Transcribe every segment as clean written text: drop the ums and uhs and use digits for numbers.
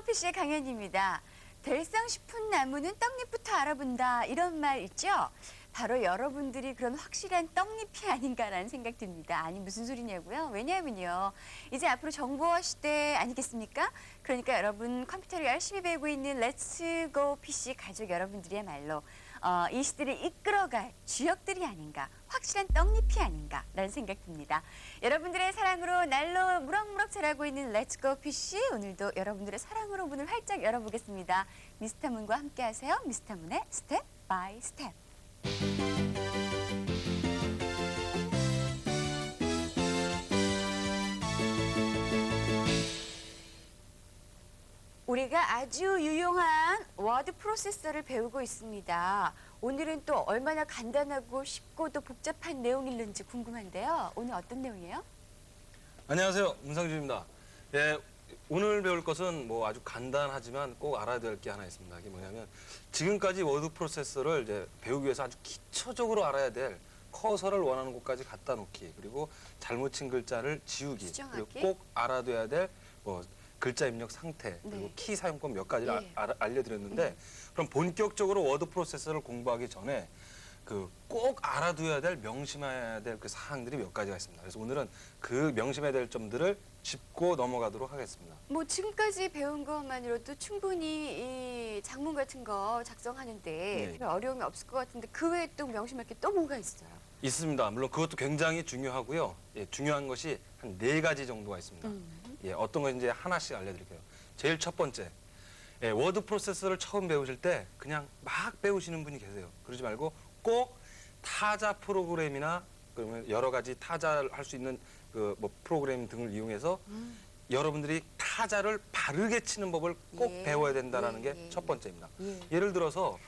PC의 강연입니다. 될성 싶은 나무는 떡잎부터 알아본다 이런 말 있죠? 바로 여러분들이 그런 확실한 떡잎이 아닌가라는 생각 듭니다. 아니 무슨 소리냐고요? 왜냐하면요. 이제 앞으로 정보화 시대 아니겠습니까? 그러니까 여러분 컴퓨터를 열심히 배우고 있는 렛츠고 PC 가족 여러분들이야말로 이 시대를 이끌어갈 주역들이 아닌가, 확실한 떡잎이 아닌가라는 생각 듭니다. 여러분들의 사랑으로 날로 무럭무럭 자라고 있는 렛츠고 PC, 오늘도 여러분들의 사랑으로 문을 활짝 열어보겠습니다. 미스터 문과 함께하세요. 미스터 문의 스텝 바이 스텝. 우리가 아주 유용한 워드 프로세서를 배우고 있습니다. 오늘은 또 얼마나 간단하고 쉽고 또 복잡한 내용일는지 궁금한데요. 오늘 어떤 내용이에요? 안녕하세요. 문상준입니다. 예, 오늘 배울 것은 뭐 아주 간단하지만 꼭 알아야 될 게 하나 있습니다. 이게 뭐냐면 지금까지 워드 프로세서를 이제 배우기 위해서 아주 기초적으로 알아야 될 커서를 원하는 곳까지 갖다 놓기, 그리고 잘못 친 글자를 지우기, 수정하기. 그리고 꼭 알아둬야 될 뭐 글자 입력 상태, 그리고 네. 키 사용법 몇 가지를 예. 알려드렸는데 그럼 본격적으로 워드 프로세서를 공부하기 전에 꼭 알아둬야 될, 명심해야 될 그 사항들이 몇 가지가 있습니다. 그래서 오늘은 그 명심해야 될 점들을 짚고 넘어가도록 하겠습니다. 뭐 지금까지 배운 것만으로도 충분히 이 작문 같은 거 작성하는데 네. 어려움이 없을 것 같은데 그 외에 또 명심할 게 또 뭐가 있어요? 있습니다. 물론 그것도 굉장히 중요하고요. 예, 중요한 것이 한 4가지 정도가 있습니다. 예, 어떤 건지 하나씩 알려드릴게요. 제일 첫 번째, 예, 워드 프로세서를 처음 배우실 때 그냥 막 배우시는 분이 계세요. 그러지 말고 꼭 타자 프로그램이나 그러면 여러 가지 타자를 할 수 있는 그 뭐 프로그램 등을 이용해서 여러분들이 타자를 바르게 치는 법을 꼭 예. 배워야 된다는 예, 게 예. 첫 번째입니다. 예. 예를 들어서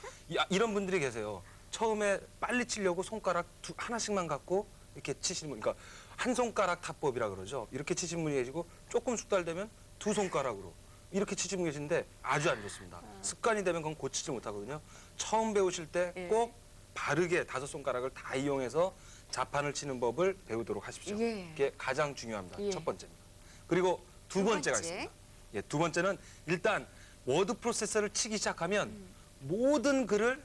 이런 분들이 계세요. 처음에 빨리 치려고 손가락 하나씩만 갖고 이렇게 치시는 분, 그러니까 한 손가락 타법이라 그러죠. 이렇게 치시는 분이 계시고 조금 숙달되면 2손가락으로 이렇게 치시는 분이 계신데 아주 안 좋습니다. 습관이 되면 그건 고치지 못하거든요. 처음 배우실 때 예. 꼭 바르게 5손가락을 다 이용해서 자판을 치는 법을 배우도록 하십시오. 예. 이게 가장 중요합니다. 예. 첫 번째입니다. 그리고 두 번째가 번째. 있습니다. 예, 두 번째는 일단 워드 프로세서를 치기 시작하면 모든 글을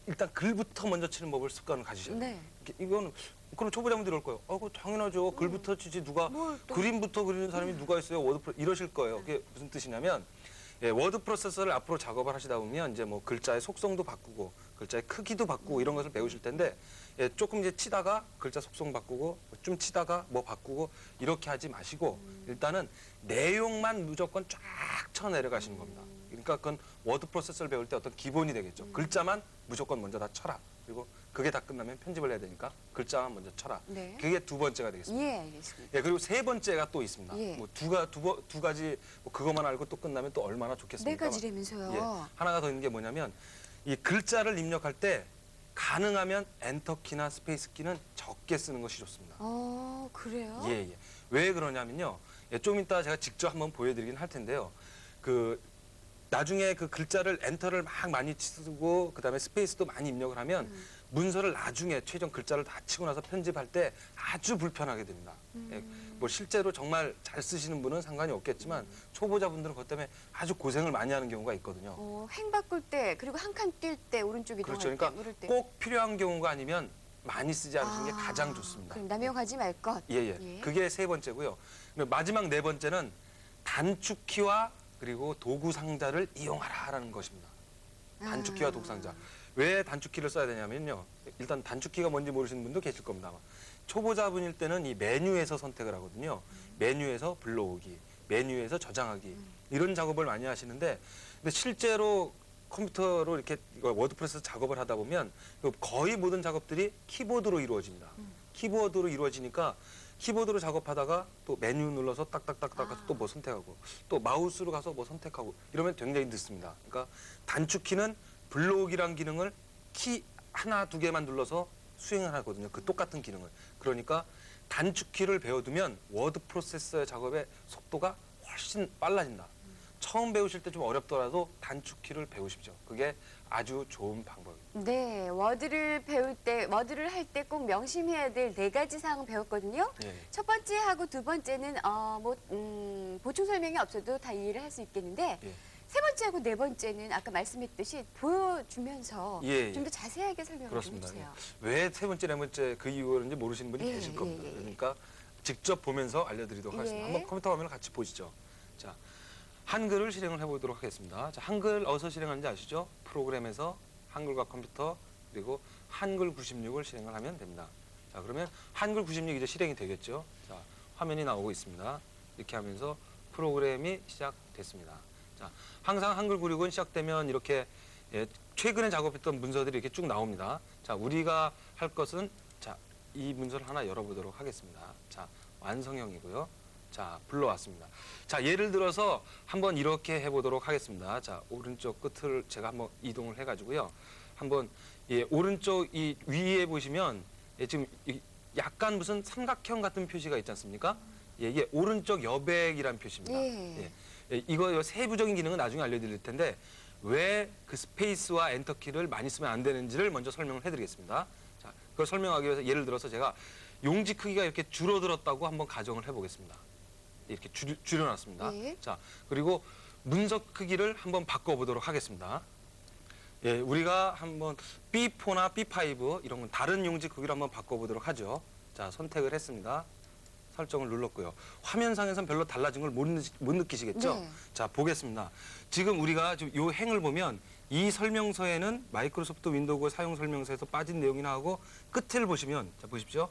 일단 글부터 먼저 치는 법을 습관을 가지셔야 돼요. 네. 이거는 그럼 초보자분들이 올 거예요. 그거 당연하죠. 글부터 치지 누가 뭘 또. 그림부터 그리는 사람이 누가 있어요? 이러실 거예요. 그게 무슨 뜻이냐면 예, 워드 프로세서를 앞으로 작업을 하시다 보면 이제 뭐 글자의 속성도 바꾸고 글자의 크기도 바꾸고 이런 것을 배우실 텐데 예, 조금 이제 치다가 글자 속성 바꾸고 좀 치다가 뭐 바꾸고 이렇게 하지 마시고 일단은 내용만 무조건 쫙 쳐 내려가시는 겁니다. 그러니까 그건 워드 프로세서를 배울 때 어떤 기본이 되겠죠. 글자만 무조건 먼저 다 쳐라. 그리고 그게 다 끝나면 편집을 해야 되니까 글자만 먼저 쳐라. 네. 그게 두 번째가 되겠습니다. 예, 알겠습니다. 예, 그리고 세 번째가 또 있습니다. 예. 뭐 두 가지 뭐 그것만 알고 또 끝나면 또 얼마나 좋겠습니까? 4가지라면서요. 예, 하나가 더 있는 게 뭐냐면 이 글자를 입력할 때 가능하면 엔터키나 스페이스키는 적게 쓰는 것이 좋습니다. 그래요? 예, 예. 왜 그러냐면요. 예, 좀 이따 제가 직접 한번 보여드리긴 할 텐데요. 나중에 그 글자를 엔터를 막 많이 쓰고 그다음에 스페이스도 많이 입력을 하면 문서를 나중에 최종 글자를 다 치고 나서 편집할 때 아주 불편하게 됩니다. 예, 뭐 실제로 정말 잘 쓰시는 분은 상관이 없겠지만 초보자분들은 그것 때문에 아주 고생을 많이 하는 경우가 있거든요. 행 바꿀 때 그리고 한 칸 뛸 때 오른쪽 이동할 그렇죠. 때 그러니까 누를 때. 꼭 필요한 경우가 아니면 많이 쓰지 않으시는 게 가장 좋습니다. 그럼 남용하지 말 것. 예, 예. 그게 세 번째고요. 그리고 마지막 네 번째는 단축키와 그리고 도구 상자를 이용하라라는 것입니다. 단축키와 도구 상자. 왜 단축키를 써야 되냐면요. 일단 단축키가 뭔지 모르시는 분도 계실 겁니다. 아마. 초보자분일 때는 이 메뉴에서 선택을 하거든요. 메뉴에서 불러오기, 메뉴에서 저장하기 이런 작업을 많이 하시는데 근데 실제로 컴퓨터로 이렇게 워드프레스 작업을 하다 보면 거의 모든 작업들이 키보드로 이루어집니다. 키보드로 이루어지니까 키보드로 작업하다가 또 메뉴 눌러서 딱딱딱딱 가서 또 뭐 선택하고 또 마우스로 가서 뭐 선택하고 이러면 굉장히 늦습니다. 그러니까 단축키는 불러오기란 기능을 키 하나, 두 개만 눌러서 수행을 하거든요. 그 똑같은 기능을. 그러니까 단축키를 배워두면 워드 프로세서의 작업의 속도가 훨씬 빨라진다. 처음 배우실 때 좀 어렵더라도 단축키를 배우십시오. 그게 아주 좋은 방법입니다. 네, 워드를 배울 때, 워드를 할 때 꼭 명심해야 될 4가지 사항 배웠거든요. 예. 첫 번째하고 두 번째는 보충 설명이 없어도 다 이해를 할 수 있겠는데 예. 세 번째하고 네 번째는 아까 말씀했듯이 보여주면서 예, 예. 좀 더 자세하게 설명을 좀 그렇습니다. 해주세요. 왜 세 번째, 네 번째 그 이유인지 모르시는 분이 예, 계실 예, 겁니다. 예, 예. 그러니까 직접 보면서 알려드리도록 하겠습니다. 예. 한번 컴퓨터 화면을 같이 보시죠. 자, 한글을 실행을 해보도록 하겠습니다. 자, 한글 어디서 실행하는지 아시죠? 프로그램에서 한글과 컴퓨터 그리고 한글 96을 실행을 하면 됩니다. 자, 그러면 한글 96 이제 실행이 되겠죠. 자, 화면이 나오고 있습니다. 이렇게 하면서 프로그램이 시작됐습니다. 자, 항상 한글 96은 시작되면 이렇게 최근에 작업했던 문서들이 이렇게 쭉 나옵니다. 자, 우리가 할 것은 자, 이 문서를 하나 열어보도록 하겠습니다. 자, 완성형이고요. 자, 불러왔습니다. 자, 예를 들어서 한번 이렇게 해보도록 하겠습니다. 자, 오른쪽 끝을 제가 한번 이동을 해가지고요. 한번 오른쪽 이 위에 보시면 지금 약간 무슨 삼각형 같은 표시가 있지 않습니까? 이게 오른쪽 여백이란 표시입니다. 예. 이거 세부적인 기능은 나중에 알려드릴 텐데 왜 그 스페이스와 엔터키를 많이 쓰면 안 되는지를 먼저 설명을 해드리겠습니다. 자, 그걸 설명하기 위해서 예를 들어서 제가 용지 크기가 이렇게 줄어들었다고 한번 가정을 해보겠습니다. 이렇게 줄여놨습니다. 예. 자, 그리고 문서 크기를 한번 바꿔보도록 하겠습니다. 예, 우리가 한번 B4나 B5 이런 건 다른 용지 크기로 한번 바꿔보도록 하죠. 자, 선택을 했습니다. 설정을 눌렀고요. 화면상에선 별로 달라진 걸 못 느끼시겠죠? 네. 자, 보겠습니다. 지금 우리가 지금 이 행을 보면 이 설명서에는 마이크로소프트 윈도우 사용 설명서에서 빠진 내용이나 하고 끝을 보시면 자, 보십시오.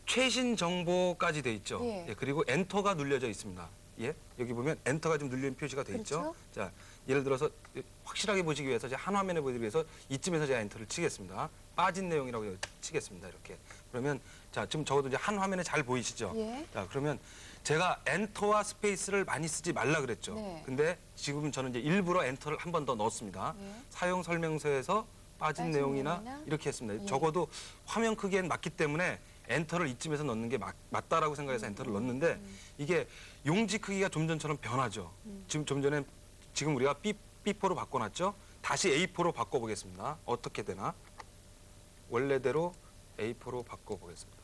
최신 정보까지 돼 있죠. 예. 예, 그리고 엔터가 눌려져 있습니다. 예? 여기 보면 엔터가 좀 눌린 표시가 돼 있죠. 그렇죠. 자, 예를 들어서 확실하게 보시기 위해서 제가 한 화면에 보여드리기 위해서 이쯤에서 제가 엔터를 치겠습니다. 빠진 내용이라고 치겠습니다. 이렇게. 그러면 자, 지금 적어도 이제 한 화면에 잘 보이시죠? 예. 자, 그러면 제가 엔터와 스페이스를 많이 쓰지 말라 그랬죠. 네. 근데 지금 저는 이제 일부러 엔터를 한 번 더 넣었습니다. 예. 사용 설명서에서 빠진 내용이나 이렇게 했습니다. 예. 적어도 화면 크기엔 맞기 때문에 엔터를 이쯤에서 넣는 게 맞다라고 생각해서 엔터를 넣었는데 이게 용지 크기가 좀 전처럼 변하죠. 지금 좀 전에 지금 우리가 B4로 바꿔놨죠. 다시 A4로 바꿔보겠습니다. 어떻게 되나? 원래대로 A4로 바꿔보겠습니다.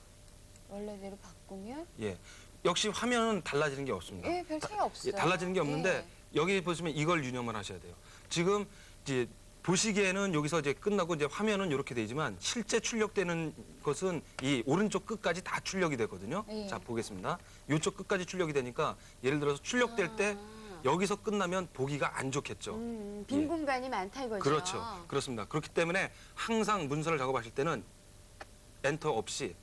원래대로 바꾸면 예, 역시 화면은 달라지는 게 없습니다. 예, 별 차이 없어요. 달라지는 게 없는데 예. 여기 보시면 이걸 유념을 하셔야 돼요. 지금 이제 보시기에는 여기서 이제 끝나고 이제 화면은 이렇게 되지만 실제 출력되는 것은 이 오른쪽 끝까지 다 출력이 되거든요. 예. 자, 보겠습니다. 이쪽 끝까지 출력이 되니까 예를 들어서 출력될 때 여기서 끝나면 보기가 안 좋겠죠. 빈 예. 공간이 많다 이거죠. 그렇죠. 그렇습니다. 그렇기 때문에 항상 문서를 작업하실 때는 엔터 없이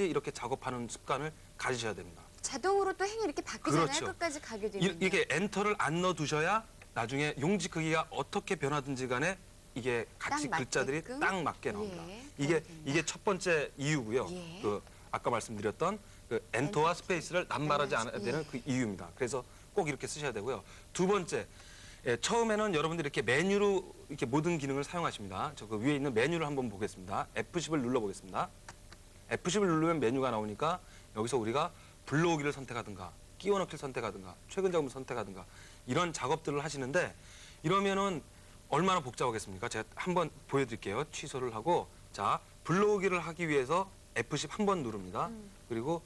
이렇게 작업하는 습관을 가지셔야 됩니다. 자동으로 또 행이 이렇게 바뀌잖아요. 그렇죠. 끝까지 가게 되면. 이게 엔터를 안 넣어두셔야 나중에 용지 크기가 어떻게 변하든지 간에 이게 같이 딱 글자들이 맞게끔? 딱 맞게 나옵니다. 예, 이게 그렇군요. 이게 첫 번째 이유고요. 예. 그 아까 말씀드렸던 그 엔터와 스페이스를 남발하지 않아야 예. 되는 그 이유입니다. 그래서 꼭 이렇게 쓰셔야 되고요. 두 번째, 처음에는 여러분들이 이렇게 메뉴로 이렇게 모든 기능을 사용하십니다. 저 그 위에 있는 메뉴를 한번 보겠습니다. F10을 눌러보겠습니다. F10을 누르면 메뉴가 나오니까 여기서 우리가 불러오기를 선택하든가 끼워넣기를 선택하든가 최근 작업을 선택하든가 이런 작업들을 하시는데 이러면은 얼마나 복잡하겠습니까? 제가 한번 보여드릴게요. 취소를 하고 자, 불러오기를 하기 위해서 F10 한 번 누릅니다. 그리고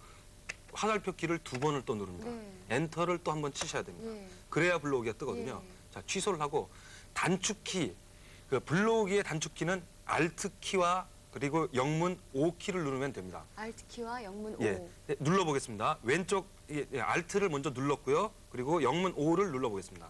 화살표 키를 2번을 또 누릅니다. 네. 엔터를 또 한 번 치셔야 됩니다. 예. 그래야 불러오기가 뜨거든요. 예. 자, 취소를 하고 단축키, 그 불러오기의 단축키는 Alt 키와 그리고 영문 O 키를 누르면 됩니다. Alt 키와 영문 예, O. 네, 눌러보겠습니다. 왼쪽 Alt를 먼저 눌렀고요. 그리고 영문 O를 눌러보겠습니다.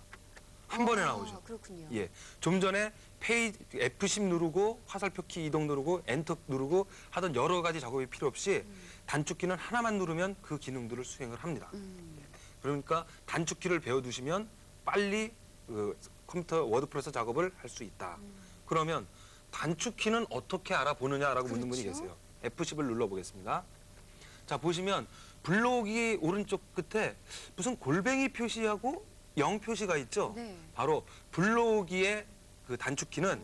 한 번에 나오죠. 그렇군요. 예, 좀 전에 페이지 F10 누르고 화살표 키 이동 누르고 엔터 누르고 하던 여러 가지 작업이 필요 없이 단축키는 하나만 누르면 그 기능들을 수행을 합니다. 그러니까 단축키를 배워두시면 빨리 그 컴퓨터 워드프레스 작업을 할 수 있다. 그러면 단축키는 어떻게 알아보느냐라고 묻는 분이 그렇죠. 계세요. F10을 눌러보겠습니다. 자, 보시면 블록이 오른쪽 끝에 무슨 골뱅이 표시하고 0 표시가 있죠. 네. 바로 블록이의 그 단축키는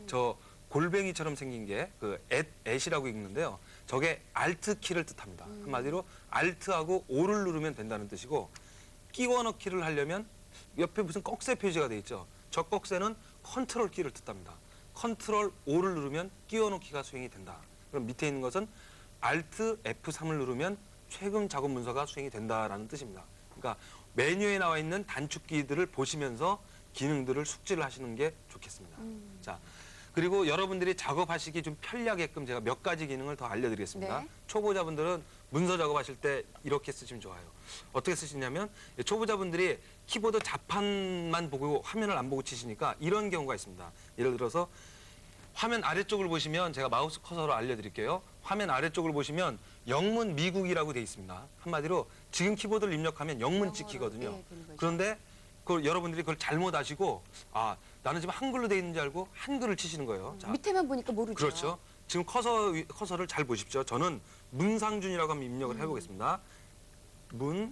저 골뱅이처럼 생긴 게 그 앳이라고 읽는데요. 저게 Alt 키를 뜻합니다. 한마디로 Alt하고 O를 누르면 된다는 뜻이고 끼워 넣기를 하려면 옆에 무슨 꺽쇠 표시가 돼 있죠. 저 꺽쇠는 컨트롤 키를 뜻합니다. 컨트롤 O를 누르면 띄워놓기가 수행이 된다. 그럼 밑에 있는 것은 Alt F3을 누르면 최근 작업 문서가 수행이 된다라는 뜻입니다. 그러니까 메뉴에 나와 있는 단축키들을 보시면서 기능들을 숙지를 하시는 게 좋겠습니다. 자, 그리고 여러분들이 작업하시기 좀 편리하게끔 제가 몇 가지 기능을 더 알려드리겠습니다. 네. 초보자분들은 문서 작업하실 때 이렇게 쓰시면 좋아요. 어떻게 쓰시냐면 초보자분들이 키보드 자판만 보고 화면을 안 보고 치시니까 이런 경우가 있습니다. 예를 들어서 화면 아래쪽을 보시면 제가 마우스 커서로 알려드릴게요. 화면 아래쪽을 보시면 영문 미국이라고 돼 있습니다. 한마디로 지금 키보드를 입력하면 영문 찍히거든요. 예, 되는 거죠. 그런데 그걸 여러분들이 그걸 잘못 아시고 아 나는 지금 한글로 돼 있는 줄 알고 한글을 치시는 거예요. 자, 밑에만 보니까 모르죠. 그렇죠. 지금 커서를 잘 보십시오. 저는 문상준이라고 한번 입력을 해보겠습니다. 문상준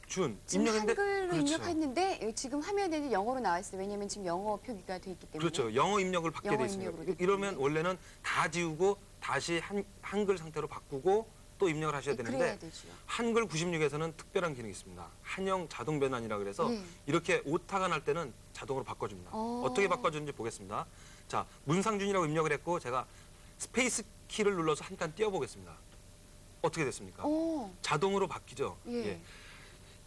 지금 입력했는데 한글로 그렇죠. 입력했는데 지금 화면에는 영어로 나와 있어요. 왜냐하면 지금 영어 표기가 돼 있기 때문에. 그렇죠. 영어 입력을 받게 영어 돼 있습니다. 입력으로 됐기 이러면 때문에. 원래는 다 지우고 다시 한글 상태로 바꾸고 또 입력을 하셔야 그래야 되는데 되죠. 한글 96에서는 특별한 기능이 있습니다. 한영 자동 변환이라 그래서 예. 이렇게 오타가 날 때는 자동으로 바꿔줍니다. 어. 어떻게 바꿔주는지 보겠습니다. 자, 문상준이라고 입력을 했고 제가 스페이스 키를 눌러서 한 칸 띄워보겠습니다. 어떻게 됐습니까? 오, 자동으로 바뀌죠. 예.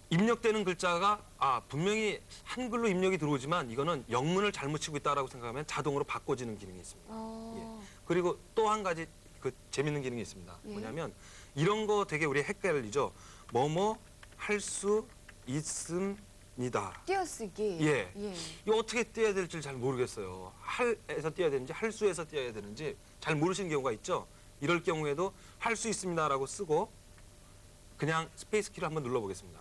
입력되는 글자가 분명히 한글로 입력이 들어오지만 이거는 영문을 잘못 치고 있다라고 생각하면 자동으로 바꿔지는 기능이 있습니다. 어, 그리고 또 한 가지 그 재밌는 기능이 있습니다. 예. 뭐냐면 이런 거 되게 우리 헷갈리죠. 뭐뭐 할 수 있습니다. 띄어쓰기. 예. 예. 이거 어떻게 띄어야 될지 잘 모르겠어요. 할에서 띄어야 되는지 할 수에서 띄어야 되는지 잘 모르시는 경우가 있죠. 이럴 경우에도 할 수 있습니다라고 쓰고 그냥 스페이스 키를 한번 눌러보겠습니다.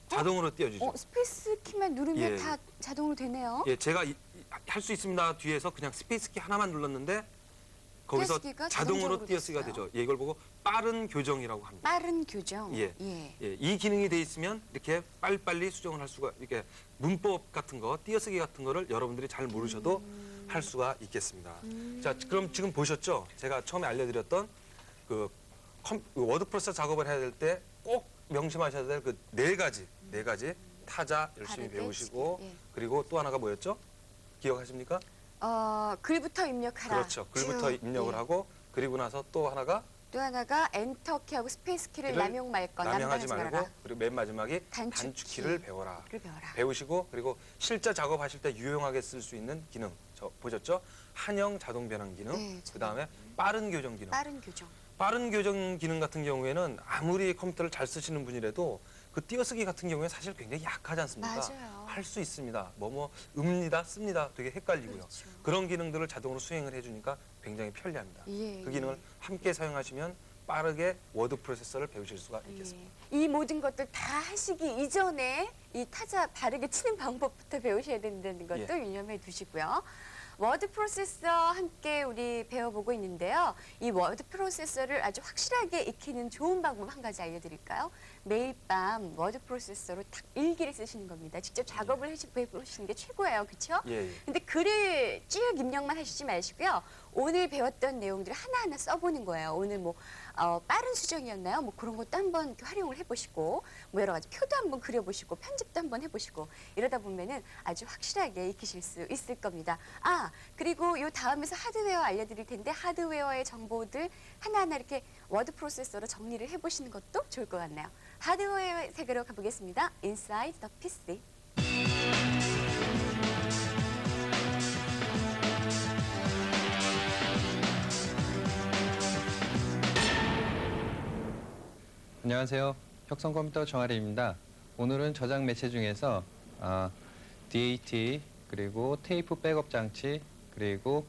자동으로 띄워주죠. 스페이스 키만 누르면 예. 다 자동으로 되네요. 예, 제가 할 수 있습니다 뒤에서 그냥 스페이스 키 하나만 눌렀는데 거기서 띄어쓰기가 자동으로 자동적으로 띄어쓰기가 됐어요. 되죠. 예, 이걸 보고 빠른 교정이라고 합니다. 빠른 교정. 예. 예. 예, 이 기능이 돼 있으면 이렇게 빨리빨리 수정을 할 수가 이렇게 문법 같은 거, 띄어쓰기 같은 거를 여러분들이 잘 모르셔도 할 수가 있겠습니다. 자, 그럼 지금 보셨죠? 제가 처음에 알려드렸던 그 워드 프로세서 작업을 해야 될 때 꼭 명심하셔야 될 그 네 가지 타자 열심히 바르게 배우시고 치기, 예. 그리고 또 하나가 뭐였죠? 기억하십니까? 글부터 입력하라. 그렇죠. 글부터 쭉. 입력을 예. 하고 그리고 나서 또 하나가 또 하나가 엔터키하고 스페이스 키를 키를 남용 말건 남용하지 남용하지 말고 말아라. 그리고 맨 마지막이 단축키. 단축키를 배워라. 를 배워라. 배우시고 그리고 실제 작업하실 때 유용하게 쓸 수 있는 기능 저 보셨죠? 한영 자동 변환 기능, 네, 그다음에 빠른 교정 기능. 빠른 교정. 빠른 교정 기능 같은 경우에는 아무리 컴퓨터를 잘 쓰시는 분이라도 그 띄어쓰기 같은 경우에 사실 굉장히 약하지 않습니까? 맞아요. 할 수 있습니다. 읍니다, 씁니다. 되게 헷갈리고요. 그렇죠. 그런 기능들을 자동으로 수행을 해주니까 굉장히 편리합니다. 예, 그 기능을 함께 사용하시면 빠르게 워드 프로세서를 배우실 수가 있겠습니다. 예. 이 모든 것들 다 하시기 이전에 이 타자 바르게 치는 방법부터 배우셔야 된다는 것도 예. 유념해 두시고요. 워드 프로세서 함께 우리 배워보고 있는데요. 이 워드 프로세서를 아주 확실하게 익히는 좋은 방법 한 가지 알려드릴까요? 매일 밤 워드 프로세서로 딱 일기를 쓰시는 겁니다. 직접 작업을 해보시는 게 최고예요. 그렇죠? 예, 예. 근데 글을 쭉 입력만 하시지 마시고요. 오늘 배웠던 내용들을 하나하나 써보는 거예요. 오늘 뭐 빠른 수정이었나요? 뭐 그런 것도 한번 이렇게 활용을 해보시고 뭐 여러 가지 표도 한번 그려보시고 편집도 한번 해보시고 이러다 보면은 아주 확실하게 익히실 수 있을 겁니다. 그리고 요 다음에서 하드웨어 알려드릴 텐데 하드웨어의 정보들 하나하나 이렇게 워드 프로세서로 정리를 해보시는 것도 좋을 것 같네요. 하드웨어 세계로 가보겠습니다. Inside the PC. 안녕하세요. 혁성컴퓨터 정아리입니다. 오늘은 저장 매체 중에서 DAT 그리고 테이프 백업 장치 그리고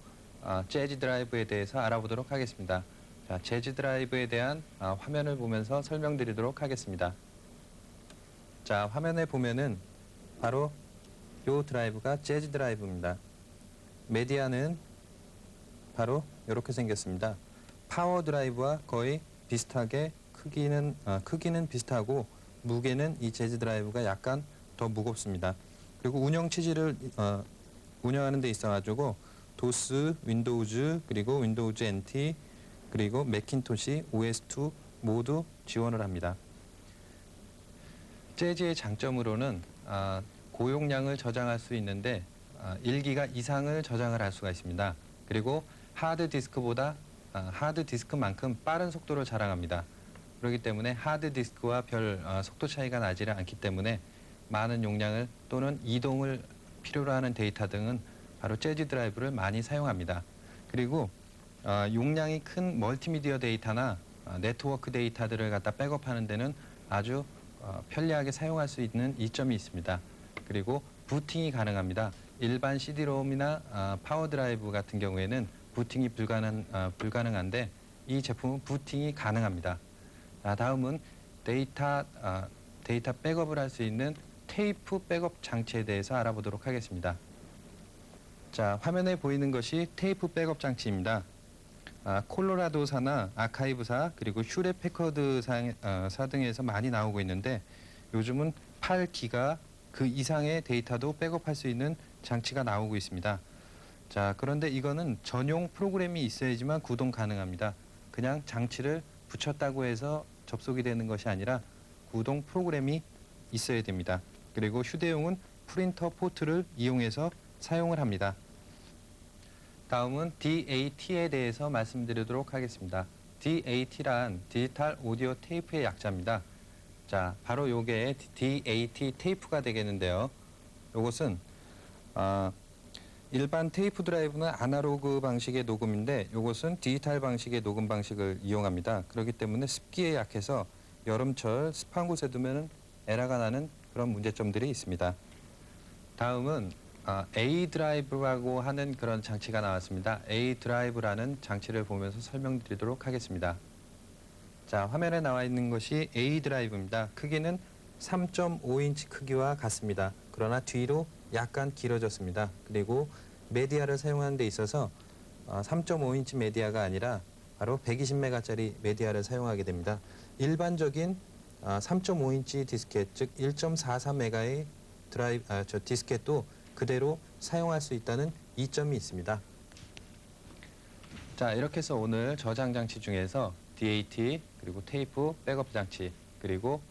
재즈 드라이브에 대해서 알아보도록 하겠습니다. 자, 재즈 드라이브에 대한 화면을 보면서 설명드리도록 하겠습니다. 자, 화면에 보면은 바로 이 드라이브가 재즈 드라이브입니다. 메디아는 바로 이렇게 생겼습니다. 파워 드라이브와 거의 비슷하게 크기는 비슷하고 무게는 이 재즈 드라이브가 약간 더 무겁습니다. 그리고 운영 체제를 운영하는 데 있어가지고 도스, 윈도우즈, 그리고 윈도우즈 NT, 그리고 매킨토시, OS2 모두 지원을 합니다. 재즈의 장점으로는 고용량을 저장할 수 있는데 1기가 이상을 저장을 할 수가 있습니다. 그리고 하드디스크보다 하드디스크만큼 빠른 속도를 자랑합니다. 그렇기 때문에 하드디스크와 별 속도 차이가 나지를 않기 때문에 많은 용량을 또는 이동을 필요로 하는 데이터 등은 바로 재즈 드라이브를 많이 사용합니다. 그리고 용량이 큰 멀티미디어 데이터나 네트워크 데이터들을 갖다 백업하는 데는 아주 편리하게 사용할 수 있는 이점이 있습니다. 그리고 부팅이 가능합니다. 일반 CD롬이나 파워 드라이브 같은 경우에는 부팅이 불가능한데 이 제품은 부팅이 가능합니다. 다음은 데이터 백업을 할 수 있는 테이프 백업 장치에 대해서 알아보도록 하겠습니다. 자, 화면에 보이는 것이 테이프 백업 장치입니다. 콜로라도사나 아카이브사 그리고 휴렛 패커드사 등에서 많이 나오고 있는데 요즘은 8기가 그 이상의 데이터도 백업할 수 있는 장치가 나오고 있습니다. 자, 그런데 이거는 전용 프로그램이 있어야지만 구동 가능합니다. 그냥 장치를 붙였다고 해서 접속이 되는 것이 아니라 구동 프로그램이 있어야 됩니다. 그리고 휴대용은 프린터 포트를 이용해서 사용을 합니다. 다음은 DAT에 대해서 말씀드리도록 하겠습니다. DAT란 디지털 오디오 테이프의 약자입니다. 자, 바로 요게 DAT 테이프가 되겠는데요. 요것은 일반 테이프 드라이브는 아날로그 방식의 녹음인데 요것은 디지털 방식의 녹음 방식을 이용합니다. 그렇기 때문에 습기에 약해서 여름철 습한 곳에 두면 에러가 나는 그런 문제점들이 있습니다. 다음은 A 드라이브라고 하는 그런 장치가 나왔습니다. A 드라이브라는 장치를 보면서 설명드리도록 하겠습니다. 자, 화면에 나와 있는 것이 A 드라이브입니다. 크기는 3.5인치 크기와 같습니다. 그러나 뒤로 약간 길어졌습니다. 그리고 메디아를 사용하는 데 있어서 3.5인치 메디아가 아니라 바로 120메가짜리 메디아를 사용하게 됩니다. 일반적인 3.5인치 디스켓, 즉 1.44메가의 디스켓도 그대로 사용할 수 있다는 이점이 있습니다. 자, 이렇게 해서 오늘 저장 장치 중에서 DAT, 그리고 테이프 백업 장치, 그리고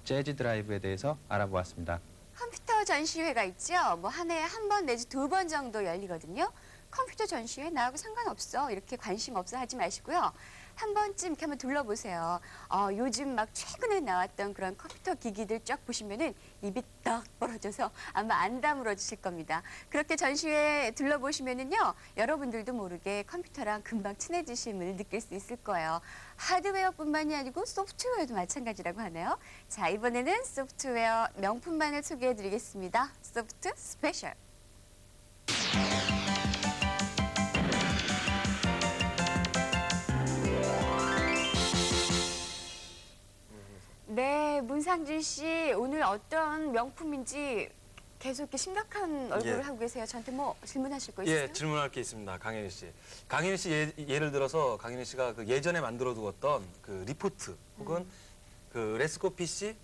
재즈 드라이브에 대해서 알아보았습니다. 컴퓨터 전시회가 있죠. 뭐 한 해에 한 번 내지 2번 정도 열리거든요. 컴퓨터 전시회 나하고 상관없어. 이렇게 관심 없어 하지 마시고요. 한 번쯤 이렇게 한번 둘러보세요. 요즘 막 최근에 나왔던 그런 컴퓨터 기기들 쫙 보시면은 입이 떡 벌어져서 아마 안 다물어지실 겁니다. 그렇게 전시회 둘러보시면은요, 여러분들도 모르게 컴퓨터랑 금방 친해지심을 느낄 수 있을 거예요. 하드웨어뿐만이 아니고 소프트웨어도 마찬가지라고 하네요. 자, 이번에는 소프트웨어 명품만을 소개해드리겠습니다. 소프트 스페셜. 네, 문상준 씨, 오늘 어떤 명품인지 계속 이렇게 심각한 얼굴을 예. 하고 계세요. 저한테 뭐 질문하실 거 있어요? 예, 질문할 게 있습니다. 강현희 씨. 강현희 씨 예를 들어서 강현희 씨가 그 예전에 만들어 두었던 그 리포트 혹은 그 레스코 PC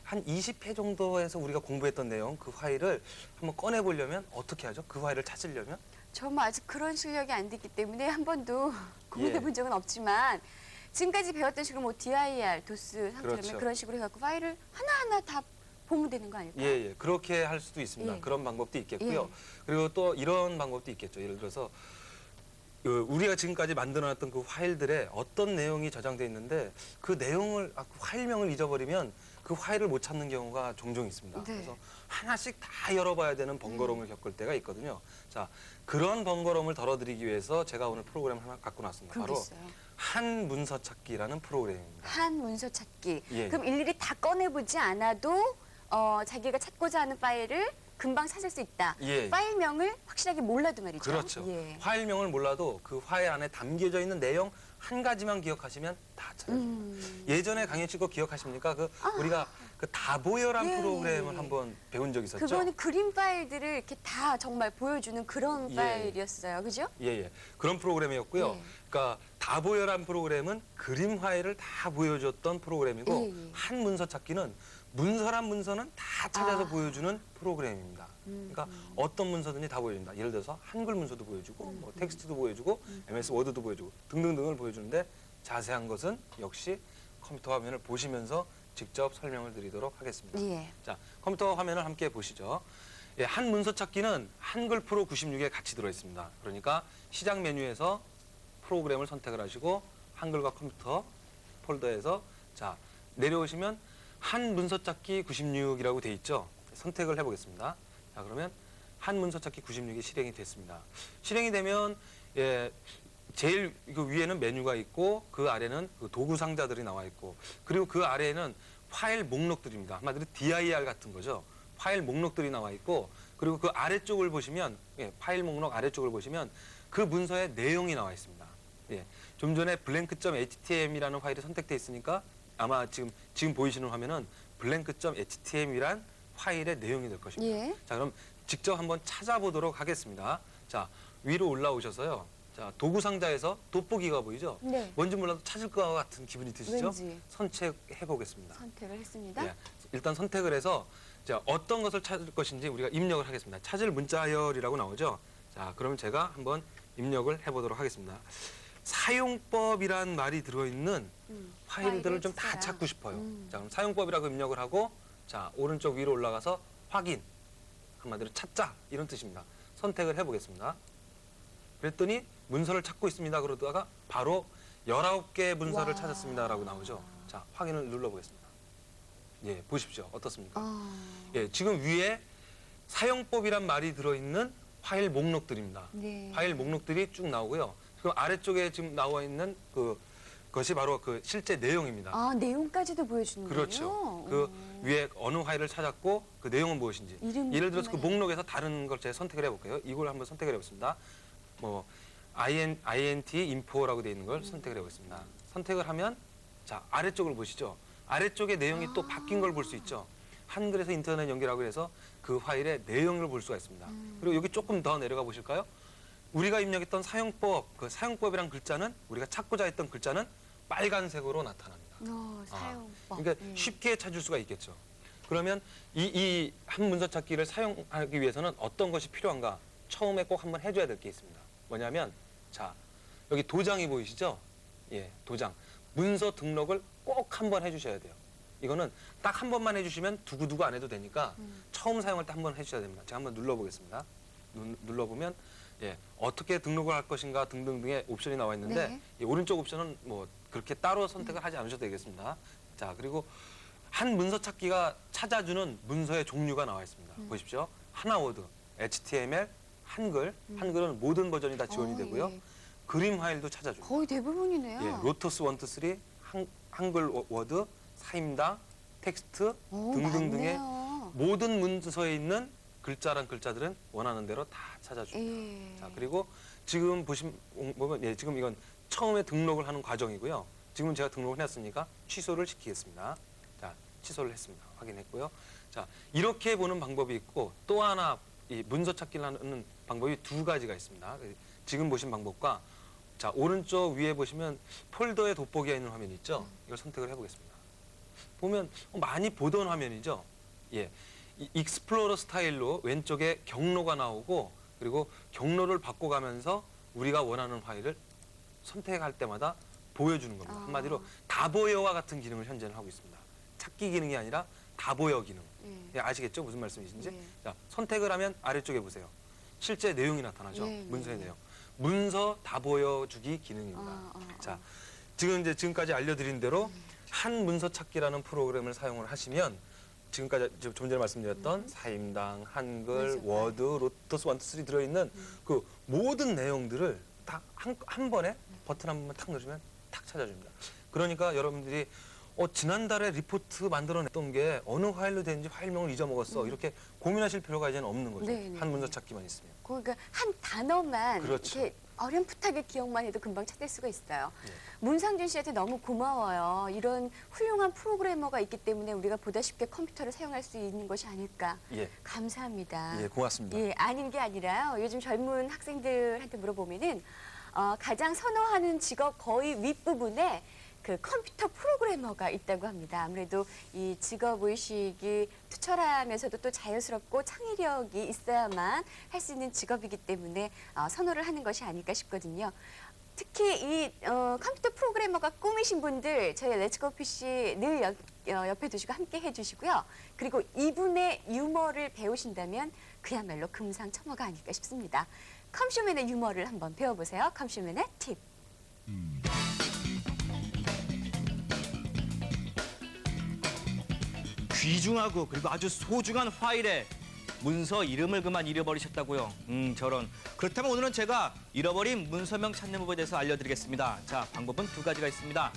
한 20회 정도에서 우리가 공부했던 내용 그 파일을 한번 꺼내 보려면 어떻게 하죠? 그 파일을 찾으려면? 저 뭐 아직 그런 실력이 안 됐기 때문에 한 번도 고민해 예. 본 적은 없지만 지금까지 배웠던 식으로 뭐 DIR, 도스 상태라면 그렇죠. 그런 식으로 해갖고 파일을 하나하나 다 보면 되는 거 아닐까요? 예, 예. 그렇게 할 수도 있습니다. 예. 그런 방법도 있겠고요. 예. 그리고 또 이런 방법도 있겠죠. 예를 들어서 우리가 지금까지 만들어놨던 그 파일들에 어떤 내용이 저장돼 있는데 그 내용을 그 파일명을 잊어버리면 그 파일을 못 찾는 경우가 종종 있습니다. 네. 그래서 하나씩 다 열어봐야 되는 번거로움을 겪을 때가 있거든요. 자, 그런 번거로움을 덜어드리기 위해서 제가 오늘 프로그램을 하나 갖고 나왔습니다. 그런 게 바로 있어요. 한 문서 찾기라는 프로그램입니다. 한 문서 찾기. 예. 그럼 일일이 다 꺼내보지 않아도 자기가 찾고자 하는 파일을 금방 찾을 수 있다. 예. 파일명을 확실하게 몰라도 말이죠. 그렇죠. 예. 파일명을 몰라도 그 파일 안에 담겨져 있는 내용 한 가지만 기억하시면 다 찾아집니다. 예전에 강현 씨 거 기억하십니까? 우리가 그 다보여란 예, 프로그램을 예. 한번 배운 적 있었죠? 그거는 그림 파일들을 이렇게 다 정말 보여주는 그런 예. 파일이었어요. 그죠? 예, 예. 그런 프로그램이었고요. 예. 그러니까 다보여란 프로그램은 그림 파일을 다 보여줬던 프로그램이고 예, 예. 한 문서 찾기는 문서란 문서는 다 찾아서 아. 보여주는 프로그램입니다. 그러니까 어떤 문서든지 다 보여준다. 예를 들어서 한글 문서도 보여주고 뭐 텍스트도 보여주고 MS 워드도 보여주고 등등등을 보여주는데 자세한 것은 역시 컴퓨터 화면을 보시면서 직접 설명을 드리도록 하겠습니다. 예. 자, 컴퓨터 화면을 함께 보시죠. 예, 한 문서 찾기는 한글 프로 96에 같이 들어있습니다. 그러니까 시작 메뉴에서 프로그램을 선택을 하시고 한글과 컴퓨터 폴더에서 자 내려오시면 한 문서 찾기 96이라고 돼 있죠. 선택을 해보겠습니다. 자, 그러면 한 문서 찾기 96이 실행이 됐습니다. 실행이 되면 예, 제일 그 위에는 메뉴가 있고 그 아래는 그 도구 상자들이 나와 있고 그리고 그 아래에는 파일 목록들입니다. 한마디로 DIR 같은 거죠. 파일 목록들이 나와 있고 그리고 그 아래쪽을 보시면 예, 파일 목록 아래쪽을 보시면 그 문서의 내용이 나와 있습니다. 예, 좀 전에 blank.html이라는 파일이 선택돼 있으니까 아마 지금 보이시는 화면은 blank.html이란 파일의 내용이 될 것입니다. 예. 자, 그럼 직접 한번 찾아보도록 하겠습니다. 자, 위로 올라오셔서요. 자, 도구 상자에서 돋보기가 보이죠? 네. 뭔지 몰라도 찾을 것 같은 기분이 드시죠? 왠지. 선택해 보겠습니다. 선택을 했습니다. 예, 일단 선택을 해서 자, 어떤 것을 찾을 것인지 우리가 입력을 하겠습니다. 찾을 문자열이라고 나오죠? 자, 그러면 제가 한번 입력을 해보도록 하겠습니다. 사용법이란 말이 들어있는 파일들을 좀 다 찾아라. 찾고 싶어요. 자, 그럼 사용법이라고 입력을 하고 자, 오른쪽 위로 올라가서 확인, 한마디로 찾자 이런 뜻입니다. 선택을 해보겠습니다. 그랬더니 문서를 찾고 있습니다. 그러다가 바로 19개의 문서를 와. 찾았습니다라고 나오죠. 자, 확인을 눌러보겠습니다. 예, 보십시오. 어떻습니까? 예, 지금 위에 사용법이란 말이 들어있는 파일 목록들입니다. 네. 파일 목록들이 쭉 나오고요. 그 아래쪽에 지금 나와 있는 그것이 바로 그 실제 내용입니다. 아, 내용까지도 보여주는군요. 그렇죠. 그 위에 어느 파일을 찾았고 그 내용은 무엇인지. 이름 예를 들어서 그 뿐만이 목록에서 다른 걸 제가 선택을 해볼게요. 이걸 한번 선택을 해보겠습니다. 뭐 int info라고 되어 있는 걸 선택을 해보겠습니다. 선택을 하면 자 아래쪽을 보시죠. 아래쪽에 내용이 또 바뀐 걸 볼 수 있죠. 한글에서 인터넷 연결하고 해서 그 파일의 내용을 볼 수가 있습니다. 그리고 여기 조금 더 내려가 보실까요? 우리가 입력했던 사용법, 그 사용법이란 글자는 우리가 찾고자 했던 글자는 빨간색으로 나타납니다. 사용법. 그러니까 쉽게 찾을 수가 있겠죠. 그러면 이 한 문서 찾기를 사용하기 위해서는 어떤 것이 필요한가? 처음에 꼭 한번 해줘야 될 게 있습니다. 뭐냐면 자 여기 도장이 보이시죠? 예, 도장. 문서 등록을 꼭 한번 해주셔야 돼요. 이거는 딱 한 번만 해주시면 두고두고 안 해도 되니까 처음 사용할 때 한 번 해주셔야 됩니다. 제가 한번 눌러보겠습니다. 눌러보면 예, 어떻게 등록을 할 것인가 등등등의 옵션이 나와 있는데 네. 이 오른쪽 옵션은 뭐 그렇게 따로 선택을 하지 않으셔도 되겠습니다. 자 그리고 한 문서 찾기가 찾아주는 문서의 종류가 나와 있습니다. 보십시오. 하나워드, HTML, 한글, 한글은 모든 버전이 다 지원이 되고요. 예. 그림 파일도 찾아줍니다. 거의 대부분이네요. 예, 로터스 1, 2, 3, 한글 워드, 사임당, 텍스트 등등등의 많네요. 모든 문서에 있는 글자란 글자들은 원하는 대로 다 찾아줍니다. 예. 자 그리고 지금 보면 예, 지금 이건 처음에 등록을 하는 과정이고요. 지금 제가 등록을 했으니까 취소를 시키겠습니다. 자 취소를 했습니다. 확인했고요. 자 이렇게 보는 방법이 있고 또 하나 이 문서 찾기를 하는 방법이 두 가지가 있습니다. 지금 보신 방법과 자 오른쪽 위에 보시면 폴더에 돋보기가 있는 화면이 있죠. 이걸 선택을 해보겠습니다. 보면 많이 보던 화면이죠. 예, 이 익스플로러 스타일로 왼쪽에 경로가 나오고 그리고 경로를 바꿔가면서 우리가 원하는 파일을 선택할 때마다 보여주는 겁니다. 한마디로 다보여와 같은 기능을 현재는 하고 있습니다. 찾기 기능이 아니라 다보여 기능. 예, 아시겠죠? 무슨 말씀이신지? 예. 자, 선택을 하면 아래쪽에 보세요. 실제 내용이 나타나죠? 예, 예, 문서의 예. 내용. 문서 다 보여주기 기능입니다. 자, 지금까지 알려드린 대로 한 문서 찾기라는 프로그램을 사용을 하시면 지금까지 좀 전에 말씀드렸던 사임당, 한글, 맞아요. 워드, 로터스 1, 2, 3 들어있는 그 모든 내용들을 다 한 번에 버튼 한 번만 탁 누르면 탁 찾아줍니다. 그러니까 여러분들이 지난달에 리포트 만들어냈던 게 어느 파일로 되는지 파일명을 잊어먹었어. 이렇게 고민하실 필요가 이제는 없는 거죠. 네, 네, 한 문서 네. 찾기만 있으면. 그러니까 한 단어만 그렇죠. 이렇게 어렴풋하게 기억만 해도 금방 찾을 수가 있어요. 예. 문상준 씨한테 너무 고마워요. 이런 훌륭한 프로그래머가 있기 때문에 우리가 보다 쉽게 컴퓨터를 사용할 수 있는 것이 아닐까. 예. 감사합니다. 예, 고맙습니다. 예, 아닌 게 아니라요. 요즘 젊은 학생들한테 물어보면은 가장 선호하는 직업 거의 윗부분에 그 컴퓨터 프로그래머가 있다고 합니다. 아무래도 이 직업 의식이 투철하면서도 또 자연스럽고 창의력이 있어야만 할 수 있는 직업이기 때문에 선호를 하는 것이 아닐까 싶거든요. 특히 이 컴퓨터 프로그래머가 꿈이신 분들 저희 렛츠고 PC 늘 옆에 두시고 함께 해주시고요. 그리고 이분의 유머를 배우신다면 그야말로 금상첨화가 아닐까 싶습니다. 컴쇼맨의 유머를 한번 배워보세요. 컴쇼맨의 팁. 귀중하고 그리고 아주 소중한 파일에 문서 이름을 그만 잃어버리셨다고요. 저런. 그렇다면 오늘은 제가 잃어버린 문서명 찾는 법에 대해서 알려드리겠습니다. 자, 방법은 두 가지가 있습니다.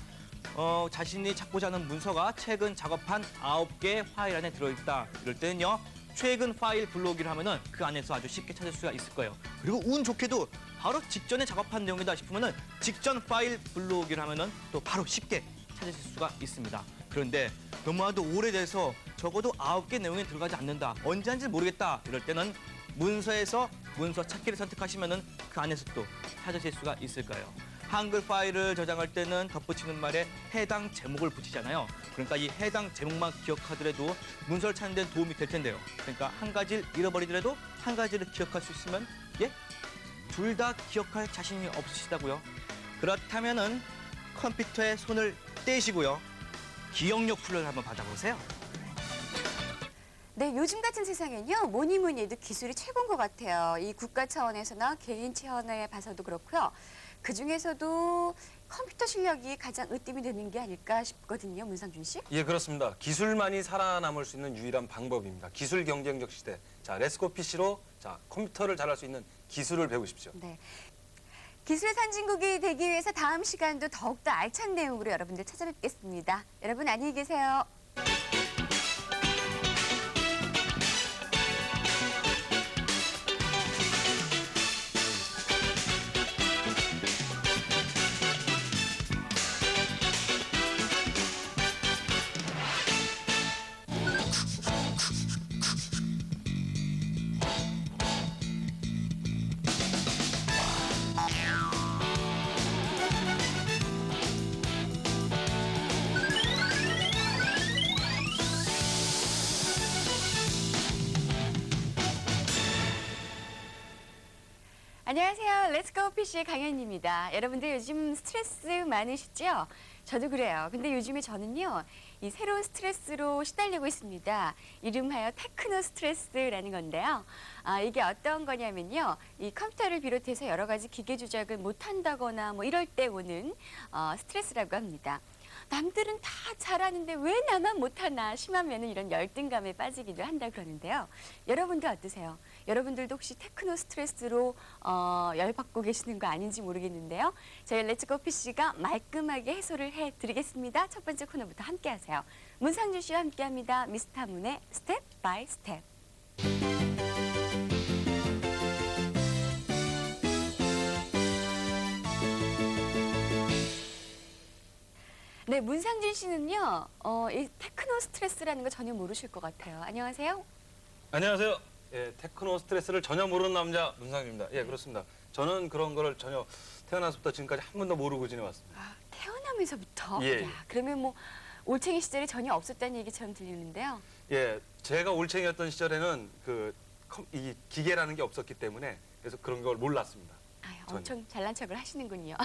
자신이 찾고자 하는 문서가 최근 작업한 9개의 파일 안에 들어있다. 이럴 때는요. 최근 파일 불러오기를 하면은 그 안에서 아주 쉽게 찾을 수가 있을 거예요. 그리고 운 좋게도 바로 직전에 작업한 내용이다 싶으면은 직전 파일 불러오기를 하면은 또 바로 쉽게 찾으실 수가 있습니다. 그런데 너무나도 오래돼서 적어도 9개 내용이 들어가지 않는다. 언제 한지 모르겠다. 이럴 때는 문서에서 문서 찾기를 선택하시면은 그 안에서 또 찾으실 수가 있을 거예요. 한글 파일을 저장할 때는 덧붙이는 말에 해당 제목을 붙이잖아요. 그러니까 이 해당 제목만 기억하더라도 문서를 찾는 데 도움이 될 텐데요. 그러니까 한 가지를 잃어버리더라도 한 가지를 기억할 수 있으면 둘 다 기억할 자신이 없으시다고요. 그렇다면은 컴퓨터에 손을 떼시고요. 기억력 훈련을 한번 받아보세요. 네, 요즘 같은 세상엔요, 뭐니 뭐니 해도 기술이 최고인 것 같아요. 이 국가 차원에서나 개인 차원에 봐서도 그렇고요. 그중에서도 컴퓨터 실력이 가장 으뜸이 되는 게 아닐까 싶거든요, 문상준 씨. 예, 그렇습니다. 기술만이 살아남을 수 있는 유일한 방법입니다. 기술 경쟁적 시대. 자, 렛츠고 PC로 자, 컴퓨터를 잘할 수 있는 기술을 배우십시오. 네. 기술 선진국이 되기 위해서 다음 시간도 더욱더 알찬 내용으로 여러분들 찾아뵙겠습니다. 여러분 안녕히 계세요. 안녕하세요. 렛츠고 PC 강현입니다. 여러분들 요즘 스트레스 많으시죠? 저도 그래요. 근데 요즘에 저는요, 이 새로운 스트레스로 시달리고 있습니다. 이름하여 테크노 스트레스라는 건데요. 이게 어떤 거냐면요. 이 컴퓨터를 비롯해서 여러 가지 기계 조작을 못한다거나 뭐 이럴 때 오는 스트레스라고 합니다. 남들은 다 잘하는데 왜 나만 못하나 심하면 이런 열등감에 빠지기도 한다 그러는데요. 여러분들 어떠세요? 여러분들도 혹시 테크노 스트레스로 열받고 계시는 거 아닌지 모르겠는데요. 저희 렛츠고 PC가 말끔하게 해소를 해드리겠습니다. 첫 번째 코너부터 함께 하세요. 문상준 씨와 함께합니다. 미스터 문의 스텝 바이 스텝. 네, 문상준 씨는요, 이 테크노 스트레스라는 거 전혀 모르실 것 같아요. 안녕하세요. 안녕하세요. 예, 테크노 스트레스를 전혀 모르는 남자 문상준입니다. 예, 그렇습니다. 저는 그런 거를 전혀 태어나서부터 지금까지 한 번도 모르고 지내왔습니다. 태어나면서부터? 예. 야, 그러면 뭐 올챙이 시절이 전혀 없었다는 얘기처럼 들리는데요. 예, 제가 올챙이였던 시절에는 이 기계라는 게 없었기 때문에 그래서 그런 걸 몰랐습니다. 아유, 엄청 잘난 척을 하시는군요.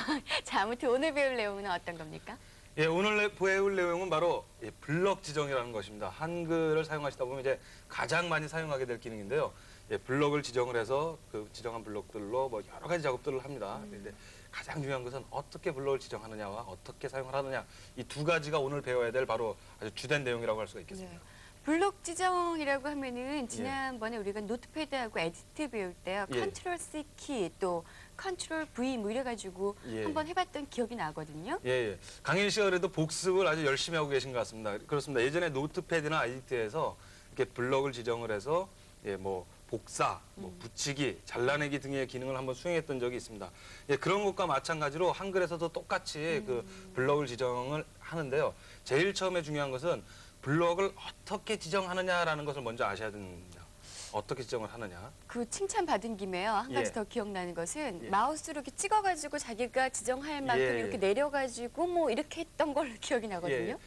자, 아무튼 오늘 배울 내용은 어떤 겁니까? 예, 오늘 배울 내용은 바로 블럭 지정이라는 것입니다. 한글을 사용하시다 보면 이제 가장 많이 사용하게 될 기능인데요. 예, 블럭을 지정을 해서 그 지정한 블럭들로 뭐 여러 가지 작업들을 합니다. 그런데 가장 중요한 것은 어떻게 블럭을 지정하느냐와 어떻게 사용을 하느냐, 이 두 가지가 오늘 배워야 될 바로 아주 주된 내용이라고 할 수가 있겠습니다. 네. 블록 지정이라고 하면은 지난번에 우리가 노트패드하고 에디트 배울 때요. 예. 컨트롤 C 키 또 컨트롤 V 뭐 이래가지고 예. 한번 해봤던 기억이 나거든요. 예, 예. 강인 씨가 그래도 복습을 아주 열심히 하고 계신 것 같습니다. 그렇습니다. 예전에 노트패드나 에디트에서 이렇게 블럭을 지정을 해서 뭐 복사, 뭐 붙이기, 잘라내기 등의 기능을 한번 수행했던 적이 있습니다. 예, 그런 것과 마찬가지로 한글에서도 똑같이 그 블럭을 지정을 하는데요. 제일 처음에 중요한 것은 블럭을 어떻게 지정하느냐라는 것을 먼저 아셔야 됩니다. 어떻게 지정을 하느냐. 그 칭찬 받은 김에요. 한 가지 예. 더 기억나는 것은 예. 마우스로 이렇게 찍어가지고 자기가 지정할 만큼 예. 이렇게 내려가지고 뭐 이렇게 했던 걸로 기억이 나거든요.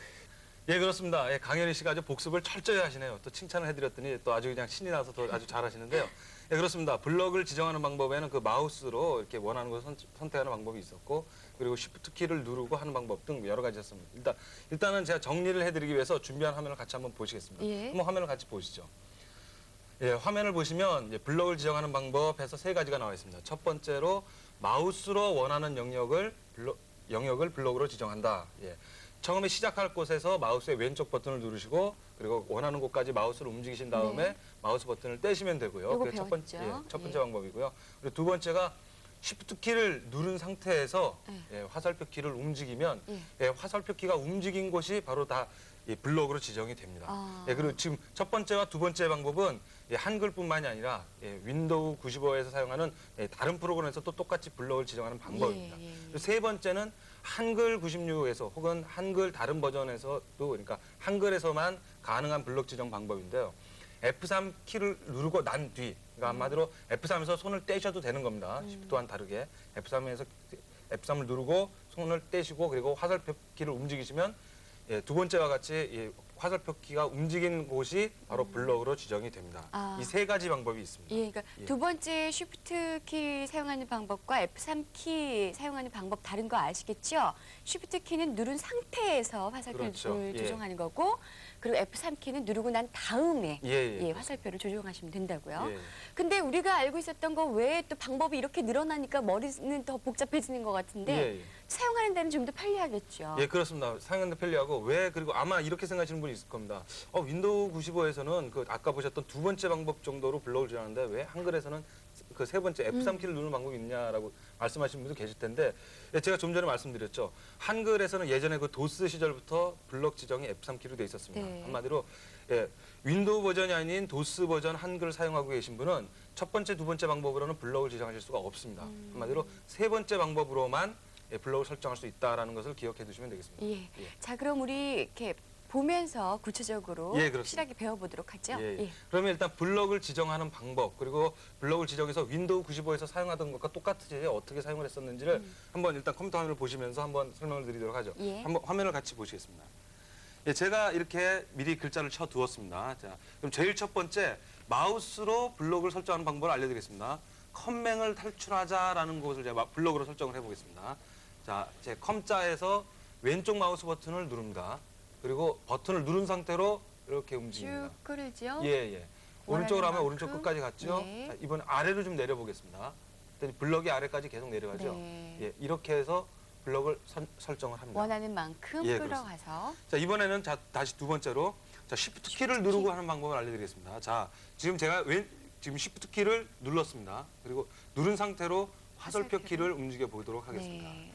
예, 그렇습니다. 예, 강현희 씨가 아주 복습을 철저히 하시네요. 또 칭찬을 해드렸더니 또 아주 그냥 신이 나서 더 아주 잘하시는데요. 예, 그렇습니다. 블럭을 지정하는 방법에는 그 마우스로 이렇게 원하는 것을 선택하는 방법이 있었고, 그리고 Shift 키를 누르고 하는 방법 등 여러 가지 있었습니다. 일단은 제가 정리를 해드리기 위해서 준비한 화면을 같이 한번 보시겠습니다. 예. 한번 화면을 같이 보시죠. 예, 화면을 보시면 이제 블럭을 지정하는 방법에서 세 가지가 나와 있습니다. 첫 번째로 마우스로 원하는 영역을 블럭으로 지정한다. 예. 처음에 시작할 곳에서 마우스의 왼쪽 버튼을 누르시고 그리고 원하는 곳까지 마우스를 움직이신 다음에 네. 마우스 버튼을 떼시면 되고요. 요거 그게 첫 번째, 배웠죠. 첫 번째 예. 방법이고요. 그리고 두 번째가 Shift 키를 누른 상태에서 예, 화살표 키를 움직이면 예. 예, 화살표 키가 움직인 곳이 바로 다 이 블럭으로 지정이 됩니다. 아. 예, 그리고 지금 첫 번째와 두 번째 방법은 예, 한글뿐만이 아니라 예, 윈도우 95에서 사용하는 예, 다른 프로그램에서 또 똑같이 블럭을 지정하는 방법입니다. 예, 예. 그리고 세 번째는 한글 96에서 혹은 한글 다른 버전에서도 그러니까 한글에서만 가능한 블럭 지정 방법인데요. F3 키를 누르고 난 뒤, 그러니까 한마디로 F3에서 손을 떼셔도 되는 겁니다. Shift와는 다르게 F3을 누르고 손을 떼시고 그리고 화살표 키를 움직이시면 예, 두 번째와 같이 예, 화살표 키가 움직인 곳이 바로 블럭으로 지정이 됩니다. 아. 이 세 가지 방법이 있습니다. 예, 그러니까 예. 두 번째 Shift 키 사용하는 방법과 F3 키 사용하는 방법 다른 거 아시겠죠? Shift 키는 누른 상태에서 화살표를 그렇죠. 예. 조정하는 거고, 그리고 F3 키는 누르고 난 다음에 예. 화살표를 조정하시면 된다고요. 예. 근데 우리가 알고 있었던 거 외에 또 방법이 이렇게 늘어나니까 머리는 더 복잡해지는 것 같은데 예. 사용하는 데는 좀 더 편리하겠죠. 예, 그렇습니다. 사용하는 데 편리하고 왜 그리고 아마 이렇게 생각하시는 분이 있을 겁니다. 윈도우 95에서는 그 아까 보셨던 두 번째 방법 정도로 블럭을 지정하는데 왜 한글에서는 그 세 번째 F3 키를 누르는 방법이 있냐라고 말씀하시는 분도 계실 텐데 예, 제가 좀 전에 말씀드렸죠. 한글에서는 예전에 그 도스 시절부터 블럭 지정이 F3 키로 돼 있었습니다. 네. 한마디로 예, 윈도우 버전이 아닌 도스 버전 한글을 사용하고 계신 분은 첫 번째, 두 번째 방법으로는 블럭을 지정하실 수가 없습니다. 한마디로 세 번째 방법으로만 예, 블럭을 설정할 수 있다라는 것을 기억해 두시면 되겠습니다. 예. 자, 그럼 우리 이렇게 보면서 구체적으로 예, 그렇습니다. 확실하게 배워보도록 하죠. 예. 예. 그러면 일단 블럭을 지정하는 방법 그리고 블럭을 지정해서 윈도우 95에서 사용하던 것과 똑같이 어떻게 사용을 했었는지를 한번 일단 컴퓨터 화면을 보시면서 한번 설명을 드리도록 하죠. 예. 한번 화면을 같이 보시겠습니다. 예, 제가 이렇게 미리 글자를 쳐 두었습니다. 자, 그럼 제일 첫 번째 마우스로 블럭을 설정하는 방법을 알려드리겠습니다. 컴맹을 탈출하자라는 것을 제가 블럭으로 설정을 해보겠습니다. 자, 제 컴자에서 왼쪽 마우스 버튼을 누릅니다. 그리고 버튼을 누른 상태로 이렇게 움직입니다. 쭉 끌죠. 예. 오른쪽으로 하면 원하는 오른쪽 만큼. 끝까지 갔죠. 예. 자, 이번에 아래로 좀 내려보겠습니다. 그랬더니 블럭이 아래까지 계속 내려가죠. 네. 예, 이렇게 해서 블럭을 설정을 합니다. 원하는 만큼 예, 끌어가서. 자, 이번에는 다시 두 번째로 자, Shift 키를 누르고 하는 방법을 알려드리겠습니다. 자, 지금 제가 지금 Shift 키를 눌렀습니다. 그리고 누른 상태로 화살표 키를 움직여 보도록 하겠습니다. 네.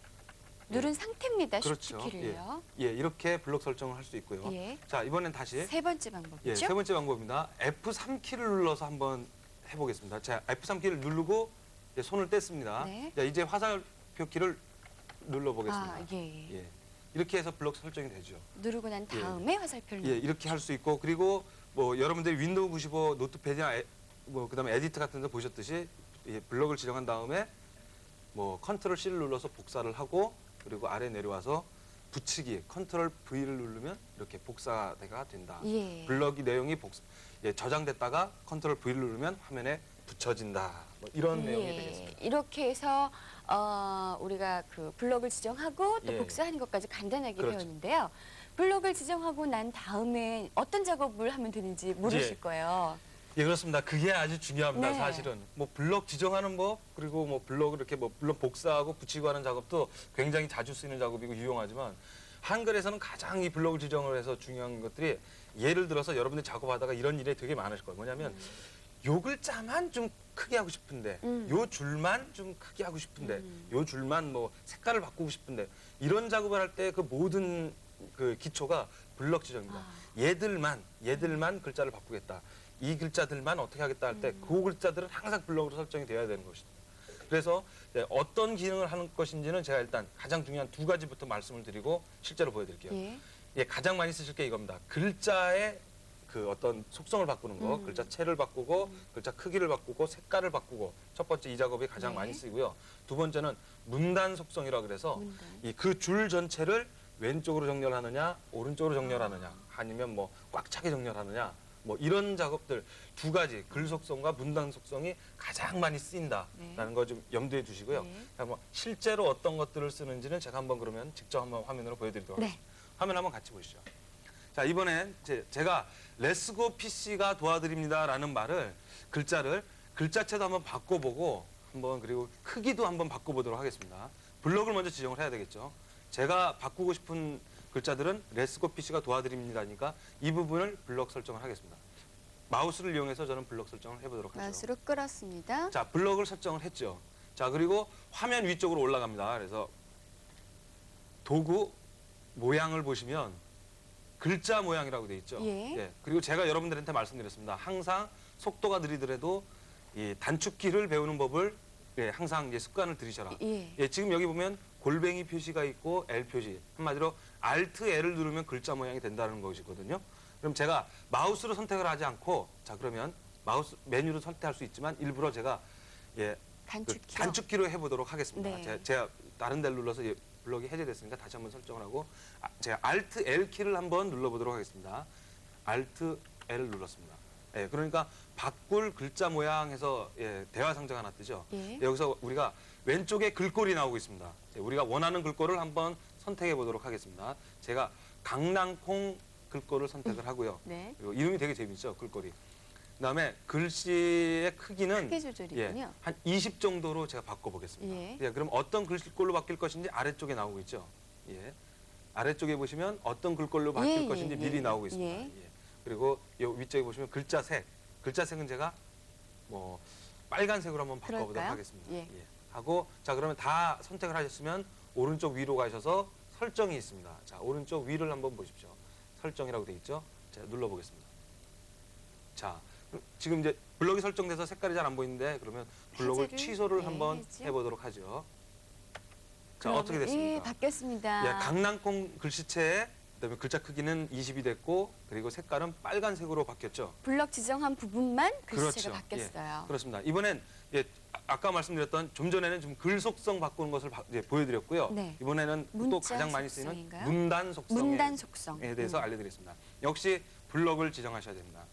누른 상태입니다. 그렇죠. Shift 키를요. 예, 이렇게 블럭 설정을 할 수 있고요. 예. 자, 이번엔 다시 세 번째 방법이죠. 예, 세 번째 방법입니다. F3 키를 눌러서 한번 해보겠습니다. 자, F3 키를 누르고 이제 손을 뗐습니다. 네. 자, 이제 화살표 키를 눌러보겠습니다. 아, 예. 예, 이렇게 해서 블럭 설정이 되죠. 누르고 난 다음에 화살표를 예, 이렇게 할 수 있고 그리고 뭐 여러분들이 윈도우 95 노트패드나 뭐 그다음에 에디트 같은 데 보셨듯이 예, 블럭을 지정한 다음에 뭐 컨트롤 C를 눌러서 복사를 하고 그리고 아래 내려와서 붙이기 컨트롤 V를 누르면 이렇게 복사가 된다. 예. 블럭이 내용이 저장됐다가 컨트롤 V를 누르면 화면에 붙여진다. 뭐 이런 내용이 되겠습니다. 이렇게 해서 우리가 그 블럭을 지정하고 또 예. 복사하는 것까지 간단하게 그렇죠. 배웠는데요. 블럭을 지정하고 난 다음에 어떤 작업을 하면 되는지 모르실 예. 거예요. 예, 그렇습니다. 그게 아주 중요합니다. 네. 사실은 뭐 블럭 지정하는 법 그리고 뭐 블럭을 이렇게 뭐 물론 복사하고 붙이고 하는 작업도 굉장히 자주 쓰이는 작업이고 유용하지만 한글에서는 가장 이 블럭을 지정을 해서 중요한 것들이 예를 들어서 여러분들이 작업하다가 이런 일이 되게 많으실 거예요. 뭐냐면 요 글자만 좀 크게 하고 싶은데 요 줄만 좀 크게 하고 싶은데 요 줄만 뭐 색깔을 바꾸고 싶은데 이런 작업을 할 때 그 모든 그 기초가 블럭 지정입니다. 얘들만 글자를 바꾸겠다. 이 글자들만 어떻게 하겠다 할 때 그 글자들은 항상 블럭으로 설정이 되어야 되는 것입니다. 그래서 어떤 기능을 하는 것인지는 제가 일단 가장 중요한 두 가지부터 말씀을 드리고 실제로 보여드릴게요. 예. 예, 가장 많이 쓰실 게 이겁니다. 글자의 그 어떤 속성을 바꾸는 거, 글자체를 바꾸고, 글자 크기를 바꾸고, 색깔을 바꾸고, 첫 번째 이 작업이 가장 네. 많이 쓰이고요. 두 번째는 문단 속성이라 그래서 문단. 이 그 줄 전체를 왼쪽으로 정렬하느냐, 오른쪽으로 정렬하느냐, 아니면 뭐 꽉 차게 정렬하느냐, 뭐 이런 작업들 두 가지 글 속성과 문단 속성이 가장 많이 쓰인다라는 거 좀 염두에 두시고요. 네. 자, 뭐 실제로 어떤 것들을 쓰는지는 제가 한번 그러면 직접 한번 화면으로 보여드리도록 네. 하겠습니다. 화면 한번 같이 보시죠. 자, 이번엔 제가 레츠고 PC가 도와드립니다라는 말을 글자체도 한번 바꿔보고 한번 그리고 크기도 한번 바꿔보도록 하겠습니다. 블럭을 먼저 지정을 해야 되겠죠. 제가 바꾸고 싶은 글자들은 레츠고 PC가 도와드립니다니까 이 부분을 블럭 설정을 하겠습니다. 마우스를 이용해서 저는 블럭 설정을 해보도록 하죠. 마우스로 끌었습니다. 자, 블럭을 설정을 했죠. 자, 그리고 화면 위쪽으로 올라갑니다. 그래서 도구 모양을 보시면 글자 모양이라고 돼 있죠. 예. 그리고 제가 여러분들한테 말씀드렸습니다. 항상 속도가 느리더라도 이 단축키를 배우는 법을 항상 이제 습관을 들이셔라. 예. 지금 여기 보면 골뱅이 표시가 있고 L 표시. 한마디로 Alt L을 누르면 글자 모양이 된다는 것이거든요. 그럼 제가 마우스로 선택을 하지 않고 자 그러면 마우스 메뉴로 선택할 수 있지만 일부러 제가 단축키요. 단축키로 해보도록 하겠습니다. 네. 제가 다른 데를 눌러서 블럭이 해제됐으니까 다시 한번 설정을 하고 제가 Alt L 키를 한번 눌러보도록 하겠습니다. Alt L 눌렀습니다. 그러니까 바꿀 글자 모양에서 대화 상자가 하나 뜨죠. 예. 여기서 우리가 왼쪽에 글꼴이 나오고 있습니다. 우리가 원하는 글꼴을 한번 선택해 보도록 하겠습니다. 제가 강낭콩 글꼴을 선택을 하고요. 네. 그리고 이름이 되게 재밌죠, 글꼴이. 그다음에 글씨의 크기는 크기 조절이군요. 한 20 정도로 제가 바꿔보겠습니다. 그럼 어떤 글꼴로 바뀔 것인지 아래쪽에 나오고 있죠. 아래쪽에 보시면 어떤 글꼴로 바뀔 것인지 미리 나오고 있습니다. 그리고 요 위쪽에 보시면 글자색은 제가 뭐 빨간색으로 한번 바꿔보도록 그럴까요? 하겠습니다. 하고 자 그러면 다 선택을 하셨으면 오른쪽 위로 가셔서 설정이 있습니다. 자 오른쪽 위를 한번 보십시오. 설정이라고 돼 있죠. 제가 눌러보겠습니다. 자 지금 이제 블럭이 설정돼서 색깔이 잘 안 보이는데 그러면 블럭을 해제를, 취소를 한번 해제. 해보도록 하죠. 자 어떻게 예, 됐습니까? 바뀌었습니다. 강낭콩 글씨체에 그다음에 글자 크기는 20이 됐고 그리고 색깔은 빨간색으로 바뀌었죠. 블럭 지정한 부분만 글씨체가 그렇죠. 바뀌었어요. 그렇습니다. 이번엔 아까 말씀드렸던 좀 전에는 좀 글 속성 바꾸는 것을 보여드렸고요. 네. 이번에는 또 문자 가장 많이 쓰이는 속성인가요? 문단 속성에 문단 속성. 대해서 알려드리겠습니다. 역시 블럭을 지정하셔야 됩니다.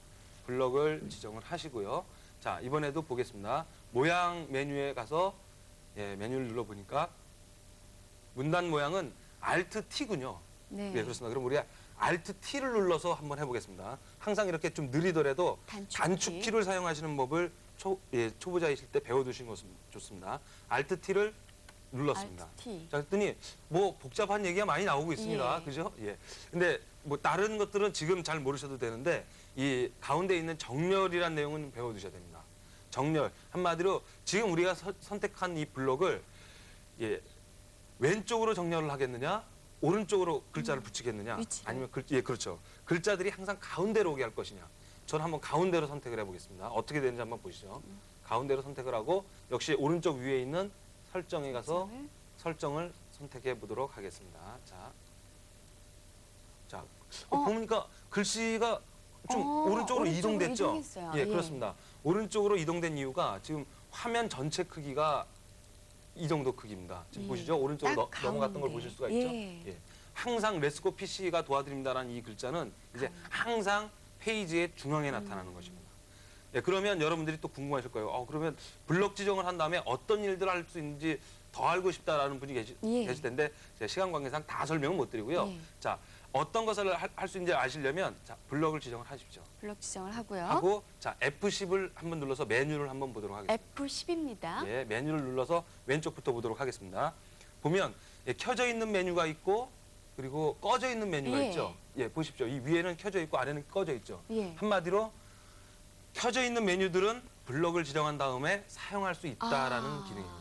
블럭을 지정을 하시고요. 자 이번에도 보겠습니다. 모양 메뉴에 가서 메뉴를 눌러보니까 문단 모양은 Alt T군요. 네. 그렇습니다. 그럼 우리가 Alt T를 눌러서 한번 해보겠습니다. 항상 이렇게 좀 느리더라도 단축키를 사용하시는 법을 초보자이실 때 배워두신 것은 좋습니다. Alt T를 눌렀습니다. Alt T. 자, 그랬더니 뭐 복잡한 얘기가 많이 나오고 있습니다. 예. 그죠? 근데 뭐 다른 것들은 지금 잘 모르셔도 되는데 이 가운데 있는 정렬이란 내용은 배워두셔야 됩니다. 정렬 한마디로 지금 우리가 선택한 이 블록을 왼쪽으로 정렬을 하겠느냐? 오른쪽으로 글자를 붙이겠느냐? 위치로. 아니면 그렇죠. 글자들이 항상 가운데로 오게 할 것이냐? 저는 한번 가운데로 선택을 해보겠습니다. 어떻게 되는지 한번 보시죠. 가운데로 선택을 하고 역시 오른쪽 위에 있는 설정에 가서 설정을 선택해 보도록 하겠습니다. 자, 보니까 글씨가 좀 오른쪽으로 이동됐죠? 이동했어요. 그렇습니다. 오른쪽으로 이동된 이유가 지금 화면 전체 크기가 이 정도 크기입니다. 지금 보시죠? 오른쪽으로 넘어갔던 걸 보실 수가 있죠? 항상 레츠고 PC가 도와드립니다라는 이 글자는 이제 항상 페이지의 중앙에 나타나는 것입니다. 그러면 여러분들이 또 궁금하실 거예요. 그러면 블럭 지정을 한 다음에 어떤 일들을 할 수 있는지 더 알고 싶다라는 분이 계실 텐데 제가 시간 관계상 다 설명은 못 드리고요. 자, 어떤 것을 할 수 있는지 아시려면 자, 블럭을 지정을 하십시오. 블럭 지정을 하고요. 하고 자, F10을 한번 눌러서 메뉴를 한번 보도록 하겠습니다. F10입니다. 메뉴를 눌러서 왼쪽부터 보도록 하겠습니다. 보면 켜져 있는 메뉴가 있고 그리고 꺼져 있는 메뉴가 있죠. 보십시오. 이 위에는 켜져 있고 아래는 꺼져 있죠. 한마디로 켜져 있는 메뉴들은 블럭을 지정한 다음에 사용할 수 있다라는 기능입니다.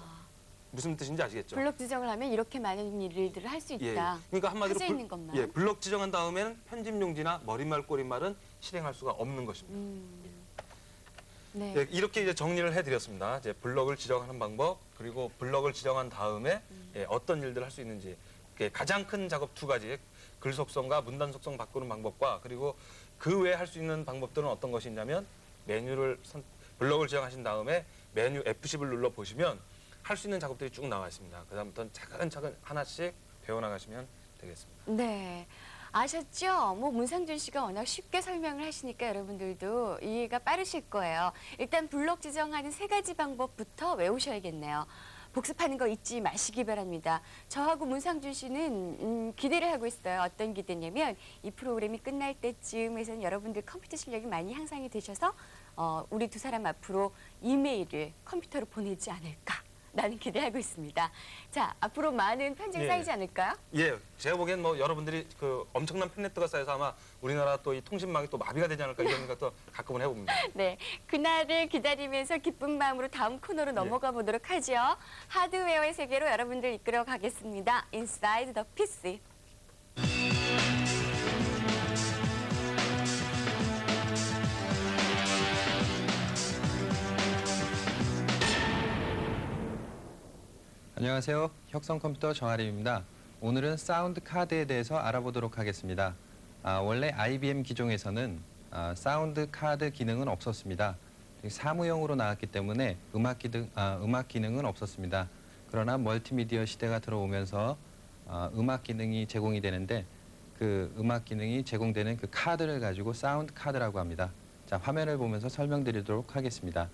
무슨 뜻인지 아시겠죠? 블럭 지정을 하면 이렇게 많은 일들을 할 수 있다. 그러니까 한마디로 켜져 있는 것만. 블럭 지정한 다음에는 편집 용지나 머릿말 꼬릿말은 실행할 수가 없는 것입니다. 이렇게 이제 정리를 해드렸습니다. 이제 블럭을 지정하는 방법 그리고 블럭을 지정한 다음에 어떤 일들을 할 수 있는지 가장 큰 작업 두 가지 글 속성과 문단 속성 바꾸는 방법과 그리고 그 외에 할 수 있는 방법들은 어떤 것이 있냐면 블럭을 지정하신 다음에 메뉴 F10을 눌러 보시면 할 수 있는 작업들이 쭉 나와 있습니다. 그다음부터는 차근차근 하나씩 배워나가시면 되겠습니다. 네. 아셨죠? 뭐 문상준 씨가 워낙 쉽게 설명을 하시니까 여러분들도 이해가 빠르실 거예요. 일단 블록 지정하는 3가지 방법부터 외우셔야겠네요. 복습하는 거 잊지 마시기 바랍니다. 저하고 문상준 씨는 기대를 하고 있어요. 어떤 기대냐면 이 프로그램이 끝날 때쯤에서는 여러분들 컴퓨터 실력이 많이 향상이 되셔서 우리 두 사람 앞으로 이메일을 컴퓨터로 보내지 않을까. 나는 기대하고 있습니다. 자, 앞으로 많은 편지가 예. 쌓이지 않을까요? 예, 제가 보기엔 뭐 여러분들이 그 엄청난 팬네트가 쌓여서 아마 우리나라 또 이 통신망이 또 마비가 되지 않을까 이런 생각도 가끔은 해봅니다. 네, 그날을 기다리면서 기쁜 마음으로 다음 코너로 넘어가 보도록 하죠. 하드웨어의 세계로 여러분들 이끌어 가겠습니다. Inside the PC. 안녕하세요. 혁성컴퓨터 정아림입니다. 오늘은 사운드 카드에 대해서 알아보도록 하겠습니다. 원래 IBM 기종에서는 사운드 카드 기능은 없었습니다. 사무용으로 나왔기 때문에 음악 기능은 없었습니다. 그러나 멀티미디어 시대가 들어오면서 음악 기능이 제공이 되는데 그 음악 기능이 제공되는 그 카드를 가지고 사운드 카드라고 합니다. 자, 화면을 보면서 설명드리도록 하겠습니다.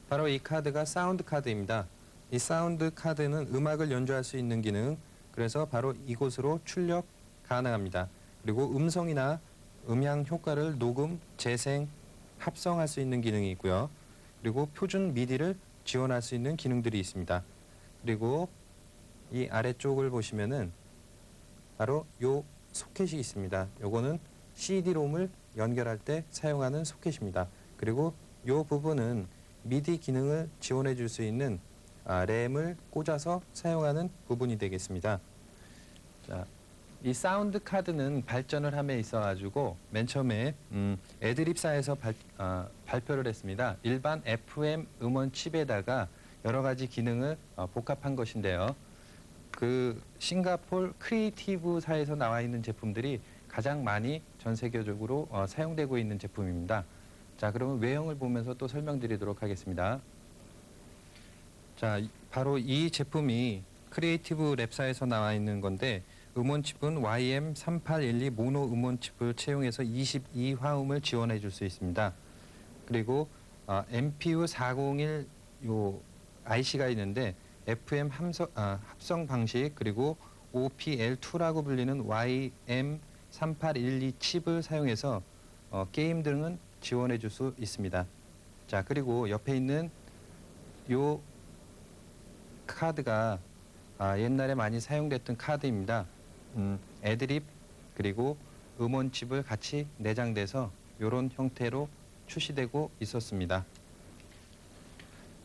바로 이 카드가 사운드 카드입니다. 이 사운드 카드는 음악을 연주할 수 있는 기능, 그래서 바로 이곳으로 출력 가능합니다. 그리고 음성이나 음향 효과를 녹음, 재생, 합성할 수 있는 기능이 있고요. 그리고 표준 미디를 지원할 수 있는 기능들이 있습니다. 그리고 이 아래쪽을 보시면은 바로 요 소켓이 있습니다. 요거는 CD-롬을 연결할 때 사용하는 소켓입니다. 그리고 요 부분은 미디 기능을 지원해 줄 수 있는 램을 꽂아서 사용하는 부분이 되겠습니다. 자, 이 사운드 카드는 발전을 함에 있어가지고 맨 처음에 애드립사에서 발표를 했습니다. 일반 FM 음원 칩에다가 여러 가지 기능을 복합한 것인데요. 그 싱가폴 크리에이티브사에서 나와 있는 제품들이 가장 많이 전 세계적으로 사용되고 있는 제품입니다. 자, 그러면 외형을 보면서 또 설명드리도록 하겠습니다. 자, 바로 이 제품이 크리에이티브 랩사에서 나와 있는 건데 음원칩은 YM3812 모노 음원칩을 채용해서 22화음을 지원해 줄 수 있습니다. 그리고 MPU 401 요 IC가 있는데 FM 합성 방식 그리고 OPL2라고 불리는 YM3812 칩을 사용해서 게임 등은 지원해 줄 수 있습니다. 자, 그리고 옆에 있는 요 카드가 옛날에 많이 사용됐던 카드입니다. 애드립 그리고 음원칩을 같이 내장돼서 이런 형태로 출시되고 있었습니다.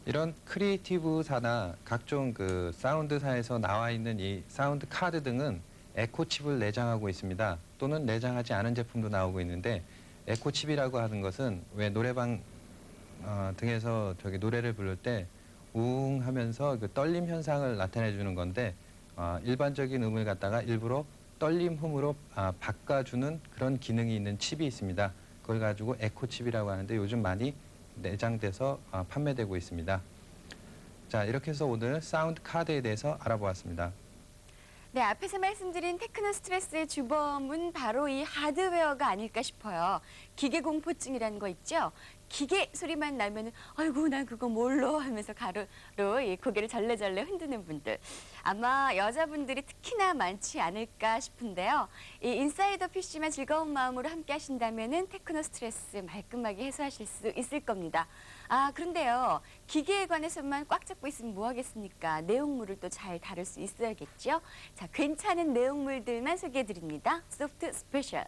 이런 크리에이티브사나 각종 그 사운드사에서 나와 있는 이 사운드 카드 등은 에코칩을 내장하고 있습니다. 또는 내장하지 않은 제품도 나오고 있는데 에코칩이라고 하는 것은 왜 노래방 등에서 노래를 부를 때 웅 하면서 그 떨림 현상을 나타내 주는 건데 일반적인 음을 갖다가 일부러 떨림 흠으로 바꿔주는 그런 기능이 있는 칩이 있습니다. 그걸 가지고 에코칩이라고 하는데 요즘 많이 내장돼서 판매되고 있습니다. 자, 이렇게 해서 오늘 사운드 카드에 대해서 알아보았습니다. 네, 앞에서 말씀드린 테크노 스트레스의 주범은 바로 이 하드웨어가 아닐까 싶어요. 기계 공포증이라는 거 있죠? 기계 소리만 나면 아이고 난 그거 몰라 하면서 가로로 이 고개를 절레절레 흔드는 분들. 아마 여자분들이 특히나 많지 않을까 싶은데요. 이 인사이더 PC만 즐거운 마음으로 함께 하신다면 테크노 스트레스 말끔하게 해소하실 수 있을 겁니다. 그런데요. 기계에 관해서만 꽉 잡고 있으면 뭐 하겠습니까? 내용물을 또 잘 다룰 수 있어야겠죠? 자, 괜찮은 내용물들만 소개해 드립니다. 소프트 스페셜.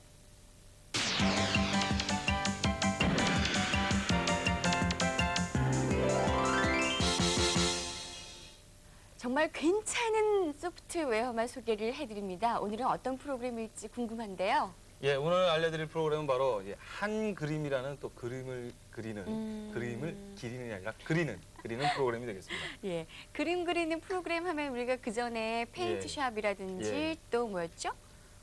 정말 괜찮은 소프트웨어만 소개를 해드립니다. 오늘은 어떤 프로그램일지 궁금한데요. 예, 오늘 알려드릴 프로그램은 바로 한그림이라는 또 그림을 그리는 그림을 기리는이 아니라 그리는 프로그램이 되겠습니다. 예, 그림 그리는 프로그램 하면 우리가 그 전에 페인트샵이라든지 예. 또 뭐였죠?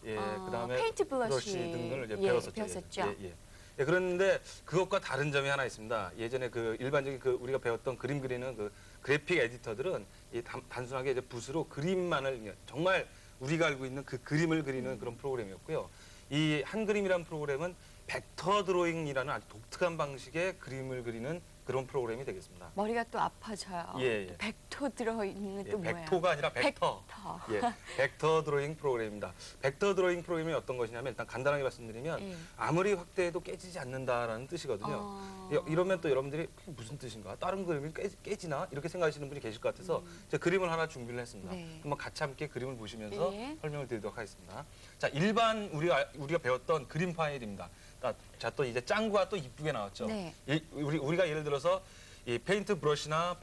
예, 그다음에 페인트 블러쉬 등을 이제 예, 배웠었죠. 배웠었죠. 예. 예, 그런데 그것과 다른 점이 하나 있습니다. 예전에 그 일반적인 그 우리가 배웠던 그림 그리는 그 그래픽 에디터들은 단순하게 이제 붓으로 그림만을 정말 우리가 알고 있는 그 그림을 그리는 그런 프로그램이었고요. 이 한그림이라는 프로그램은 벡터 드로잉이라는 아주 독특한 방식의 그림을 그리는 그런 프로그램이 되겠습니다. 머리가 또 아파져요. 예, 예. 또 벡터 들어있는 또 뭐예요? 벡터가 아니라 벡터. 벡터. 예, 벡터 드로잉 프로그램입니다. 벡터 드로잉 프로그램이 어떤 것이냐면 일단 간단하게 말씀드리면 예. 아무리 확대해도 깨지지 않는다라는 뜻이거든요. 이러면 또 여러분들이 그게 무슨 뜻인가? 다른 그림이 깨지나? 이렇게 생각하시는 분이 계실 것 같아서 제가 그림을 하나 준비를 했습니다. 네. 한번 같이 함께 그림을 보시면서 예. 설명을 드리도록 하겠습니다. 자, 일반 우리가 배웠던 그림 파일입니다. 자, 또 이제 짱구가 또 이쁘게 나왔죠. 네. 우리가 예를 들어서 이 페인트 브러쉬나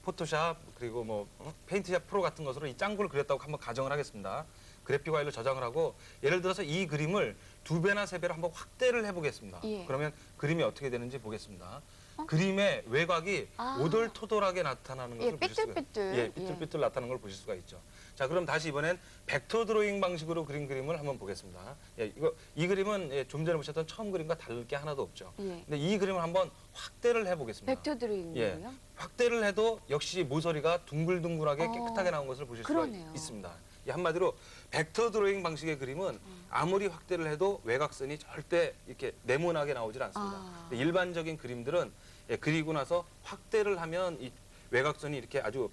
포토샵 그리고 뭐 페인트샵 프로 같은 것으로 이 짱구를 그렸다고 한번 가정을 하겠습니다. 그래픽 파일로 저장을 하고 예를 들어서 이 그림을 2배나 3배로 한번 확대를 해보겠습니다. 예. 그러면 그림이 어떻게 되는지 보겠습니다. 그림의 외곽이 아. 오돌토돌하게 나타나는 것을 예, 보실 수가 삐뚤삐뚤. 예, 삐뚤삐뚤 나타나는 걸 보실 수가 있죠. 자, 그럼 다시 이번엔 벡터 드로잉 방식으로 그린 그림을 한번 보겠습니다. 예, 이 그림은 예, 좀 전에 보셨던 처음 그림과 다를 게 하나도 없죠. 예. 근데 이 그림을 한번 확대를 해보겠습니다. 벡터 들어있는 예, 거요? 확대를 해도 역시 모서리가 둥글둥글하게 어, 깨끗하게 나온 것을 보실 그러네요. 수가 있습니다. 이 한마디로 벡터 드로잉 방식의 그림은 아무리 확대를 해도 외곽선이 절대 이렇게 네모나게 나오질 않습니다. 아. 근데 일반적인 그림들은 예, 그리고 나서 확대를 하면 이 외곽선이 이렇게 아주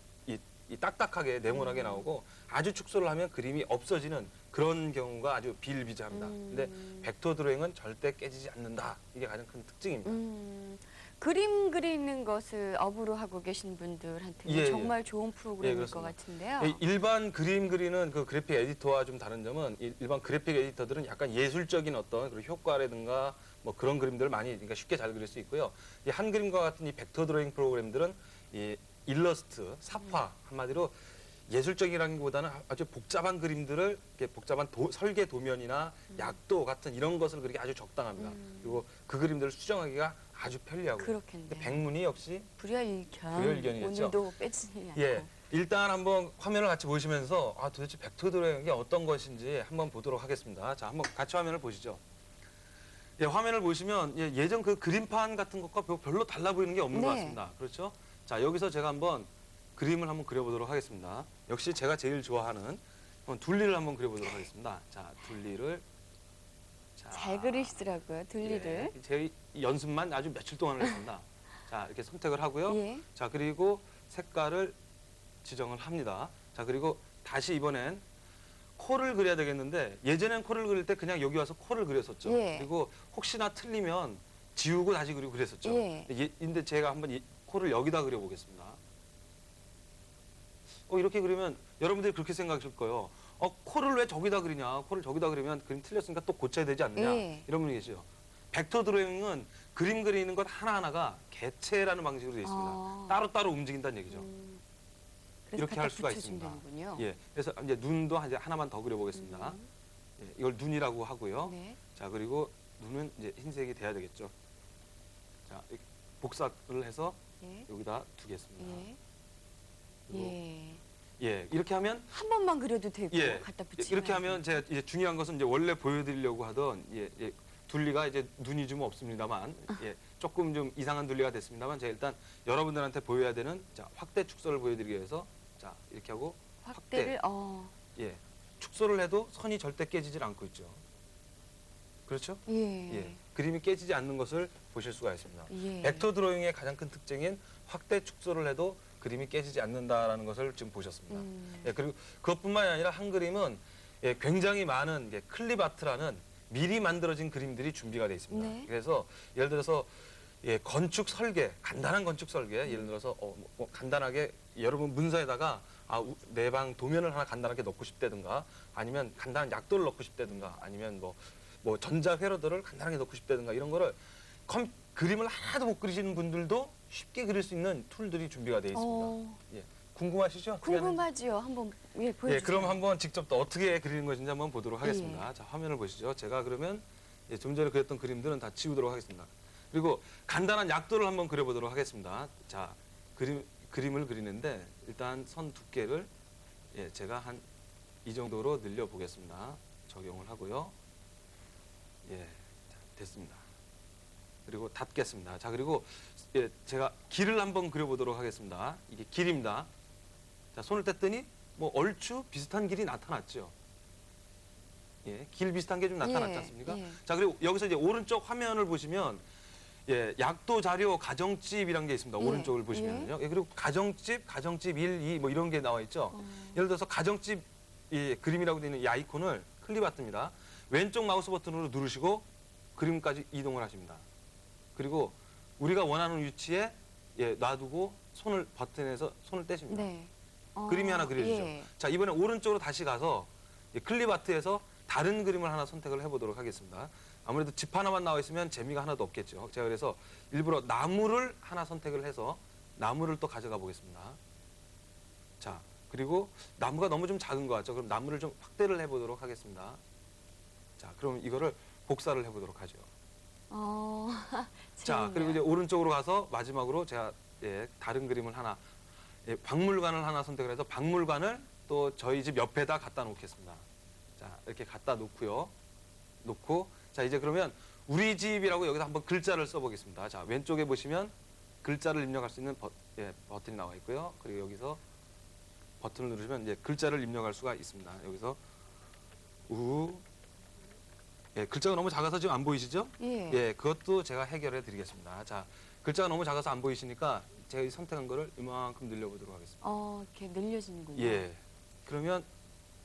이 딱딱하게 네모나게 나오고 아주 축소를 하면 그림이 없어지는 그런 경우가 아주 비일비재합니다. 근데 벡터 드로잉은 절대 깨지지 않는다. 이게 가장 큰 특징입니다. 그림 그리는 것을 업으로 하고 계신 분들한테는 예, 예. 정말 좋은 프로그램일 것 그렇습니다. 같은데요. 일반 그림 그리는 그 그래픽 에디터와 좀 다른 점은 일반 그래픽 에디터들은 약간 예술적인 어떤 그런 효과라든가 뭐 그런 그림들을 많이 그러니까 쉽게 잘 그릴 수 있고요. 이 한그림과 같은 이 벡터 드로잉 프로그램들은 이 일러스트, 사파 한마디로 예술적이라기보다는 아주 복잡한 그림들을 이렇게 복잡한 설계 도면이나 약도 같은 이런 것을 그리기 아주 적당합니다. 그리고 그 그림들을 수정하기가 아주 편리하고. 그렇겠네요. 백문이 역시 불여일견. 불여일견이겠죠. 오늘도 빼지지 않고. 예. 일단 한번 화면을 같이 보시면서 도대체 벡터 드로잉이 어떤 것인지 한번 보도록 하겠습니다. 자, 한번 같이 화면을 보시죠. 예, 화면을 보시면 예전 그 그림판 같은 것과 별로 달라 보이는 게 없는 것 네. 같습니다. 그렇죠? 자, 여기서 제가 한번 그림을 한번 그려보도록 하겠습니다. 역시 제가 제일 좋아하는 둘리를 한번 그려보도록 하겠습니다. 자, 둘리를 잘 그리시더라고요, 둘리를. 예, 제 연습만 아주 며칠 동안을 했습니다. 자, 이렇게 선택을 하고요. 예. 자, 그리고 색깔을 지정을 합니다. 자, 그리고 다시 이번엔 코를 그려야 되겠는데 예전엔 코를 그릴 때 그냥 여기 와서 코를 그렸었죠. 예. 그리고 혹시나 틀리면 지우고 다시 그리고 그랬었죠. 예. 근데 제가 한번 이 코를 여기다 그려보겠습니다. 이렇게 그리면 여러분들이 그렇게 생각하실 거예요. 코를 왜 저기다 그리냐? 코를 저기다 그리면 그림 틀렸으니까 또 고쳐야 되지 않느냐? 예. 이런 분이 계시죠. 벡터 드로잉은 그림 그리는 것 하나하나가 개체라는 방식으로 되어 있습니다. 아. 따로따로 움직인다는 얘기죠. 그래서 이렇게 갖다 할 수가 붙여주면 있습니다. 되는군요. 예, 그래서 이제 눈도 이제 하나만 더 그려보겠습니다. 예, 이걸 눈이라고 하고요. 네. 자, 그리고 눈은 이제 흰색이 돼야 되겠죠. 자, 이렇게 복사를 해서 예. 여기다 두겠습니다. 예. 그리고 예. 예, 이렇게 하면 한 번만 그려도 되고 예, 갖다 붙이면 이렇게 하면 제가 이제 중요한 것은 이제 원래 보여드리려고 하던 둘리가 이제 눈이 좀 없습니다만 조금 좀 이상한 둘리가 됐습니다만 제가 일단 여러분들한테 보여야 되는 자, 확대 축소를 보여드리기 위해서 자, 이렇게 하고 확대를 예, 축소를 해도 선이 절대 깨지질 않고 있죠. 그렇죠? 예. 예, 그림이 깨지지 않는 것을 보실 수가 있습니다. 예. 벡터 드로잉의 가장 큰 특징인 확대 축소를 해도 그림이 깨지지 않는다라는 것을 지금 보셨습니다. 예, 그리고 그것뿐만이 아니라 한 그림은 굉장히 많은 클립 아트라는 미리 만들어진 그림들이 준비가 되어 있습니다. 네. 그래서 예를 들어서 건축 설계, 간단한 건축 설계, 예를 들어서 뭐 간단하게 여러분 문서에다가 내 방 도면을 하나 간단하게 넣고 싶다든가 아니면 간단한 약도를 넣고 싶다든가 아니면 뭐 전자 회로들을 간단하게 넣고 싶다든가 이런 거를 그림을 하나도 못 그리시는 분들도 쉽게 그릴 수 있는 툴들이 준비가 되어 있습니다. 예, 궁금하시죠? 궁금하지요. 한번 보여주세요. 예, 그럼 한번 직접 또 어떻게 그리는 것인지 한번 보도록 하겠습니다. 자, 화면을 보시죠. 제가 그러면 좀 전에 그렸던 그림들은 다 지우도록 하겠습니다. 그리고 간단한 약도를 한번 그려보도록 하겠습니다. 자, 그림을 그리는데 일단 선 두께를 제가 한 이 정도로 늘려 보겠습니다. 적용을 하고요. 예, 자, 됐습니다. 그리고 닫겠습니다. 자, 그리고 제가 길을 한번 그려보도록 하겠습니다. 이게 길입니다. 자, 손을 뗐더니 뭐 얼추 비슷한 길이 나타났죠. 예, 길 비슷한 게 좀 나타났지 예, 않습니까? 예. 자, 그리고 여기서 이제 오른쪽 화면을 보시면 예, 약도 자료 가정집이라는 게 있습니다. 예, 오른쪽을 보시면요. 예, 그리고 가정집 1, 2 뭐 이런 게 나와 있죠. 예를 들어서 가정집 이 그림이라고 되어 있는 이 아이콘을 클릭합니다. 왼쪽 마우스 버튼으로 누르시고 그림까지 이동을 하십니다. 그리고 우리가 원하는 위치에 예, 놔두고 버튼에서 손을 떼십니다. 네. 그림이 하나 그려지죠. 예. 자, 이번에 오른쪽으로 다시 가서 이 클립 아트에서 다른 그림을 하나 선택을 해보도록 하겠습니다. 아무래도 집 하나만 나와 있으면 재미가 하나도 없겠죠. 제가 그래서 일부러 나무를 하나 선택을 해서 나무를 또 가져가 보겠습니다. 자, 그리고 나무가 너무 좀 작은 것 같죠. 그럼 나무를 좀 확대를 해보도록 하겠습니다. 자, 그럼 이거를 복사를 해보도록 하죠. 자, 그리고 이제 오른쪽으로 가서 마지막으로 제가 예, 다른 그림을 하나, 예, 박물관을 하나 선택을 해서 박물관을 또 저희 집 옆에다 갖다 놓겠습니다. 자, 이렇게 갖다 놓고요. 자, 이제 그러면 우리 집이라고 여기서 한번 글자를 써보겠습니다. 자, 왼쪽에 보시면 글자를 입력할 수 있는 버튼이 나와 있고요. 그리고 여기서 버튼을 누르시면 이제 글자를 입력할 수가 있습니다. 여기서 예, 글자가 너무 작아서 지금 안 보이시죠? 예. 예, 그것도 제가 해결해 드리겠습니다. 자, 글자가 너무 작아서 안 보이시니까 제가 이 선택한 거를 이만큼 늘려보도록 하겠습니다. 이렇게 늘려지는군요. 예. 그러면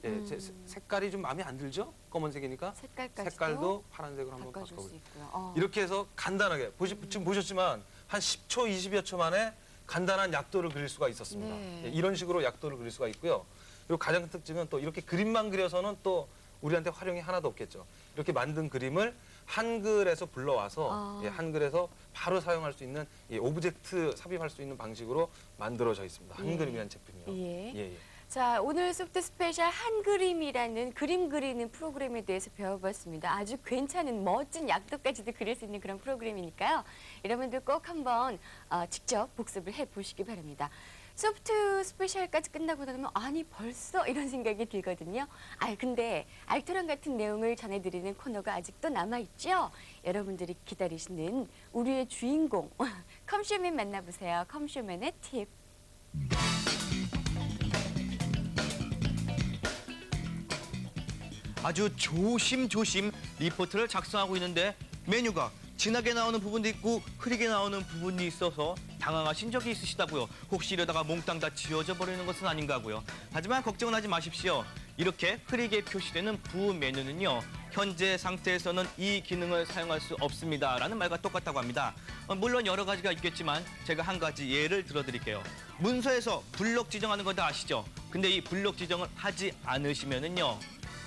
예, 색깔이 좀 마음에 안 들죠? 검은색이니까. 색깔도 파란색으로 한번 바꿔줄 수 바꿔보세요. 있고요. 이렇게 해서 간단하게 지금 보셨지만 한 10초, 20여 초 만에 간단한 약도를 그릴 수가 있었습니다. 네. 예, 이런 식으로 약도를 그릴 수가 있고요. 그리고 가장 큰 특징은 또 이렇게 그림만 그려서는 또 우리한테 활용이 하나도 없겠죠. 이렇게 만든 그림을 한글에서 불러와서 예, 한글에서 바로 사용할 수 있는 오브젝트 삽입할 수 있는 방식으로 만들어져 있습니다. 한그림이라는 제품이요. 예. 예, 예. 자, 오늘 소프트 스페셜 한그림이라는 그림 그리는 프로그램에 대해서 배워봤습니다. 아주 괜찮은 멋진 약도까지도 그릴 수 있는 그런 프로그램이니까요. 여러분들 꼭 한번 직접 복습을 해보시기 바랍니다. 소프트 스페셜까지 끝나고 나면 아니 벌써 이런 생각이 들거든요. 근데 알토란 같은 내용을 전해드리는 코너가 아직도 남아있죠. 여러분들이 기다리시는 우리의 주인공 컴쇼맨 만나보세요. 컴쇼맨의 팁. 아주 조심조심 리포트를 작성하고 있는데 메뉴가 진하게 나오는 부분도 있고 흐리게 나오는 부분이 있어서 당황하신 적이 있으시다고요. 혹시 이러다가 몽땅 다 지워져 버리는 것은 아닌가 하고요. 하지만 걱정은 하지 마십시오. 이렇게 흐리게 표시되는 부 메뉴는요. 현재 상태에서는 이 기능을 사용할 수 없습니다라는 말과 똑같다고 합니다. 물론 여러 가지가 있겠지만 제가 한 가지 예를 들어드릴게요. 문서에서 블록 지정하는 거 다 아시죠? 근데 이 블록 지정을 하지 않으시면은요.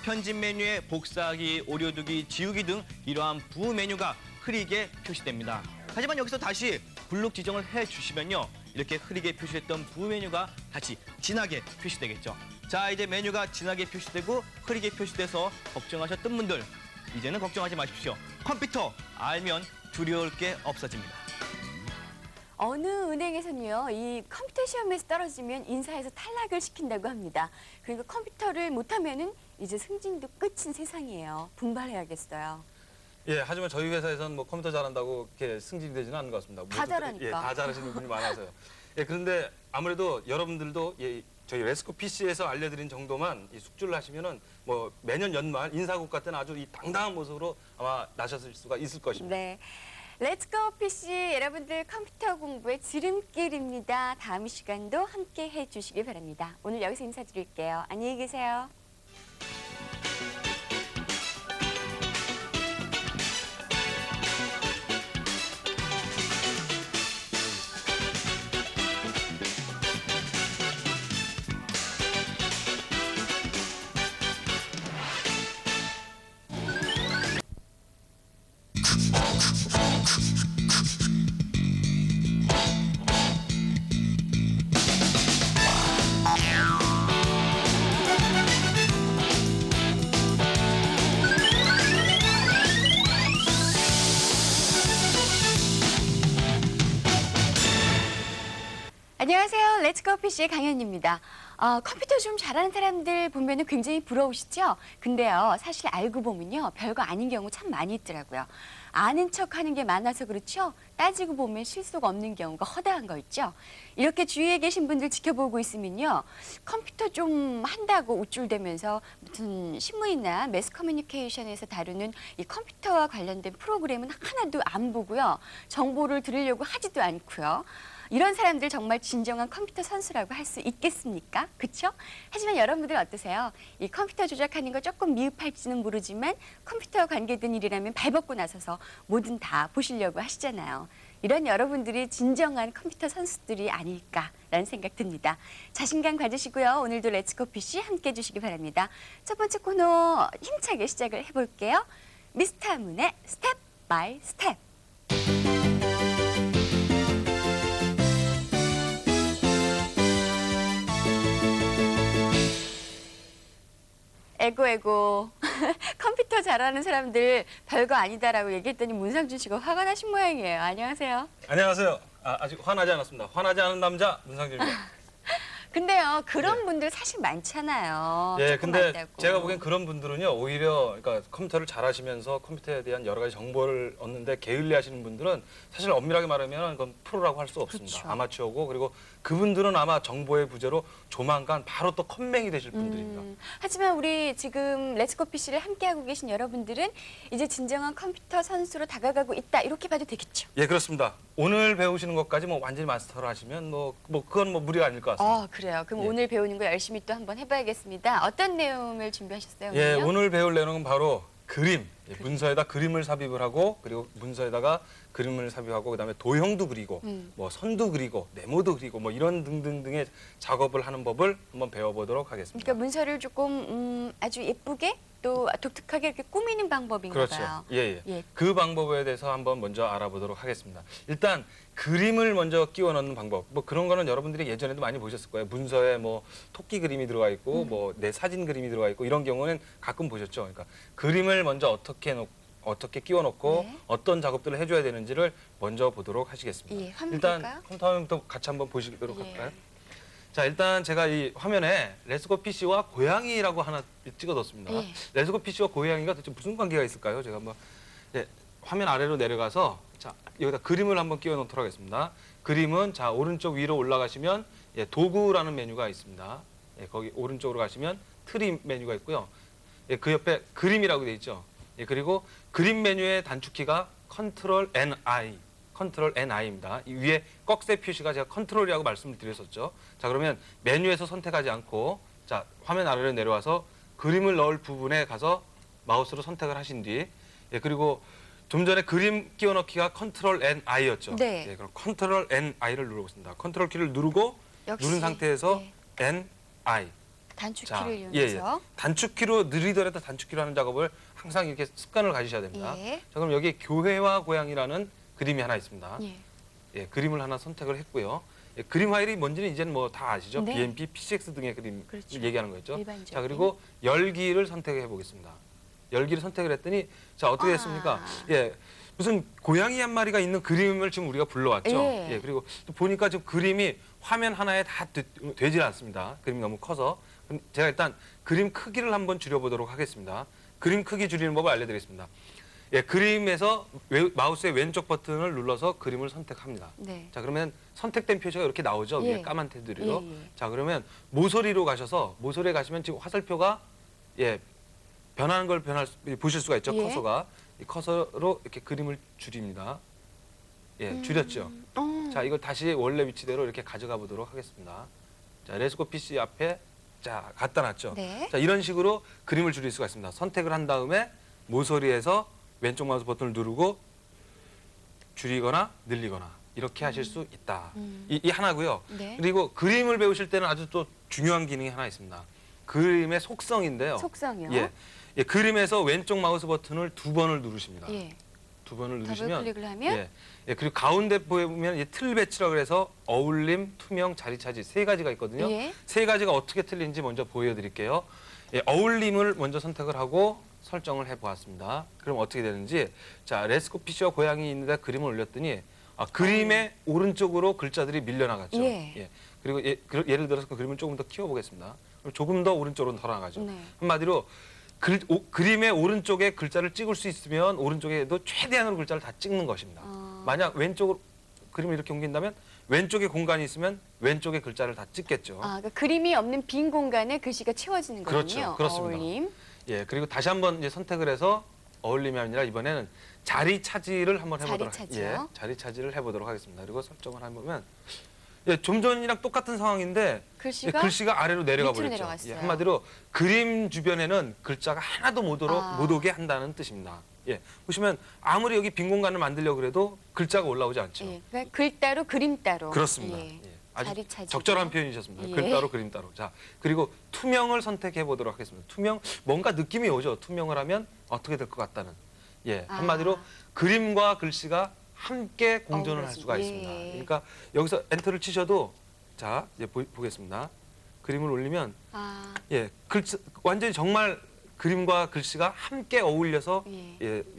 편집 메뉴에 복사하기, 오려두기, 지우기 등 이러한 부 메뉴가 흐리게 표시됩니다. 하지만 여기서 다시 블록 지정을 해주시면요. 이렇게 흐리게 표시했던 부 메뉴가 다시 진하게 표시되겠죠. 자, 이제 메뉴가 진하게 표시되고 흐리게 표시돼서 걱정하셨던 분들 이제는 걱정하지 마십시오. 컴퓨터 알면 두려울 게 없어집니다. 어느 은행에서는요, 이 컴퓨터 시험에서 떨어지면 인사에서 탈락을 시킨다고 합니다. 그러니까 컴퓨터를 못하면은 이제 승진도 끝인 세상이에요. 분발해야겠어요. 예, 하지만 저희 회사에서는 뭐 컴퓨터 잘한다고 이렇게 승진이 되지는 않은 것 같습니다. 다 잘하니까. 예, 다 잘하시는 분이 많아서요. 예, 그런데 아무래도 여러분들도 예, 저희 레스코 PC에서 알려드린 정도만 숙지를 하시면은 뭐 매년 연말 인사국 같은 아주 이 당당한 모습으로 아마 나셨을 수가 있을 것입니다. 네. 렛츠고 PC 여러분들 컴퓨터 공부의 지름길입니다. 다음 시간도 함께 해주시기 바랍니다. 오늘 여기서 인사드릴게요. 안녕히 계세요. 안녕하세요. 렛츠고 PC의 강현입니다. 컴퓨터 좀 잘하는 사람들 보면 굉장히 부러우시죠? 근데요, 사실 알고 보면요, 별거 아닌 경우 참 많이 있더라고요. 아는 척하는 게 많아서 그렇죠? 따지고 보면 실수가 없는 경우가 허다한 거 있죠? 이렇게 주위에 계신 분들 지켜보고 있으면요, 컴퓨터 좀 한다고 우쭐대면서 무슨 신문이나 매스 커뮤니케이션에서 다루는 이 컴퓨터와 관련된 프로그램은 하나도 안 보고요, 정보를 들으려고 하지도 않고요. 이런 사람들 정말 진정한 컴퓨터 선수라고 할 수 있겠습니까? 그렇죠? 하지만 여러분들 어떠세요? 이 컴퓨터 조작하는 거 조금 미흡할지는 모르지만 컴퓨터와 관계된 일이라면 발벗고 나서서 뭐든 다 보시려고 하시잖아요. 이런 여러분들이 진정한 컴퓨터 선수들이 아닐까라는 생각 듭니다. 자신감 가지시고요. 오늘도 렛츠고 PC 함께 해주시기 바랍니다. 첫 번째 코너 힘차게 시작을 해볼게요. 미스터 문의 스텝 바이 스텝. 에고 컴퓨터 잘하는 사람들 별거 아니다라고 얘기했더니 문상준 씨가 화가 나신 모양이에요. 안녕하세요. 안녕하세요. 아직 화나지 않았습니다. 화나지 않은 남자 문상준입니다. 근데요, 그런 분들 사실 많잖아요. 예, 조금 근데 안다고. 제가 보기엔 그런 분들은요, 오히려 그러니까 컴퓨터를 잘하시면서 컴퓨터에 대한 여러 가지 정보를 얻는데 게을리하시는 분들은 사실 엄밀하게 말하면 그건 프로라고 할 수 없습니다. 그렇죠. 아마추어고, 그리고 그분들은 아마 정보의 부재로 조만간 바로 또 컴맹이 되실 분들입니다. 하지만 우리 지금 렛츠고 PC를 함께하고 계신 여러분들은 이제 진정한 컴퓨터 선수로 다가가고 있다, 이렇게 봐도 되겠죠? 예, 그렇습니다. 오늘 배우시는 것까지 뭐 완전히 마스터를 하시면 그건 무리가 아닐 것 같습니다. 그래요. 그럼 예. 오늘 배우는 거 열심히 또 한번 해봐야겠습니다. 어떤 내용을 준비하셨어요? 예, 오늘요? 오늘 배울 내용은 바로 그림. 예, 문서에다 그림을 삽입을 하고, 그리고 문서에다가 그림을 삽입하고, 그다음에 도형도 그리고, 뭐 선도 그리고, 네모도 그리고, 뭐 이런 등등등의 작업을 하는 법을 한번 배워보도록 하겠습니다. 그러니까 문서를 조금 아주 예쁘게 또 독특하게 이렇게 꾸미는 방법인가 그렇죠. 봐요. 예, 예. 예. 그 방법에 대해서 한번 먼저 알아보도록 하겠습니다. 일단 그림을 먼저 끼워 넣는 방법. 뭐 그런 거는 여러분들이 예전에도 많이 보셨을 거예요. 문서에 뭐 토끼 그림이 들어가 있고, 뭐 내 사진 그림이 들어가 있고, 이런 경우는 가끔 보셨죠. 그러니까 그림을 먼저 어떻게 끼워 넣고 네. 어떤 작업들을 해줘야 되는지를 먼저 보도록 하시겠습니다. 예, 화면 일단 볼까요? 컴퓨터 화면부터 같이 한번 보시도록 예. 할까요? 자, 일단 제가 이 화면에 렛츠고 PC와 고양이라고 하나 찍어뒀습니다. 예. 렛츠고 PC와 고양이가 도대체 무슨 관계가 있을까요? 제가 한번 화면 아래로 내려가서 자, 여기다 그림을 한번 끼워 놓도록 하겠습니다. 그림은 자, 오른쪽 위로 올라가시면 도구라는 메뉴가 있습니다. 거기 오른쪽으로 가시면 트리 메뉴가 있고요. 그 옆에 그림이라고 되어 있죠. 그리고 그림 메뉴의 단축키가 컨트롤 NI입니다. 이 위에 꺽쇠 표시가 제가 컨트롤이라고 말씀을 드렸었죠. 자, 그러면 메뉴에서 선택하지 않고 자, 화면 아래로 내려와서 그림을 넣을 부분에 가서 마우스로 선택을 하신 뒤 그리고 좀 전에 그림 끼워 넣기가 컨트롤 NI였죠. 네. 그럼 컨트롤 NI를 누르겠습니다. 컨트롤 키를 누르고 역시, 누른 상태에서 예. NI. 단축키를 예, 예. 이용해서. 단축키로 느리더라도 단축키로 하는 작업을 항상 이렇게 습관을 가지셔야 됩니다. 예. 자, 그럼 여기 교회와 고양이라는 그림이 하나 있습니다. 예. 예, 그림을 하나 선택을 했고요. 그림 파일이 뭔지는 이제는 뭐 다 아시죠? 네. BMP, PCX 등의 그림을 그렇죠. 얘기하는 거였죠. 일반적인. 자, 그리고 열기를 선택해 보겠습니다. 열기를 선택을 했더니 자, 어떻게 됐습니까? 예. 무슨 고양이 한 마리가 있는 그림을 지금 우리가 불러왔죠. 예. 그리고 또 보니까 지금 그림이 화면 하나에 다 되질 않습니다. 그림이 너무 커서. 그럼 제가 일단 그림 크기를 한번 줄여보도록 하겠습니다. 그림 크기 줄이는 법을 알려드리겠습니다. 그림에서 마우스의 왼쪽 버튼을 눌러서 그림을 선택합니다. 네. 자, 그러면 선택된 표시가 이렇게 나오죠. 예. 위에 까만 테두리로. 예, 예. 자, 그러면 모서리로 가셔서 모서리에 가시면 지금 화살표가 변하는 걸 보실 수가 있죠. 예. 커서가. 이 커서로 이렇게 그림을 줄입니다. 줄였죠. 자, 이걸 다시 원래 위치대로 이렇게 가져가 보도록 하겠습니다. 자, 렛츠고 PC 앞에 자, 갖다 놨죠. 네. 자, 이런 식으로 그림을 줄일 수가 있습니다. 선택을 한 다음에 모서리에서 왼쪽 마우스 버튼을 누르고 줄이거나 늘리거나 이렇게 하실 수 있다. 이 하나고요. 네. 그리고 그림을 배우실 때는 아주 또 중요한 기능이 하나 있습니다. 그림의 속성인데요. 속성이요? 예, 그림에서 왼쪽 마우스 버튼을 2번을 누르십니다. 예. 2번을 더블 누르시면 클릭을 하면 그리고 가운데 보면 이 틀 배치라고 해서 어울림, 투명, 자리 차지 세 가지가 있거든요. 예. 세 가지가 어떻게 틀린지 먼저 보여드릴게요. 어울림을 먼저 선택을 하고 설정을 해보았습니다. 그럼 어떻게 되는지 자, 렛츠고 PC와 고양이 있는데 그림을 올렸더니 그림의 오른쪽으로 글자들이 밀려나갔죠. 예. 그리고 예를 들어서 그 그림을 조금 더 키워보겠습니다. 그럼 조금 더 오른쪽으로 더 나가죠. 네. 한마디로 그림의 오른쪽에 글자를 찍을 수 있으면 오른쪽에도 최대한으로 글자를 다 찍는 것입니다. 만약 왼쪽으로 그림을 이렇게 옮긴다면 왼쪽에 공간이 있으면 왼쪽에 글자를 다 찍겠죠. 그러니까 그림이 없는 빈 공간에 글씨가 채워지는 거군요. 그렇죠. 그렇습니다. 어울림. 예, 그리고 다시 한번 이제 선택을 해서 어울림이 아니라 이번에는 자리 차지를 한번 해보도록 자리 차지요? 자리 차지를 해보도록 하겠습니다. 그리고 설정을 해보면 좀 전이랑 똑같은 상황인데 글씨가 아래로 내려가 밑으로 버렸죠. 내려갔어요. 한마디로 그림 주변에는 글자가 하나도 못 오게 한다는 뜻입니다. 보시면 아무리 여기 빈 공간을 만들려고 그래도 글자가 올라오지 않죠. 그러니까 글 따로 그림 따로. 그렇습니다. 아주 자리 차지죠. 적절한 표현이셨습니다. 예. 글 따로 그림 따로. 자, 그리고 투명을 선택해 보도록 하겠습니다. 투명, 뭔가 느낌이 오죠. 투명을 하면 어떻게 될 것 같다는. 한마디로 그림과 글씨가 함께 공존을 할 수가 있습니다. 그러니까 여기서 엔터를 치셔도 자, 이제 보겠습니다. 그림을 올리면 글자 완전히 정말 그림과 글씨가 함께 어울려서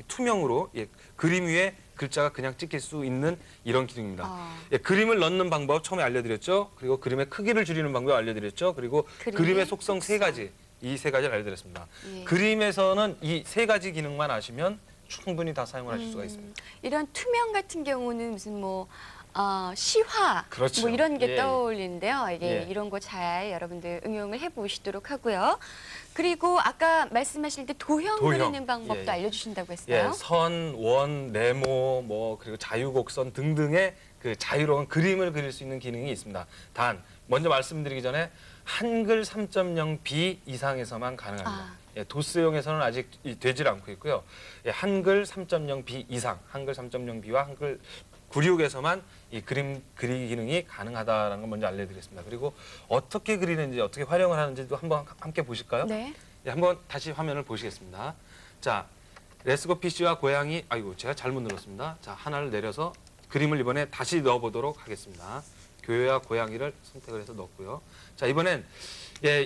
투명으로 그림 위에 글자가 그냥 찍힐 수 있는 이런 기능입니다. 그림을 넣는 방법 처음에 알려드렸죠. 그리고 그림의 크기를 줄이는 방법 알려드렸죠. 그리고 그림의 속성 세 가지, 이 세 가지를 알려드렸습니다. 그림에서는 이 세 가지 기능만 아시면 충분히 다 사용을 하실 수가 있습니다. 이런 투명 같은 경우는 무슨 시화 그렇죠. 뭐 이런 게 예. 떠올리는데요. 이게 이런 거 잘 여러분들 응용을 해보시도록 하고요. 그리고 아까 말씀하실 때 도형 그리는 방법도 알려주신다고 했어요. 선, 원, 네모, 그리고 자유곡선 등등의 그 자유로운 그림을 그릴 수 있는 기능이 있습니다. 단 먼저 말씀드리기 전에 한글 3.0B 이상에서만 가능합니다. 도스용에서는 아직 되질 않고 있고요. 한글 3.0B 이상, 한글 3.0B와 한글 96에서만 이 그림 그리기 기능이 가능하다는 걸 먼저 알려드리겠습니다. 그리고 어떻게 그리는지, 어떻게 활용을 하는지도 한번 함께 보실까요? 네. 한번 다시 화면을 보시겠습니다. 자, 레츠고 PC와 고양이, 제가 잘못 눌렀습니다. 자, 하나를 내려서 그림을 이번에 다시 넣어보도록 하겠습니다. 교회와 고양이를 선택을 해서 넣었고요. 자, 이번엔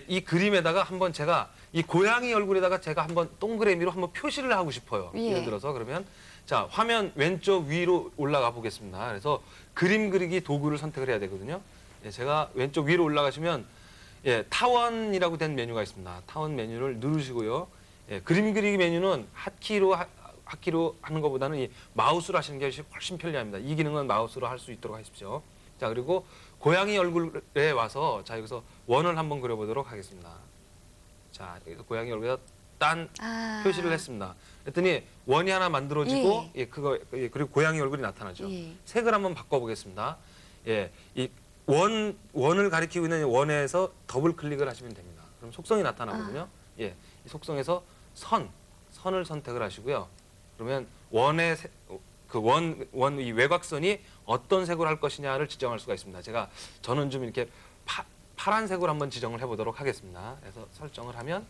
이 그림에다가 한번 제가 이 고양이 얼굴에다가 제가 한번 동그라미로 한번 표시를 하고 싶어요. 예를 들어서 그러면 자, 화면 왼쪽 위로 올라가 보겠습니다. 그래서 그림 그리기 도구를 선택을 해야 되거든요. 제가 왼쪽 위로 올라가시면 타원이라고 된 메뉴가 있습니다. 타원 메뉴를 누르시고요. 그림 그리기 메뉴는 핫키로 하는 것보다는 이 마우스로 하시는 게 훨씬 편리합니다. 이 기능은 마우스로 할 수 있도록 하십시오. 자, 그리고 고양이 얼굴에 와서 자, 여기서 원을 한번 그려보도록 하겠습니다. 자, 여기서 고양이 얼굴에다 딴 표시를 했습니다. 그랬더니 원이 하나 만들어지고 그리고 고양이 얼굴이 나타나죠. 색을 한번 바꿔보겠습니다. 이 원을 가리키고 있는 원에서 더블 클릭을 하시면 됩니다. 그럼 속성이 나타나거든요. 이 속성에서 선을 선택을 하시고요. 그러면 원의 이 외곽선이 어떤 색으로 할 것이냐를 지정할 수가 있습니다. 저는 좀 이렇게 파란색으로 한번 지정을 해보도록 하겠습니다. 그래서 설정을 하면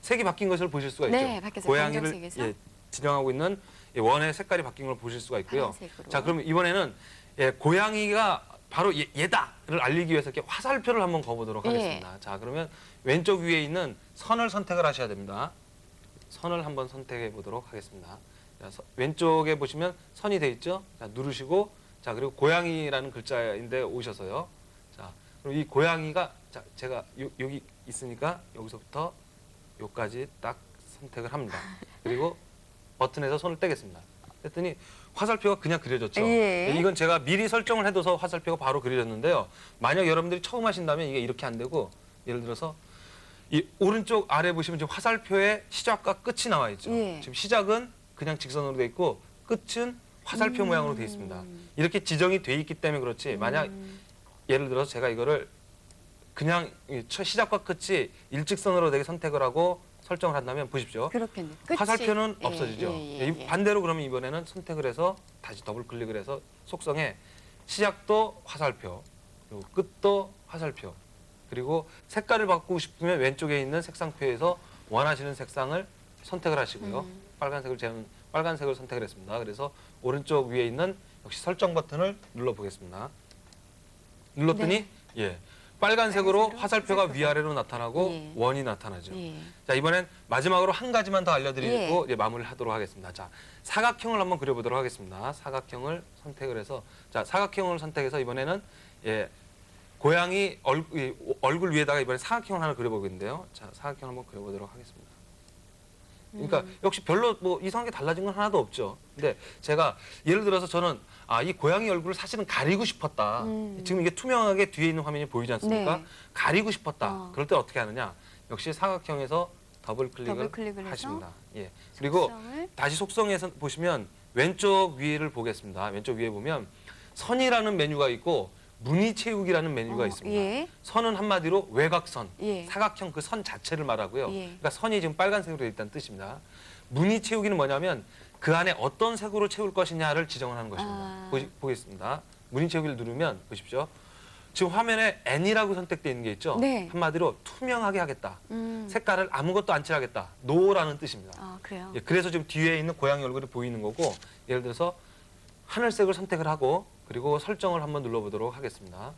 색이 바뀐 것을 보실 수가 있죠. 네, 바뀌었어요. 고양이를 지정하고 있는 원의 색깔이 바뀐 걸 보실 수가 있고요. 파란색으로. 자, 그럼 이번에는 고양이가 바로 얘다를 알리기 위해서 이렇게 화살표를 한번 거보도록 하겠습니다. 자, 그러면 왼쪽 위에 있는 선을 선택을 하셔야 됩니다. 선을 한번 선택해 보도록 하겠습니다. 자, 왼쪽에 보시면 선이 돼 있죠. 자, 누르시고 자, 그리고 고양이라는 글자인데 오셔서요. 자, 그럼 이 고양이가 제가 여기 있으니까 여기서부터 여기까지 딱 선택을 합니다. 그리고 버튼에서 손을 떼겠습니다. 그랬더니 화살표가 그냥 그려졌죠. 이건 제가 미리 설정을 해둬서 화살표가 바로 그려졌는데요. 만약 여러분들이 처음 하신다면 이게 이렇게 안 되고 예를 들어서 이 오른쪽 아래 보시면 지금 화살표의 시작과 끝이 나와 있죠. 지금 시작은 그냥 직선으로 돼 있고 끝은 화살표 모양으로 돼 있습니다. 이렇게 지정이 돼 있기 때문에 그렇지 만약 예를 들어서 제가 이거를 그냥 시작과 끝이 일직선으로 되게 선택을 하고 설정을 한다면 보십시오. 그렇겠네요. 화살표는 없어지죠. 반대로 그러면 이번에는 선택을 해서 다시 더블 클릭을 해서 속성에 시작도 화살표, 그리고 끝도 화살표, 그리고 색깔을 바꾸고 싶으면 왼쪽에 있는 색상표에서 원하시는 색상을 선택을 하시고요. 저는 빨간색을 선택을 했습니다. 그래서 오른쪽 위에 있는 역시 설정 버튼을 눌러보겠습니다. 눌렀더니 빨간색으로 빨간색으로 화살표가 화살표가. 위아래로 나타나고 예. 원이 나타나죠. 예. 자, 이번엔 마지막으로 한 가지만 더 알려드리고 예. 이제 마무리를 하도록 하겠습니다. 자, 사각형을 한번 그려보도록 하겠습니다. 사각형을 선택을 해서, 자, 사각형을 선택해서 이번에는 예, 고양이 얼굴 위에다가 이번에 사각형을 하나 그려보겠는데요. 자, 사각형 한번 그려보도록 하겠습니다. 그러니까 역시 별로 뭐 이상하게 달라진 건 하나도 없죠. 근데 제가 예를 들어서 저는 이 고양이 얼굴을 사실은 가리고 싶었다. 지금 이게 투명하게 뒤에 있는 화면이 보이지 않습니까? 네. 가리고 싶었다. 그럴 때 어떻게 하느냐? 역시 사각형에서 더블 클릭을 클릭을 해서 하십니다. 예. 그리고 속성을. 다시 속성에서 보시면 왼쪽 위를 보겠습니다. 왼쪽 위에 보면 선이라는 메뉴가 있고 무늬 채우기라는 메뉴가 있습니다. 예. 선은 한마디로 외곽선, 예. 사각형 그 선 자체를 말하고요. 예. 그러니까 선이 지금 빨간색으로 일단 뜻입니다. 무늬 채우기는 뭐냐면 그 안에 어떤 색으로 채울 것이냐를 지정을 하는 것입니다. 보겠습니다. 무늬 채우기를 누르면 보십시오. 지금 화면에 N이라고 선택되어 있는 게 있죠. 네. 한마디로 투명하게 하겠다. 색깔을 아무것도 안 칠하겠다. 노라는 뜻입니다. 그래요. 예, 그래서 지금 뒤에 있는 고양이 얼굴이 보이는 거고, 예를 들어서 하늘색을 선택을 하고 그리고 설정을 한번 눌러보도록 하겠습니다.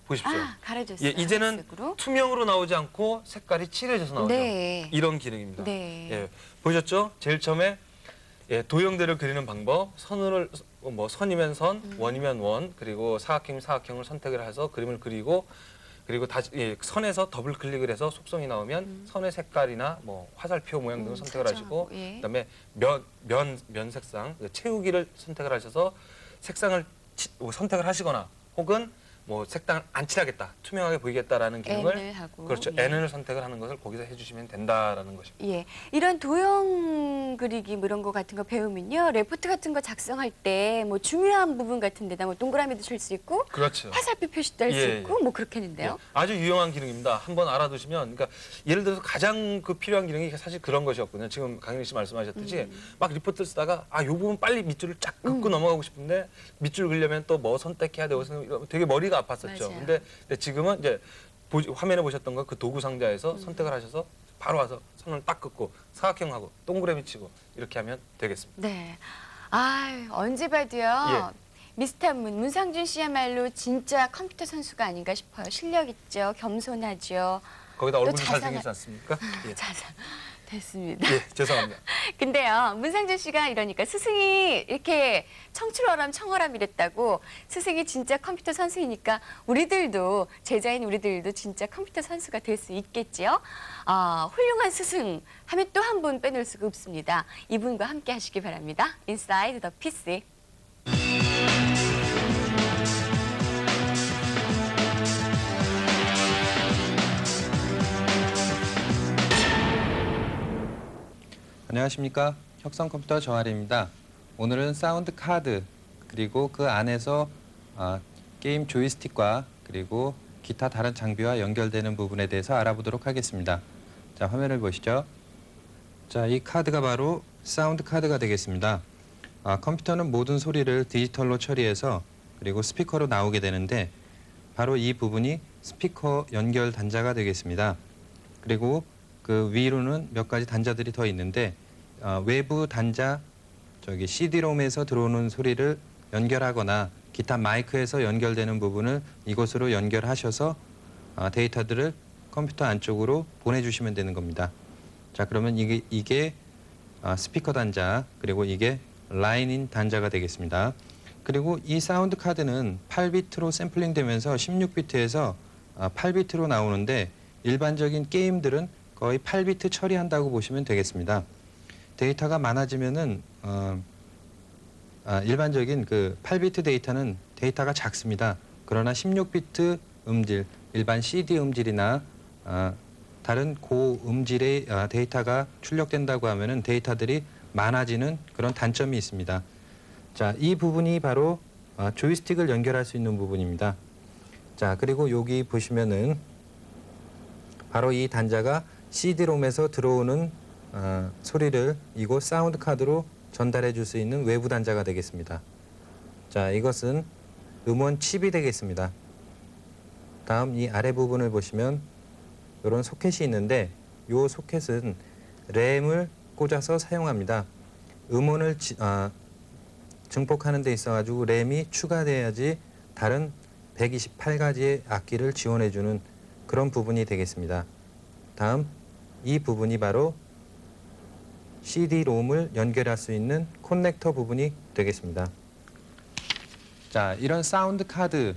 보십시오. 가려졌어요. 예, 이제는 하늘색으로. 투명으로 나오지 않고 색깔이 칠해져서 나오죠. 네. 이런 기능입니다. 네. 예, 보셨죠? 제일 처음에 예, 도형들을 그리는 방법, 선을 뭐 선이면 선, 원이면 원, 그리고 사각형이면 사각형을 선택을 해서 그림을 그리고 그리고 다시 예, 선에서 더블 클릭을 해서 속성이 나오면 선의 색깔이나 뭐 화살표 모양 등을 선택을 하시고 설정하고, 예. 그다음에 면 색상, 채우기를 선택을 하셔서 색상을 선택을 하시거나 혹은 뭐 색상을 안 칠하겠다, 투명하게 보이겠다라는 기능을 N을 하고, 그렇죠. 예. N을 선택을 하는 것을 거기서 해주시면 된다라는 것입니다. 예, 이런 도형 그리기 뭐 이런 거 같은 거 배우면요, 레포트 같은 거 작성할 때 뭐 중요한 부분 같은 데다 뭐 동그라미도 칠 수 있고 그렇죠. 화살표 표시도 할 수 예, 있고 뭐 그렇겠는데요. 예, 아주 유용한 기능입니다. 한번 알아두시면, 그러니까 예를 들어서 가장 그 필요한 기능이 사실 그런 것이었거든요. 지금 강현희 씨 말씀하셨듯이 막 리포트를 쓰다가 이 부분 빨리 밑줄을 쫙 긋고 넘어가고 싶은데 밑줄 그리려면 또 뭐 선택해야 되고 되게 머리가 아팠었죠. 맞아요. 근데 지금은 이제 화면에 보셨던 거 그 도구 상자에서 선택을 하셔서 바로 와서 선을 딱 긋고 사각형하고 동그라미 치고 이렇게 하면 되겠습니다. 네. 언제 봐도요. 예. 미스터 문상준 씨야말로 진짜 컴퓨터 선수가 아닌가 싶어요. 실력 있죠. 겸손하죠. 거기다 얼굴이 자상한- 잘생기지 않습니까? 예. 자상 됐습니다. 예, 죄송합니다. 근데요, 문상준 씨가 이러니까 스승이 이렇게 청출어람 청어람 이랬다고, 스승이 진짜 컴퓨터 선수이니까 우리들도, 제자인 우리들도 진짜 컴퓨터 선수가 될 수 있겠지요. 훌륭한 스승 하면 또 한 분 빼놓을 수가 없습니다. 이분과 함께 하시기 바랍니다. 인사이드 더 PC. 안녕하십니까. 혁성컴퓨터 정아리입니다. 오늘은 사운드 카드 그리고 그 안에서 게임 조이스틱과 그리고 기타 다른 장비와 연결되는 부분에 대해서 알아보도록 하겠습니다. 자, 화면을 보시죠. 자, 이 카드가 바로 사운드 카드가 되겠습니다. 컴퓨터는 모든 소리를 디지털로 처리해서 그리고 스피커로 나오게 되는데 바로 이 부분이 스피커 연결 단자가 되겠습니다. 그리고 그 위로는 몇 가지 단자들이 더 있는데 외부 단자, CD롬에서 들어오는 소리를 연결하거나 기타 마이크에서 연결되는 부분을 이곳으로 연결하셔서 데이터들을 컴퓨터 안쪽으로 보내주시면 되는 겁니다. 자, 그러면 이게 스피커 단자, 그리고 이게 라인인 단자가 되겠습니다. 그리고 이 사운드 카드는 8비트로 샘플링 되면서 16비트에서 8비트로 나오는데 일반적인 게임들은 거의 8비트 처리한다고 보시면 되겠습니다. 데이터가 많아지면은 일반적인 그 8비트 데이터는 데이터가 작습니다. 그러나 16비트 음질, 일반 CD 음질이나 다른 고음질의 데이터가 출력된다고 하면은 데이터들이 많아지는 그런 단점이 있습니다. 자, 이 부분이 바로 조이스틱을 연결할 수 있는 부분입니다. 자, 그리고 여기 보시면은 바로 이 단자가 CD롬에서 들어오는 소리를 이곳 사운드 카드로 전달해 줄 수 있는 외부 단자가 되겠습니다. 자, 이것은 음원 칩이 되겠습니다. 다음 이 아래 부분을 보시면 이런 소켓이 있는데 이 소켓은 램을 꽂아서 사용합니다. 음원을 증폭하는 데 있어가지고 램이 추가돼야지 다른 128가지의 악기를 지원해주는 그런 부분이 되겠습니다. 다음 이 부분이 바로 CD-롬을 연결할 수 있는 커넥터 부분이 되겠습니다. 자, 이런 사운드 카드에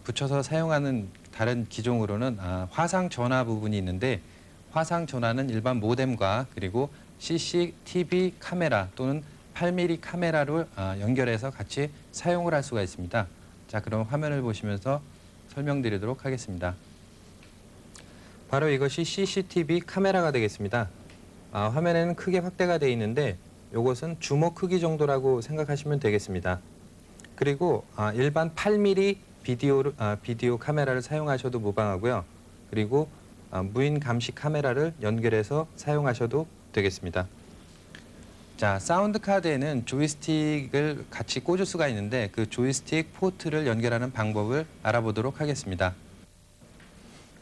붙여서 사용하는 다른 기종으로는 화상 전화 부분이 있는데, 화상 전화는 일반 모뎀과 그리고 CCTV 카메라 또는 8mm 카메라를 연결해서 같이 사용을 할 수가 있습니다. 자, 그럼 화면을 보시면서 설명드리도록 하겠습니다. 바로 이것이 CCTV 카메라가 되겠습니다. 화면에는 크게 확대가 되어 있는데 이것은 주먹 크기 정도라고 생각하시면 되겠습니다. 그리고 일반 8mm 비디오 카메라를 사용하셔도 무방하고요. 그리고 무인 감시 카메라를 연결해서 사용하셔도 되겠습니다. 자, 사운드 카드에는 조이스틱을 같이 꽂을 수가 있는데 그 조이스틱 포트를 연결하는 방법을 알아보도록 하겠습니다.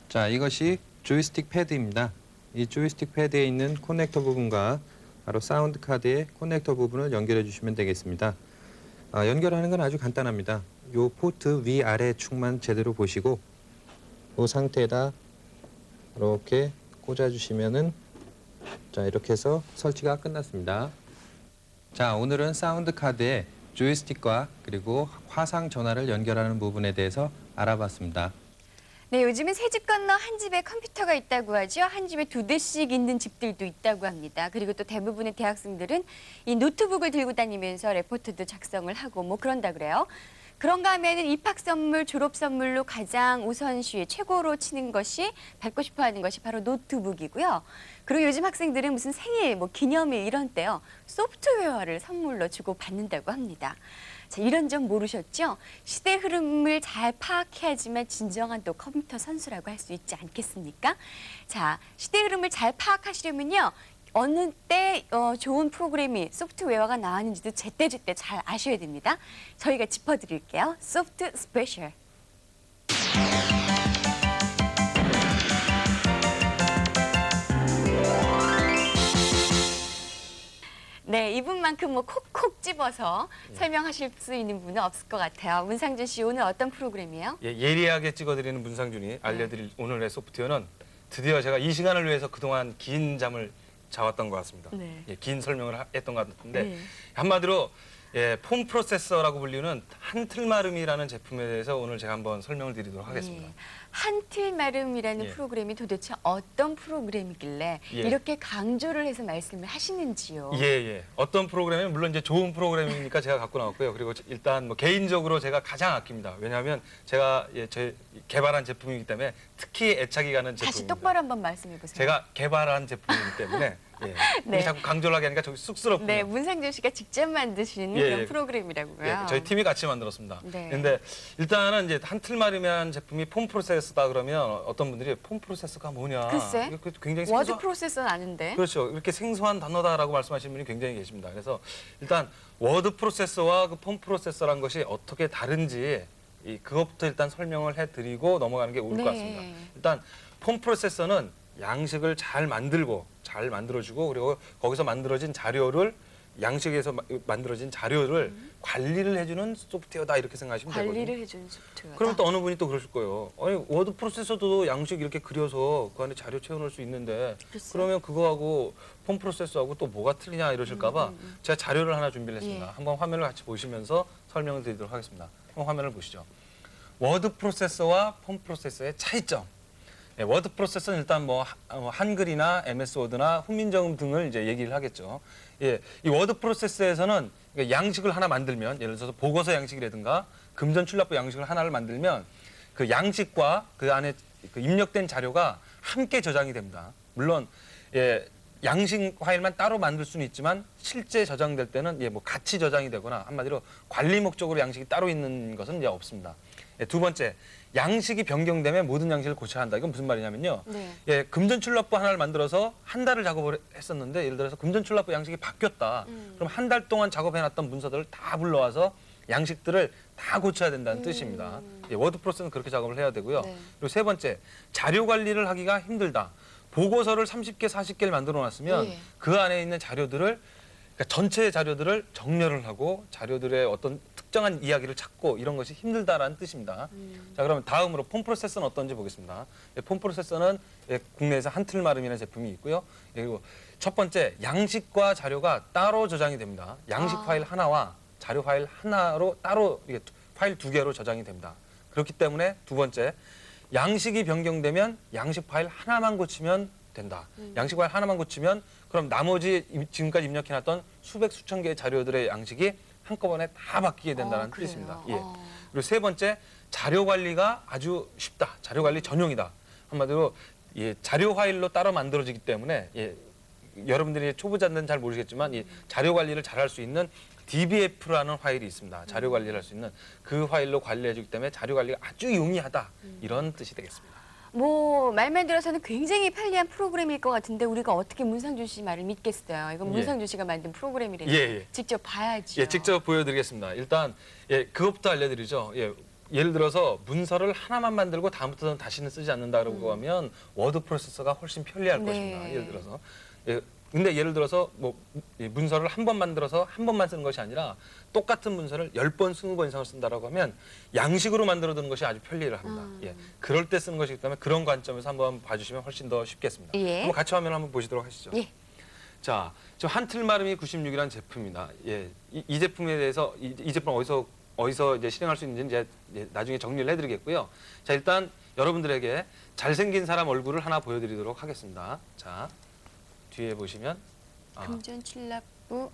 자, 이것이 조이스틱 패드입니다. 이 조이스틱 패드에 있는 커넥터 부분과 바로 사운드 카드의 커넥터 부분을 연결해 주시면 되겠습니다. 연결하는 건 아주 간단합니다. 이 포트 위아래 축만 제대로 보시고 이 상태에다 이렇게 꽂아주시면은, 자, 이렇게 해서 설치가 끝났습니다. 자, 오늘은 사운드 카드에 조이스틱과 그리고 화상 전화를 연결하는 부분에 대해서 알아봤습니다. 네, 요즘은 새 집 건너 한 집에 컴퓨터가 있다고 하죠. 한 집에 2대씩 있는 집들도 있다고 합니다. 그리고 또 대부분의 대학생들은 이 노트북을 들고 다니면서 레포트도 작성을 하고 뭐 그런다 그래요. 그런가 하면은 입학 선물, 졸업 선물로 가장 우선시 최고로 치는 것이, 받고 싶어 하는 것이 바로 노트북이고요. 그리고 요즘 학생들은 무슨 생일, 뭐 기념일 이런 때요, 소프트웨어를 선물로 주고 받는다고 합니다. 자, 이런 점 모르셨죠? 시대 흐름을 잘 파악해야지만 진정한 또 컴퓨터 선수라고 할 수 있지 않겠습니까? 자, 시대 흐름을 잘 파악하시려면요, 어느 때 좋은 프로그램이, 소프트웨어가 나왔는지도 제때제때 잘 아셔야 됩니다. 저희가 짚어드릴게요. 소프트 스페셜. 네, 이분만큼 뭐 콕콕 집어서 설명하실 수 있는 분은 없을 것 같아요. 문상준 씨, 오늘 어떤 프로그램이에요? 예, 예리하게 찍어드리는 문상준이 알려드릴 오늘의 소프트웨어는 드디어 제가 이 시간을 위해서 그동안 긴 잠을 자왔던 것 같습니다. 네. 예, 긴 설명을 했던 것 같은데, 네. 한마디로 폼 프로세서라고 불리는 한틀마름이라는 제품에 대해서 오늘 제가 한번 설명을 드리도록 하겠습니다. 네. 한틀마름이라는 예. 프로그램이 도대체 어떤 프로그램이길래 예. 이렇게 강조를 해서 말씀을 하시는지요? 예. 어떤 프로그램은 물론 이제 좋은 프로그램이니까 제가 갖고 나왔고요. 그리고 일단 뭐 개인적으로 제가 가장 아낍니다. 왜냐하면 제가 제 개발한 제품이기 때문에 특히 애착이 가는 제품입니다. 다시 똑바로 한번 말씀해 보세요. 제가 개발한 제품이기 때문에 예. 네. 이게 자꾸 강조를 하게 하니까 좀 쑥스럽군요. 네, 문상준 씨가 직접 만드신 예, 그런 예. 프로그램이라고요. 예, 저희 팀이 같이 만들었습니다. 네. 근데 일단은 이제 한틀마름이라는 제품이 폼 프로세서다 그러면 어떤 분들이 폼 프로세서가 뭐냐? 글쎄. 이거 굉장히 워드 프로세서는 아는데. 그렇죠. 이렇게 생소한 단어다라고 말씀하시는 분이 굉장히 계십니다. 그래서 일단 워드 프로세서와 그 폼 프로세서란 것이 어떻게 다른지 그것부터 일단 설명을 해드리고 넘어가는 게 옳을 네. 것 같습니다. 일단 폼 프로세서는 양식을 잘 만들고 잘 만들어주고 그리고 거기서 만들어진 자료를 양식에서 만들어진 자료를 관리를 해주는 소프트웨어다 이렇게 생각하시면 되거든요. 관리를 해주는 소프트웨어. 그럼 또 어느 분이 또 그러실 거예요. 아니 워드 프로세서도 양식 이렇게 그려서 그 안에 자료 채워넣을 수 있는데 글쎄. 그러면 그거하고 폼 프로세서하고 또 뭐가 틀리냐 이러실까봐 제가 자료를 하나 준비를 했습니다. 예. 한번 화면을 같이 보시면서 설명을 드리도록 하겠습니다. 한번 화면을 보시죠. 워드 프로세서와 폼 프로세서의 차이점. 예, 워드 프로세서는 일단 뭐 한글이나 MS 워드나 훈민정음 등을 이제 얘기를 하겠죠. 예, 이 워드 프로세서에서는 양식을 하나 만들면, 예를 들어서 보고서 양식이라든가 금전 출납부 양식을 하나를 만들면 그 양식과 그 안에 그 입력된 자료가 함께 저장이 됩니다. 물론 양식 파일만 따로 만들 수는 있지만 실제 저장될 때는 뭐 같이 저장이 되거나 한마디로 관리 목적으로 양식이 따로 있는 것은 이제 없습니다. 두 번째, 양식이 변경되면 모든 양식을 고쳐야 한다. 이건 무슨 말이냐면요. 네. 금전출납부 하나를 만들어서 한 달을 작업을 했었는데 예를 들어서 금전출납부 양식이 바뀌었다. 그럼 한 달 동안 작업해놨던 문서들을 다 불러와서 양식들을 다 고쳐야 된다는 뜻입니다. 워드 프로세서는 그렇게 작업을 해야 되고요. 네. 그리고 세 번째, 자료 관리를 하기가 힘들다. 보고서를 30개, 40개를 만들어 놨으면 예. 그 안에 있는 자료들을, 그러니까 전체 자료들을 정렬을 하고 자료들의 어떤 특정한 이야기를 찾고 이런 것이 힘들다라는 뜻입니다. 자, 그러면 다음으로 폼 프로세서는 어떤지 보겠습니다. 폼 프로세서는 국내에서 한틀마름이라는 제품이 있고요. 그리고 첫 번째, 양식과 자료가 따로 저장이 됩니다. 양식 파일 하나와 자료 파일 하나로 따로 이게 파일 2개로 저장이 됩니다. 그렇기 때문에 두 번째, 양식이 변경되면 양식 파일 하나만 고치면 된다. 양식 파일 하나만 고치면 그럼 나머지 지금까지 입력해놨던 수백 수천 개의 자료들의 양식이 한꺼번에 다 바뀌게 된다는 그래요? 뜻입니다. 예. 그리고 세 번째, 자료 관리가 아주 쉽다. 자료 관리 전용이다. 한마디로 자료 파일로 따로 만들어지기 때문에 여러분들이 초보자들은 잘 모르시겠지만 이 자료 관리를 잘 할 수 있는 DBF라는 파일이 있습니다. 자료 관리를 할 수 있는 그 파일로 관리해주기 때문에 자료 관리가 아주 용이하다. 이런 뜻이 되겠습니다. 뭐 말만 들어서는 굉장히 편리한 프로그램일 것 같은데 우리가 어떻게 문상준 씨 말을 믿겠어요? 이건 문상준 씨가 만든 프로그램이래요. 직접 봐야죠. 예, 직접 보여드리겠습니다. 일단 그것부터 알려드리죠. 예를 들어서 문서를 하나만 만들고 다음부터는 다시는 쓰지 않는다고 하면 워드 프로세서가 훨씬 편리할 네. 것입니다. 예를 들어서. 근데 예를 들어서 뭐 문서를 한 번 만들어서 한 번만 쓰는 것이 아니라 똑같은 문서를 10번, 20번 이상을 쓴다라고 하면 양식으로 만들어두는 것이 아주 편리를 합니다. 그럴 때 쓰는 것이기 때문에 그런 관점에서 한번 봐주시면 훨씬 더 쉽겠습니다. 한번 같이 화면 한번 보시도록 하시죠. 자, 지금 한틀마름이 96이라는 제품입니다. 이 제품에 대해서 이 제품 어디서 이제 실행할 수 있는지 이제 나중에 정리를 해드리겠고요. 자, 일단 여러분들에게 잘생긴 사람 얼굴을 하나 보여드리도록 하겠습니다. 자, 뒤에 보시면 금전 칠납부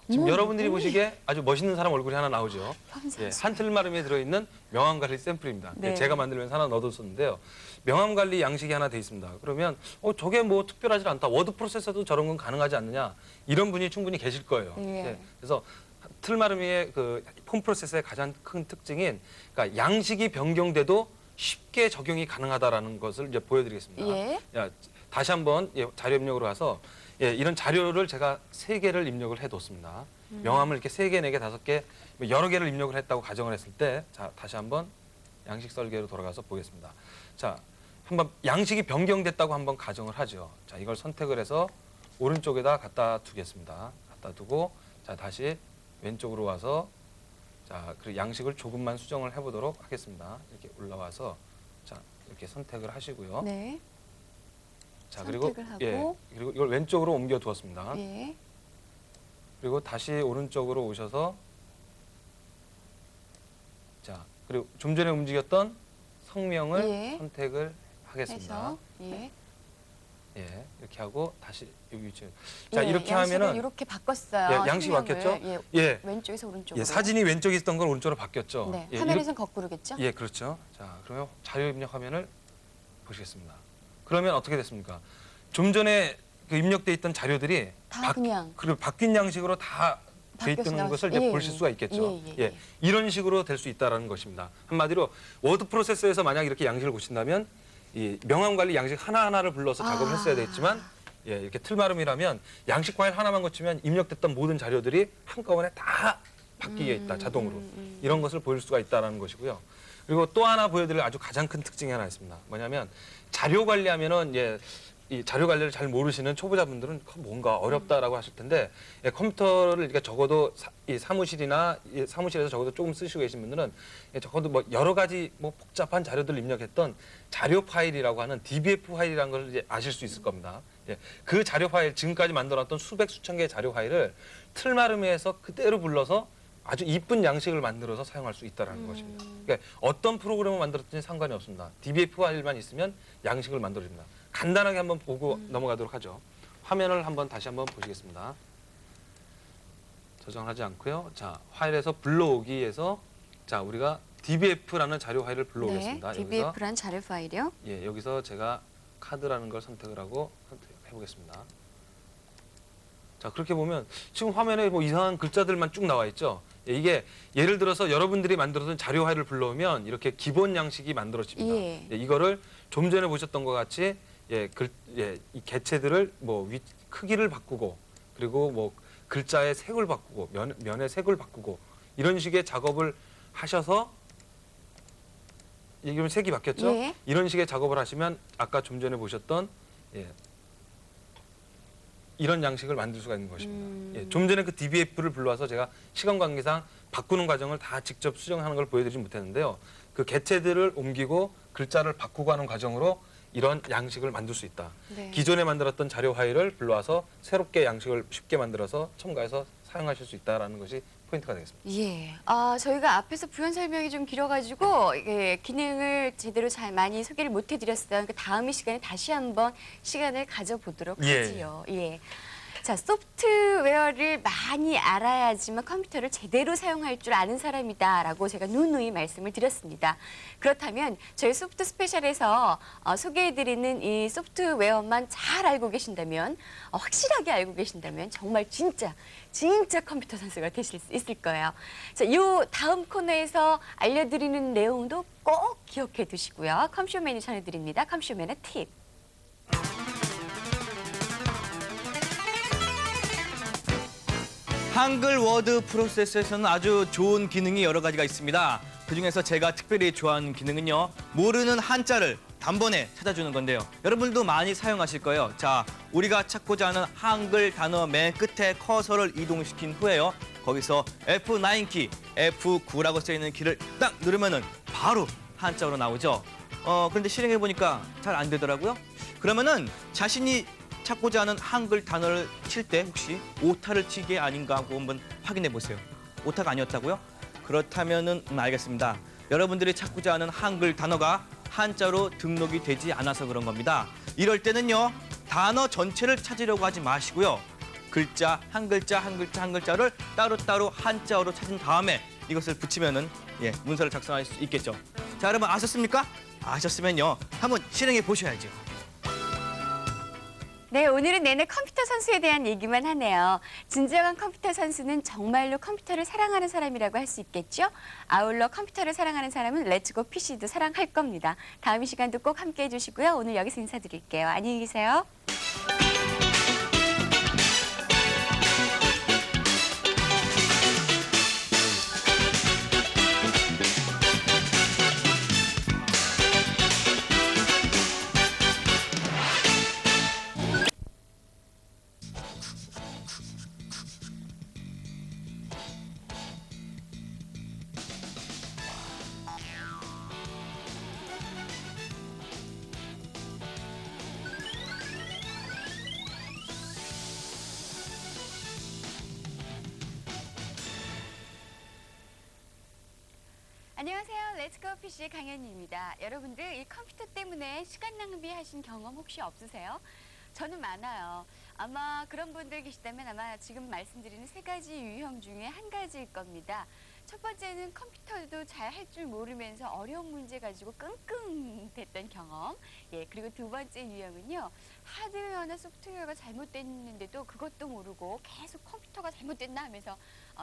지금 여러분들이 보시기에 아주 멋있는 사람 얼굴이 하나 나오죠. 현상수. 한틀마름에 들어있는 명함관리 샘플입니다. 네. 제가 만들면서 하나 넣어뒀었는데요. 명함관리 양식이 하나 돼 있습니다. 그러면 저게 뭐 특별하지 않다. 워드 프로세서도 저런 건 가능하지 않느냐. 이런 분이 충분히 계실 거예요. 그래서 틀마름이의 그 폼 프로세서의 가장 큰 특징인 그러니까 양식이 변경돼도 쉽게 적용이 가능하다라는 것을 이제 보여드리겠습니다. 다시 한번 자료 입력으로 가서 이런 자료를 제가 3개를 입력을 해뒀습니다. 명함을 이렇게 3개, 4개, 5개 여러 개를 입력을 했다고 가정을 했을 때 자, 다시 한번 양식 설계로 돌아가서 보겠습니다. 자, 한번 양식이 변경됐다고 한번 가정을 하죠. 자, 이걸 선택을 해서 오른쪽에다 갖다 두겠습니다. 갖다 두고 자, 다시 왼쪽으로 와서 자, 그리고 양식을 조금만 수정을 해보도록 하겠습니다. 이렇게 올라와서 자, 이렇게 선택을 하시고요. 자, 그리고 그리고 이걸 왼쪽으로 옮겨 두었습니다. 그리고 다시 오른쪽으로 오셔서 자, 그리고 좀 전에 움직였던 성명을 선택을 하겠습니다. 이렇게 하고 다시 여기 위치. 자, 이렇게 하면은 이렇게 바꿨어요. 양식이 바뀌었죠? 왼쪽에서 오른쪽으로. 사진이 왼쪽에 있던 걸 오른쪽으로 바뀌었죠. 화면에서는 거꾸로겠죠? 그렇죠. 자, 그러면 자료 입력 화면을 보시겠습니다. 그러면 어떻게 됐습니까? 좀 전에 그 입력돼 있던 자료들이 그리고 바뀐 양식으로 다 돼 있는 것을 이제 보실 수가 있겠죠. 이런 식으로 될 수 있다는 것입니다. 한마디로 워드 프로세서에서 만약 이렇게 양식을 고친다면 이 명함 관리 양식 하나하나를 불러서 작업을 했어야 됐지만 이렇게 틀마름이라면 양식 파일 하나만 고치면 입력됐던 모든 자료들이 한꺼번에 다 바뀌게 있다, 자동으로. 이런 것을 보일 수가 있다는 것이고요. 그리고 또 하나 보여드릴 아주 가장 큰 특징이 하나 있습니다. 뭐냐면 자료 관리하면은 이 자료 관리를 잘 모르시는 초보자분들은 뭔가 어렵다라고 하실 텐데 컴퓨터를 이렇게 적어도 이 사무실에서 적어도 조금 쓰시고 계신 분들은 적어도 뭐 여러 가지 뭐 복잡한 자료들을 입력했던 자료 파일이라고 하는 DBF 파일이라는 걸 이제 아실 수 있을 겁니다. 그 자료 파일 지금까지 만들어놨던 수백 수천 개의 자료 파일을 틀마름에서 그대로 불러서 아주 이쁜 양식을 만들어서 사용할 수 있다는 것입니다. 그러니까 어떤 프로그램을 만들었든지 상관이 없습니다. DBF 파일만 있으면 양식을 만들어줍니다. 간단하게 한번 보고 넘어가도록 하죠. 화면을 다시 한번 보시겠습니다. 저장하지 않고요. 자, 파일에서 불러오기에서 자, 우리가 DBF라는 자료 파일을 불러오겠습니다. DBF라는 자료 파일이요? 여기서 제가 카드라는 걸 선택을 하고 선택해 보겠습니다. 자, 그렇게 보면 지금 화면에 뭐 이상한 글자들만 쭉 나와 있죠. 이게 예를 들어서 여러분들이 만들어둔 자료 파일을 불러오면 이렇게 기본 양식이 만들어집니다. 이거를 좀 전에 보셨던 것 같이 이 개체들을 뭐 크기를 바꾸고 그리고 뭐 글자의 색을 바꾸고 면의 색을 바꾸고 이런 식의 작업을 하셔서 이게 색이 바뀌었죠? 이런 식의 작업을 하시면 아까 좀 전에 보셨던 이런 양식을 만들 수가 있는 것입니다. 예, 좀 전에 그 DBF를 불러와서 제가 시간 관계상 바꾸는 과정을 다 직접 수정하는 걸 보여드리지 못했는데요. 그 개체들을 옮기고 글자를 바꾸고 하는 과정으로 이런 양식을 만들 수 있다. 네. 기존에 만들었던 자료 파일을 불러와서 새롭게 양식을 쉽게 만들어서 첨가해서 사용하실 수 있다는 것이 포인트가 되겠습니다. 예. 저희가 앞에서 부연 설명이 좀 길어가지고 기능을 제대로 잘 많이 소개를 못 해드렸어요. 그러니까 다음 이 시간에 다시 한번 시간을 가져보도록 예. 하지요. 예. 자, 소프트웨어를 많이 알아야지만 컴퓨터를 제대로 사용할 줄 아는 사람이다라고 제가 누누이 말씀을 드렸습니다. 그렇다면 저희 소프트 스페셜에서 소개해드리는 이 소프트웨어만 잘 알고 계신다면, 확실하게 알고 계신다면 정말 진짜 컴퓨터 선수가 되실 수 있을 거예요. 자, 요 다음 코너에서 알려드리는 내용도 꼭 기억해 두시고요. 컴쇼맨이 전해드립니다. 컴쇼맨의 팁. 한글 워드 프로세서에서는 아주 좋은 기능이 여러 가지가 있습니다. 그중에서 제가 특별히 좋아하는 기능은요. 모르는 한자를 단번에 찾아주는 건데요. 여러분도 많이 사용하실 거예요. 자, 우리가 찾고자 하는 한글 단어 맨 끝에 커서를 이동시킨 후에요. 거기서 F9키, F9라고 써있는 키를 딱 누르면은 바로 한자어로 나오죠. 그런데 실행해보니까 잘 안 되더라고요. 그러면은 자신이 찾고자 하는 한글 단어를 칠 때 혹시 오타를 친 게 아닌가 하고 한번 확인해 보세요. 오타가 아니었다고요? 그렇다면은 알겠습니다. 여러분들이 찾고자 하는 한글 단어가 한자로 등록이 되지 않아서 그런 겁니다. 이럴 때는요. 단어 전체를 찾으려고 하지 마시고요. 글자, 한 글자, 한 글자, 한 글자를 따로따로 한자어로 찾은 다음에 이것을 붙이면은 문서를 작성할 수 있겠죠. 자, 여러분 아셨습니까? 아셨으면요. 한번 실행해 보셔야죠. 네, 오늘은 내내 컴퓨터 선수에 대한 얘기만 하네요. 진정한 컴퓨터 선수는 정말로 컴퓨터를 사랑하는 사람이라고 할 수 있겠죠? 아울러 컴퓨터를 사랑하는 사람은 렛츠고 PC도 사랑할 겁니다. 다음 이 시간도 꼭 함께해 주시고요. 오늘 여기서 인사드릴게요. 안녕히 계세요. 안녕하세요. 렛츠고 PC 강현희입니다. 여러분들 이 컴퓨터 때문에 시간 낭비하신 경험 혹시 없으세요? 저는 많아요. 아마 그런 분들 계시다면 아마 지금 말씀드리는 세 가지 유형 중에 한 가지일 겁니다. 첫 번째는 컴퓨터도 잘 할 줄 모르면서 어려운 문제 가지고 끙끙 됐던 경험. 예, 그리고 두 번째 유형은요. 하드웨어나 소프트웨어가 잘못됐는데도 그것도 모르고 계속 컴퓨터가 잘못됐나 하면서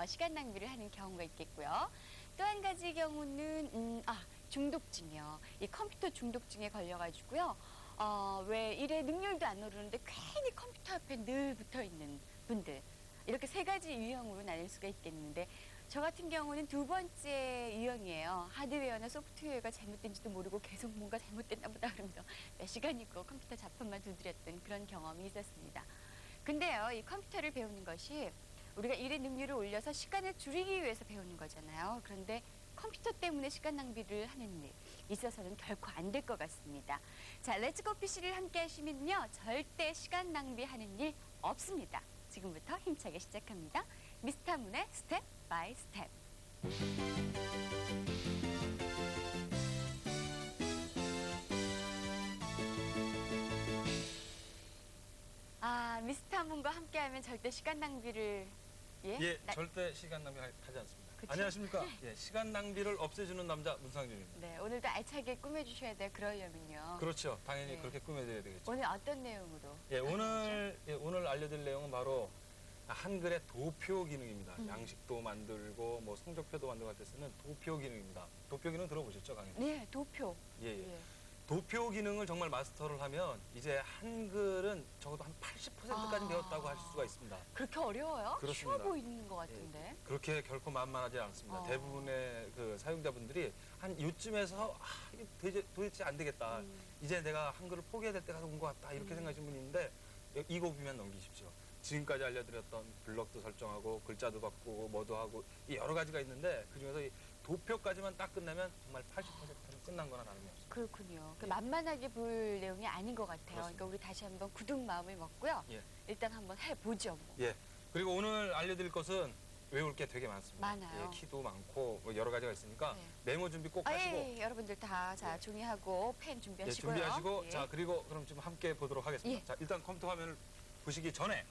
시간 낭비를 하는 경우가 있겠고요. 또 한 가지 경우는 중독증이요. 이 컴퓨터 중독증에 걸려가지고요. 왜 일에 능률도 안 오르는데 괜히 컴퓨터 앞에 늘 붙어 있는 분들. 이렇게 세 가지 유형으로 나눌 수가 있겠는데 저 같은 경우는 두 번째 유형이에요. 하드웨어나 소프트웨어가 잘못된지도 모르고 계속 뭔가 잘못됐나 보다 그러면서 몇 시간 있고 컴퓨터 자판만 두드렸던 그런 경험이 있었습니다. 근데요, 이 컴퓨터를 배우는 것이 우리가 일의 능률을 올려서 시간을 줄이기 위해서 배우는 거잖아요. 그런데 컴퓨터 때문에 시간 낭비를 하는 일 있어서는 결코 안 될 것 같습니다. 자, 렛츠고 PC를 함께 하시면요. 절대 시간 낭비하는 일 없습니다. 지금부터 힘차게 시작합니다. 미스터 문의 스텝 바이 스텝. 미스터 문과 함께하면 절대 시간 낭비를 절대 시간 낭비하지 않습니다. 그쵸? 안녕하십니까? 시간 낭비를 없애주는 남자 문상준입니다. 네, 오늘도 알차게 꾸며주셔야 돼요. 그러려면요. 그렇죠. 당연히 네. 그렇게 꾸며드려야 되겠죠. 오늘 어떤 내용으로? 오늘 알려드릴 내용은 바로 한글의 도표 기능입니다. 양식도 만들고 뭐 성적표도 만들고 할 때 쓰는 도표 기능입니다. 도표 기능 들어보셨죠, 강의? 네, 도표. 예. 도표 기능을 정말 마스터를 하면 이제 한글은 적어도 한 80%까지 배웠다고 할 수가 있습니다. 그렇게 어려워요? 그렇습니다. 쉬워 보이는 것 같은데. 그렇게 결코 만만하지 않습니다. 대부분의 그 사용자분들이 한 요쯤에서 이게 도대체 안 되겠다. 이제 내가 한글을 포기해야 될 때가 온 것 같다. 이렇게 생각하시는 분이 있는데 이거 보면 넘기십시오. 지금까지 알려드렸던 블럭도 설정하고 글자도 바꾸고 뭐도 하고 이 여러 가지가 있는데 그중에서 이 도표까지만 딱 끝내면 정말 80%는 끝난 거나 다름이 없습니다. 그렇군요. 예. 만만하게 볼 내용이 아닌 것 같아요. 그렇습니다. 그러니까 우리 다시 한번 굳은 마음을 먹고요. 예. 일단 한번 해보죠. 뭐. 예. 그리고 오늘 알려드릴 것은 외울 게 되게 많습니다. 많아요. 예, 키도 많고 뭐 여러 가지가 있으니까 네. 메모 준비 꼭 아, 하시고 예, 여러분들 다 자, 종이하고 펜 예, 준비하시고요. 준비하시고 예. 자 그리고 그럼 지금 함께 보도록 하겠습니다. 예. 자 일단 컴퓨터 화면을 보시기 전에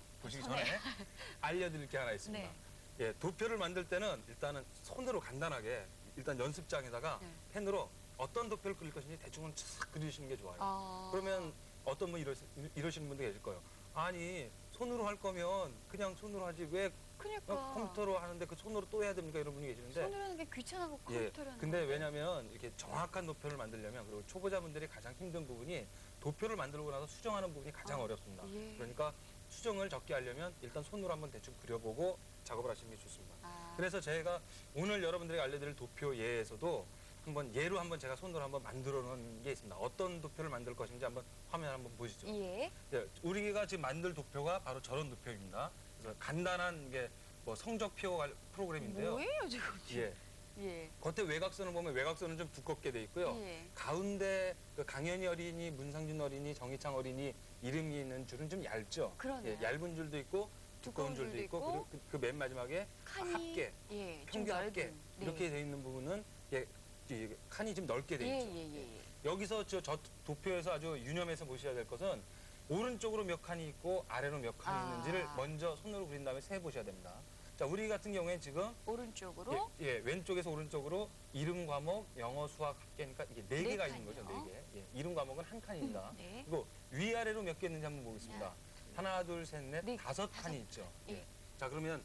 알려드릴 게 하나 있습니다. 네. 예, 도표를 만들 때는 일단은 손으로 간단하게 일단 연습장에다가 네. 펜으로 어떤 도표를 그릴 것인지 대충은 싹 그리시는 게 좋아요. 어, 그러면 어떤 분 이러시는 분도 계실 거예요. 아니 손으로 할 거면 그냥 손으로 하지 왜 그러니까 컴퓨터로 하는데 그 손으로 또 해야 됩니까? 이런 분이 계시는데 손으로 하는 게 귀찮고 예, 컴퓨터로 하는 근데 건데. 왜냐면 이렇게 정확한 도표를 만들려면 그리고 초보자분들이 가장 힘든 부분이 도표를 만들고 나서 수정하는 부분이 가장 어렵습니다. 예. 그러니까 수정을 적게 하려면 일단 손으로 한번 대충 그려보고 작업을 하시는 게 좋습니다. 아, 그래서 제가 오늘 여러분들에게 알려드릴 도표 예에서도 한번 예로 한번 제가 손으로 한번 만들어 놓은 게 있습니다. 어떤 도표를 만들 것인지 한번 화면 한번 보시죠. 예. 예, 우리가 지금 만들 도표가 바로 저런 도표입니다. 그래서 간단한 게 뭐 성적표 프로그램인데요. 뭐예요 지금? 예, 예. 겉에 외곽선을 보면 외곽선은 좀 두껍게 돼 있고요. 예. 가운데 그 강현희 어린이, 문상준 어린이, 정희창 어린이 이름이 있는 줄은 좀 얇죠. 그러네요. 예, 얇은 줄도 있고 두꺼운 줄도 있고 그리고 그 맨 마지막에 칸이 합계, 예, 좀 평균 넓은. 합계 네. 이렇게 돼 있는 부분은 예, 이 칸이 좀 넓게 돼 예, 있죠. 예, 예. 여기서 저 도표에서 아주 유념해서 보셔야 될 것은 오른쪽으로 몇 칸이 있고 아래로 몇 칸이 아. 있는지를 먼저 손으로 그린 다음에 세 보셔야 됩니다. 자, 우리 같은 경우에는 지금 오른쪽으로 왼쪽에서 오른쪽으로 이름 과목, 영어, 수학 합계니까 이게 네 네 개가 있는 거죠, 칸이요. 네 개. 예, 이름 과목은 한 칸입니다. 네. 그리고 위아래로 몇 개 있는지 한번 보겠습니다. 야. 하나, 둘, 셋, 넷, 네, 다섯 다섯 칸이 있죠. 예. 자, 그러면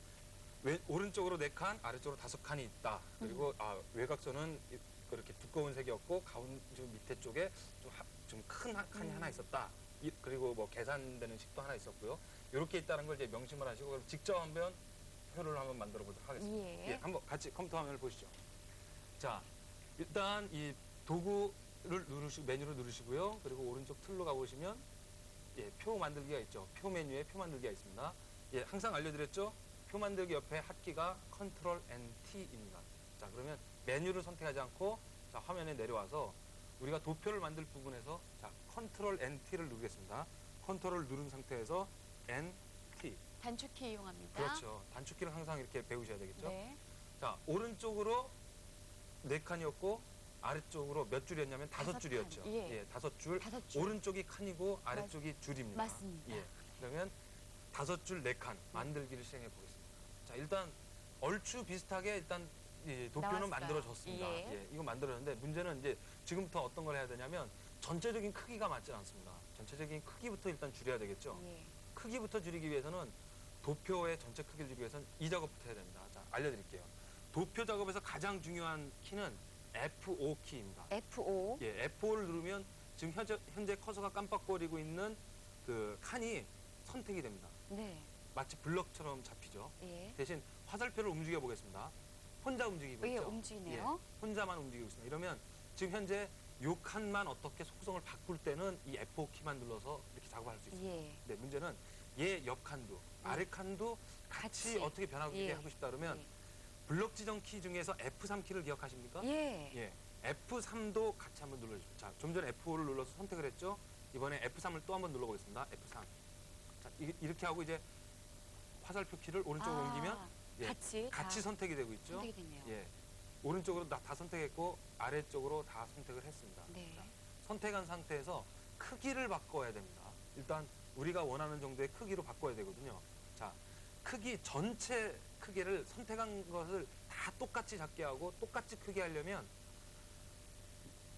오른쪽으로 네 칸, 아래쪽으로 다섯 칸이 있다. 그리고 외곽선은 그렇게 두꺼운 색이었고 가운데 밑에 쪽에 좀 큰 칸이 하나 있었다. 그리고 뭐 계산되는 식도 하나 있었고요. 이렇게 있다는 걸 이제 명심을 하시고 그럼 직접 한번 표를 한번 만들어 보도록 하겠습니다. 예. 한번 같이 컴퓨터 화면을 보시죠. 자, 일단 이 도구를 메뉴를 누르시고요. 그리고 오른쪽 툴로 가보시면 표 만들기가 있죠. 표 메뉴에 표 만들기가 있습니다. 예, 항상 알려드렸죠. 표 만들기 옆에 핫키가 Ctrl and T입니다. 자, 그러면 메뉴를 선택하지 않고 자, 화면에 내려와서 우리가 도표를 만들 부분에서 자, Ctrl and T를 누르겠습니다. 컨트롤을 누른 상태에서 N, T. 단축키 이용합니다. 그렇죠. 단축키를 항상 이렇게 배우셔야 되겠죠. 네. 자, 오른쪽으로 네 칸이었고 아래쪽으로 몇 줄이었냐면 다섯 다섯 줄이었죠. 칸, 예. 다섯 줄. 다섯 줄. 오른쪽이 칸이고 아래쪽이 줄입니다. 맞습니다. 예. 그러면 다섯 줄 네 칸 만들기를 시행해 보겠습니다. 자, 일단 얼추 비슷하게 일단 도표는 나왔어요. 만들어졌습니다. 예. 이거 만들어졌는데 문제는 이제 지금부터 어떤 걸 해야 되냐면 전체적인 크기가 맞지 않습니다. 전체적인 크기부터 일단 줄여야 되겠죠. 예. 크기부터 줄이기 위해서는 도표의 전체 크기를 줄이기 위해서는 이 작업부터 해야 됩니다. 자, 알려드릴게요. 도표 작업에서 가장 중요한 키는 F5 키입니다. F5. 예, F5를 누르면 지금 현재 커서가 깜빡거리고 있는 그 칸이 선택이 됩니다. 네. 마치 블럭처럼 잡히죠. 예. 대신 화살표를 움직여 보겠습니다. 혼자 움직이고 예, 있죠. 움직이네요. 예, 혼자만 움직이고 있습니다. 이러면 지금 현재 요 칸만 어떻게 속성을 바꿀 때는 이 F5 키만 눌러서 이렇게 작업할 수 있습니다. 예. 네, 문제는 얘 옆 칸도 아래 칸도 같이 어떻게 변하게 예. 하고 싶다 그러면 예. 블럭 지정 키 중에서 F3 키를 기억하십니까? 예. 예. F3도 같이 한번 눌러주십시오. 자, 좀 전에 F5를 눌러서 선택을 했죠? 이번에 F3을 또 한번 눌러보겠습니다. F3. 자, 이렇게 하고 이제 화살표 키를 오른쪽으로 옮기면 예, 같이 다 선택이 되고 있죠? 선택이 됐네요. 예. 오른쪽으로 다 선택했고 아래쪽으로 다 선택을 했습니다. 네. 자, 선택한 상태에서 크기를 바꿔야 됩니다. 일단 우리가 원하는 정도의 크기로 바꿔야 되거든요. 자, 크기 전체 크기를 선택한 것을 다 똑같이 작게 하고 똑같이 크게 하려면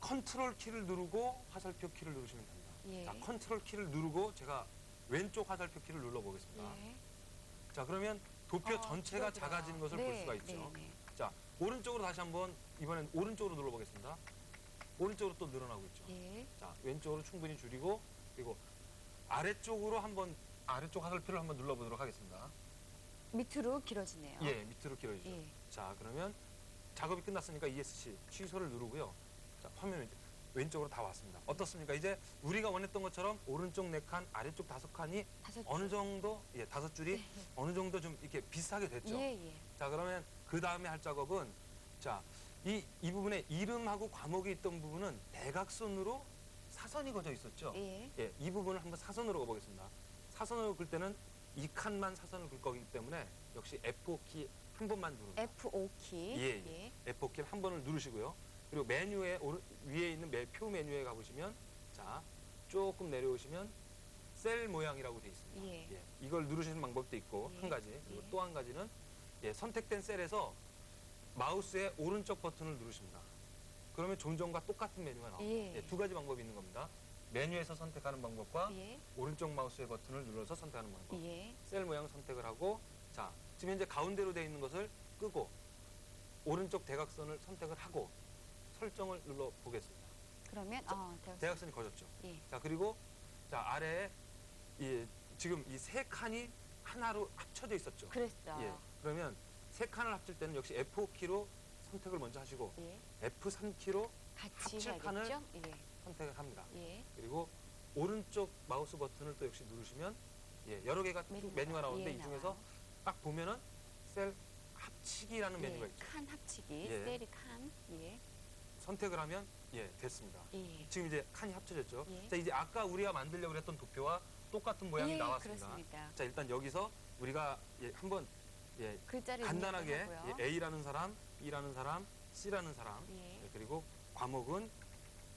컨트롤 키를 누르고 화살표 키를 누르시면 됩니다. 예. 자, 컨트롤 키를 누르고 제가 왼쪽 화살표 키를 눌러보겠습니다. 예. 자, 그러면 도표 전체가 줄어들어요. 작아지는 것을 네, 볼 수가 있죠. 네, 네. 자, 오른쪽으로 다시 한번 이번엔 오른쪽으로 눌러보겠습니다. 오른쪽으로 또 늘어나고 있죠. 예. 자, 왼쪽으로 충분히 줄이고 그리고 아래쪽으로 한번 아래쪽 화살표를 한번 눌러보도록 하겠습니다. 밑으로 길어지네요. 예, 밑으로 길어지죠. 예. 자, 그러면 작업이 끝났으니까 ESC 취소를 누르고요. 자, 화면에 왼쪽으로 다 왔습니다. 어떻습니까? 이제 우리가 원했던 것처럼 오른쪽 4칸, 아래쪽 5칸이 다섯 어느 줄. 정도, 5줄이 어느 정도 좀 이렇게 비슷하게 됐죠. 예, 예. 자, 그러면 그 다음에 할 작업은 자, 이 부분에 이름하고 과목이 있던 부분은 대각선으로 사선이 그어져 있었죠. 예. 예, 이 부분을 한번 사선으로 그어보겠습니다. 사선으로 글 때는 이 칸만 사선을 글 거기 때문에 역시 F5키 한 번만 누릅니다. F5 키. 예, 예. F5키 한 번을 누르시고요. 그리고 메뉴에 위에 있는 표 메뉴에 가보시면 자, 조금 내려오시면 셀 모양이라고 되어 있습니다. 예. 이걸 누르시는 방법도 있고 예. 한 가지. 그리고 예. 또 한 가지는 선택된 셀에서 마우스의 오른쪽 버튼을 누르십니다. 그러면 존전과 똑같은 메뉴가 나옵니다. 예. 2가지 방법이 있는 겁니다. 메뉴에서 선택하는 방법과 예. 오른쪽 마우스의 버튼을 눌러서 선택하는 방법. 예. 셀 모양 선택을 하고 자, 지금 현재 가운데로 되어 있는 것을 끄고 오른쪽 대각선을 선택을 하고 설정을 눌러 보겠습니다. 그러면 대각선이 거졌죠. 예. 자, 그리고 자, 아래에 지금 이 3칸이 하나로 합쳐져 있었죠. 그랬어. 예. 그러면 3칸을 합칠 때는 역시 F5키로 선택을 먼저 하시고 예. F3키로 같이 합칠 칸을 해야겠죠? 예. 선택을 합니다. 예. 그리고 오른쪽 마우스 버튼을 또 역시 누르시면 여러 개가 메뉴가 나오는데 이 중에서 나와요. 딱 보면은 셀 합치기라는 메뉴가 있죠. 칸 합치기. 예. 셀이 칸. 예. 선택을 하면 됐습니다. 예. 지금 이제 칸이 합쳐졌죠. 예. 자, 이제 아까 우리가 만들려고 했던 도표와 똑같은 모양이 예, 나왔습니다. 그렇습니다. 자, 일단 여기서 우리가 한번 글자를 간단하게 입력하고요. A라는 사람, B라는 사람, C라는 사람, 예. 그리고 과목은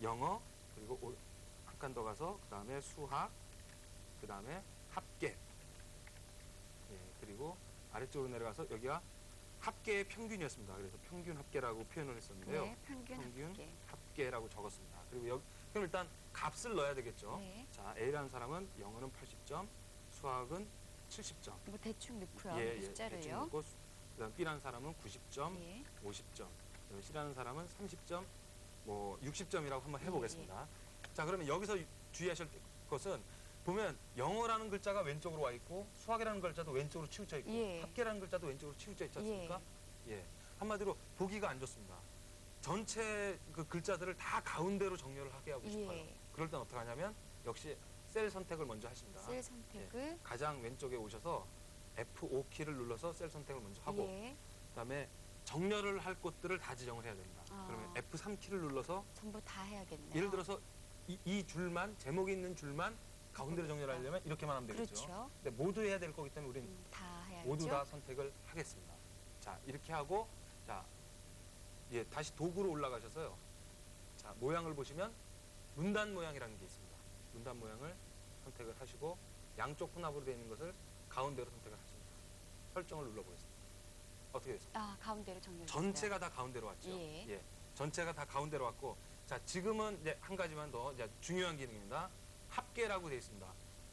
영어, 그리고 한 칸 더 가서 그 다음에 수학, 그 다음에 합계, 그리고 아래쪽으로 내려가서 여기가 합계의 평균이었습니다. 그래서 평균 합계라고 표현을 했었는데요. 네, 평균 합계. 합계라고 적었습니다. 그리고 그럼 일단 값을 넣어야 되겠죠. 네. 자, A라는 사람은 영어는 80점, 수학은 70점. 뭐 대충 넣고요. 대충 숫자를요. 넣고 그다음 B라는 사람은 90점, 예. 50점. 그다음에 C라는 사람은 30점, 뭐 60점이라고 한번 해보겠습니다. 자, 그러면 여기서 주의하실 것은 보면 영어라는 글자가 왼쪽으로 와 있고 수학이라는 글자도 왼쪽으로 치우쳐 있고 예. 합계라는 글자도 왼쪽으로 치우쳐 있지 않습니까? 한마디로 보기가 안 좋습니다. 전체 그 글자들을 다 가운데로 정렬을 하게 하고 싶어요. 예. 그럴 땐 어떻게 하냐면 역시 셀 선택을 먼저 하십니다. 셀 선택을. 가장 왼쪽에 오셔서 F5키를 눌러서 셀 선택을 먼저 하고 예. 그다음에 정렬을 할 곳들을 다 지정을 해야 됩니다. 아. 그러면 F3키를 눌러서 전부 다 해야겠네요. 예를 들어서 이 줄만 제목이 있는 줄만 가운데로 정렬하려면 이렇게만 하면 되겠죠. 그렇죠. 근데 모두 해야 될 거기 때문에 우리는 다 해야죠. 모두 다 선택을 하겠습니다. 자, 이렇게 하고 자, 다시 도구로 올라가셔서요. 자, 모양을 보시면 문단 모양이라는 게 있습니다. 문단 모양을 선택을 하시고 양쪽 혼합으로 되어 있는 것을 가운데로 선택을 하십니다. 설정을 눌러보겠습니다. 어떻게 됐습니까? 가운데로 정렬. 전체가 다 가운데로 왔죠. 예. 전체가 다 가운데로 왔고, 자, 지금은 이제 한 가지만 더 이제 중요한 기능입니다. 합계라고 되어 있습니다.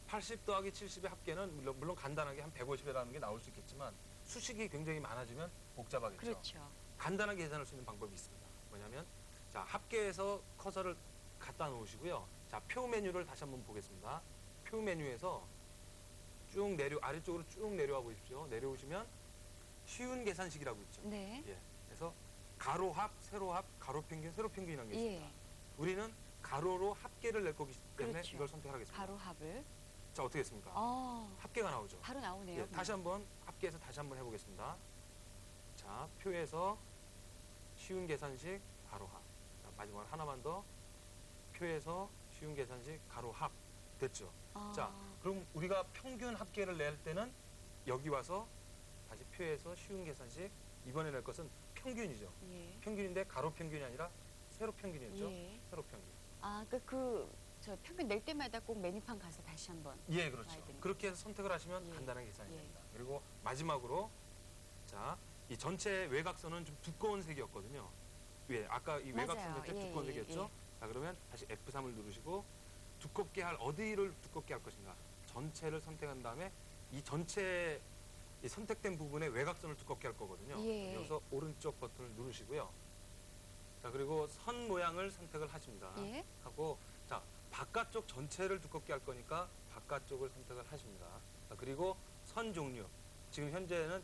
80 더하기 70의 합계는 물론 간단하게 한 150이라는 게 나올 수 있겠지만 수식이 굉장히 많아지면 복잡하겠죠. 그렇죠. 간단하게 계산할 수 있는 방법이 있습니다. 뭐냐면 자, 합계에서 커서를 갖다 놓으시고요. 자, 표 메뉴를 다시 한번 보겠습니다. 표 메뉴에서 쭉 아래쪽으로 쭉 내려와 보십시오. 내려오시면 쉬운 계산식이라고 있죠. 네. 그래서 가로합, 세로합, 가로평균, 세로평균이라는 게 있습니다. 우리는 가로로 합계를 낼 거기 때문에 그렇죠. 이걸 선택하겠습니다. 가로 합을. 자, 어떻게 됐습니까? 합계가 나오죠. 바로 나오네요. 다시 한번 합계해서 다시 한번 해보겠습니다. 자, 표에서 쉬운 계산식 가로합. 자, 마지막으로 하나만 더. 표에서 쉬운 계산식 가로합. 됐죠? 자, 그럼 우리가 평균 합계를 낼 때는 여기 와서 다시 표에서 쉬운 계산식 이번에 낼 것은 평균이죠. 예. 평균인데 가로 평균이 아니라 세로 평균이었죠. 예. 세로 평균. 저 평균 낼 때마다 꼭 메뉴판 가서 다시 한번. 예, 그렇죠. 와야 됩니다. 그렇게 해서 선택을 하시면 예. 간단하게 계산이 예. 됩니다. 그리고 마지막으로 자, 이 전체 외곽선은 좀 두꺼운 색이었거든요. 아까 이 외곽선 맞아요. 전체 예, 두꺼운 예, 색이었죠. 자, 그러면 다시 F3을 누르시고 두껍게 어디를 두껍게 할 것인가. 전체를 선택한 다음에 이 전체 이 선택된 부분의 외곽선을 두껍게 할 거거든요. 예. 여기서 오른쪽 버튼을 누르시고요. 자, 그리고 선 모양을 선택을 하십니다. 예. 하고 자, 바깥쪽 전체를 두껍게 할 거니까 바깥쪽을 선택을 하십니다. 자, 그리고 선 종류. 지금 현재는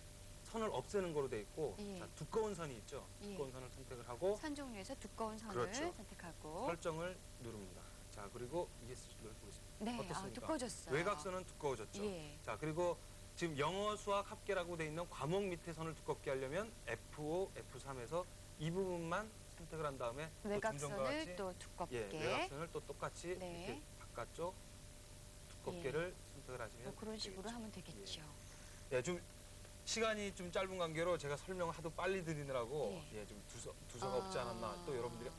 선을 없애는 거로 돼 있고 예. 자, 두꺼운 선이 있죠. 예. 두꺼운 선을 선택을 하고 선 종류에서 두꺼운 선을 그렇죠. 선택하고. 설정을 누릅니다. 자, 그리고 이게 보겠습니다. 네, 어떻습니까? 두꺼워졌어요. 외곽선은 두꺼워졌죠. 예. 자, 그리고 지금 영어, 수학, 합계라고 돼 있는 과목 밑에 선을 두껍게 하려면 F5, F3에서 이 부분만 선택을 한 다음에 또 중점과 외곽선을 같이 또 두껍게. 예, 외곽선을 또 똑같이 네. 이렇게 바깥쪽 두껍게를 선택을 하시면 뭐 그런 식으로 되겠죠. 하면 되겠죠. 예, 좀 시간이 좀 짧은 관계로 제가 설명을 하도 빨리 드리느라고 예. 예, 좀 두서가 없지 않았나. 또 여러분들이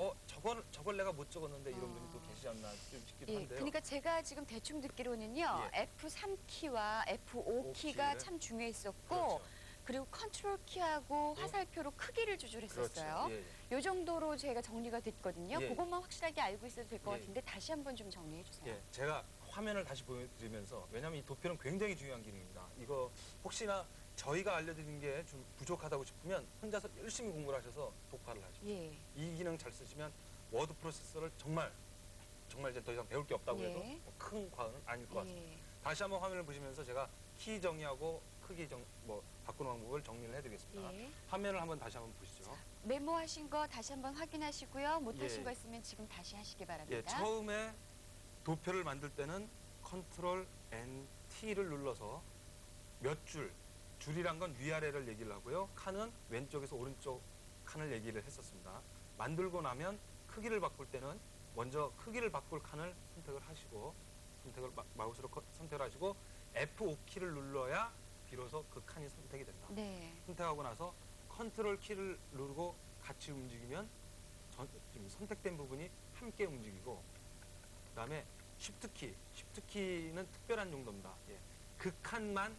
저걸 내가 못 적었는데 이런 분이 또 계시지 않나 좀 싶기도 예, 한데요. 그러니까 제가 지금 대충 듣기로는요. F3 키와 F5 키가 키를. 참 중요했었고 그렇죠. 그리고 컨트롤 키하고 또? 화살표로 크기를 조절했었어요. 그렇죠. 예, 예. 요 정도로 제가 정리가 됐거든요. 예. 그것만 확실하게 알고 있어도 될 것 예. 같은데 다시 한번 좀 정리해 주세요. 예, 제가 화면을 다시 보여드리면서 왜냐하면 이 도표는 굉장히 중요한 기능입니다. 이거 혹시나 저희가 알려드린 게 좀 부족하다고 싶으면 혼자서 열심히 공부를 하셔서 독파를 하죠. 예. 이 기능 잘 쓰시면 워드 프로세서를 정말 이제 더 이상 배울 게 없다고 예. 해도 뭐큰 과언은 아닐 것 같습니다. 예. 다시 한번 화면을 보시면서 제가 키 정의하고 크기 바꾸는 방법을 정리를 해드리겠습니다. 예. 화면을 한번 다시 한번 보시죠. 메모하신 거 다시 한번 확인하시고요. 못하신 예. 거 있으면 지금 다시 하시기 예, 바랍니다. 처음에 도표를 만들 때는 컨트롤 N T를 눌러서 몇 줄이란 건 위아래를 얘기를 하고요. 칸은 왼쪽에서 오른쪽 칸을 얘기를 했었습니다. 만들고 나면 크기를 바꿀 때는 먼저 크기를 바꿀 칸을 선택을 하시고 마우스로 선택을 하시고 F5 키를 눌러야 비로소 그 칸이 선택이 된다. 네. 선택하고 나서 컨트롤 키를 누르고 같이 움직이면 지금 선택된 부분이 함께 움직이고 그다음에 Shift 키는 특별한 용도입니다. 예. 그 칸만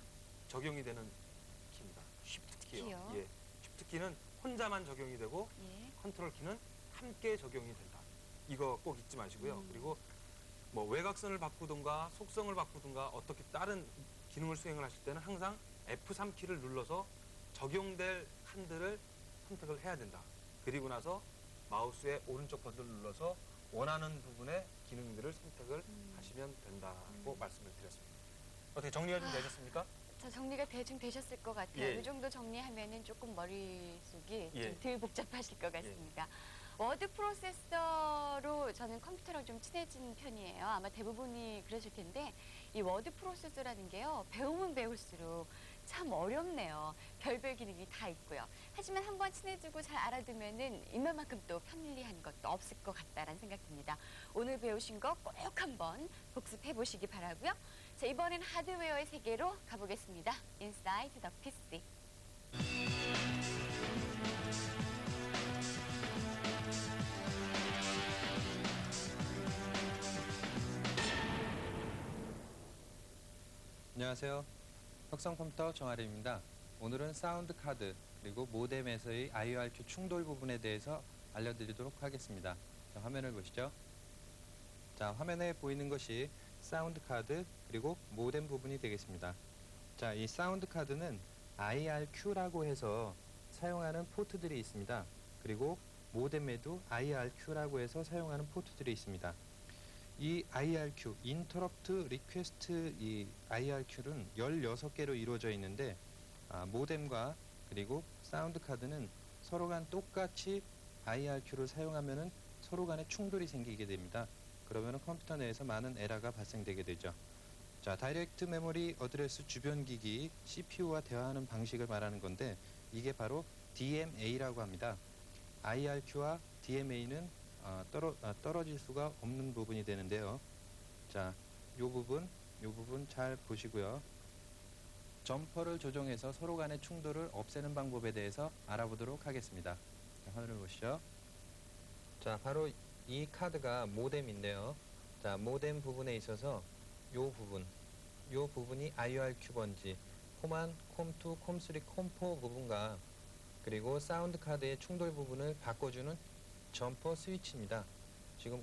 적용이 되는 키입니다. Shift 키요. 예. Shift 키는 혼자만 적용이 되고 예. 컨트롤 키는 함께 적용이 된다. 이거 꼭 잊지 마시고요. 그리고 뭐 외곽선을 바꾸든가 속성을 바꾸든가 어떻게 다른 기능을 수행을 하실 때는 항상 F3 키를 눌러서 적용될 칸들을 선택을 해야 된다. 그리고 나서 마우스의 오른쪽 버튼을 눌러서 원하는 부분의 기능들을 선택을 하시면 된다고 말씀을 드렸습니다. 어떻게 정리가 좀 되셨습니까? 자, 정리가 대충 되셨을 것 같아요. 예. 이 정도 정리하면은 조금 머릿속이 예. 좀 덜 복잡하실 것 같습니다. 워드 프로세서로 저는 컴퓨터랑 좀 친해진 편이에요. 아마 대부분이 그러실 텐데 이 워드 프로세서라는 게요. 배우면 배울수록 참 어렵네요. 별별 기능이 다 있고요. 하지만 한번 친해지고 잘 알아두면은 이만큼 또 편리한 것도 없을 것 같다라는 생각 듭니다. 오늘 배우신 거 꼭 한번 복습해 보시기 바라고요. 자, 이번엔 하드웨어의 세계로 가보겠습니다. Inside the PC. 안녕하세요. 혁성컴퓨터 정아림입니다. 오늘은 사운드 카드 그리고 모뎀에서의 IRQ 충돌 부분에 대해서 알려드리도록 하겠습니다. 자, 화면을 보시죠. 자, 화면에 보이는 것이 사운드 카드 그리고 모뎀 부분이 되겠습니다. 자, 이 사운드 카드는 IRQ라고 해서 사용하는 포트들이 있습니다. 그리고 모뎀에도 IRQ라고 해서 사용하는 포트들이 있습니다. 이 IRQ, Interrupt Request 이 IRQ는 16개로 이루어져 있는데 모뎀과 그리고 사운드 카드는 서로 간 똑같이 IRQ를 사용하면은 서로 간에 충돌이 생기게 됩니다. 그러면 컴퓨터 내에서 많은 에러가 발생되게 되죠. 자, 다이렉트 메모리 어드레스 주변 기기 CPU와 대화하는 방식을 말하는 건데 이게 바로 DMA라고 합니다. IRQ와 DMA는 떨어질 수가 없는 부분이 되는데요. 자, 요 부분 잘 보시고요. 점퍼를 조정해서 서로 간의 충돌을 없애는 방법에 대해서 알아보도록 하겠습니다. 자, 화면을 보시죠. 자, 바로 이 카드가 모뎀인데요. 자, 모뎀 부분에 있어서 요 부분이 IRQ 번지, 콤1, 콤2, 콤3, 콤4 부분과 그리고 사운드 카드의 충돌 부분을 바꿔주는 점퍼 스위치입니다. 지금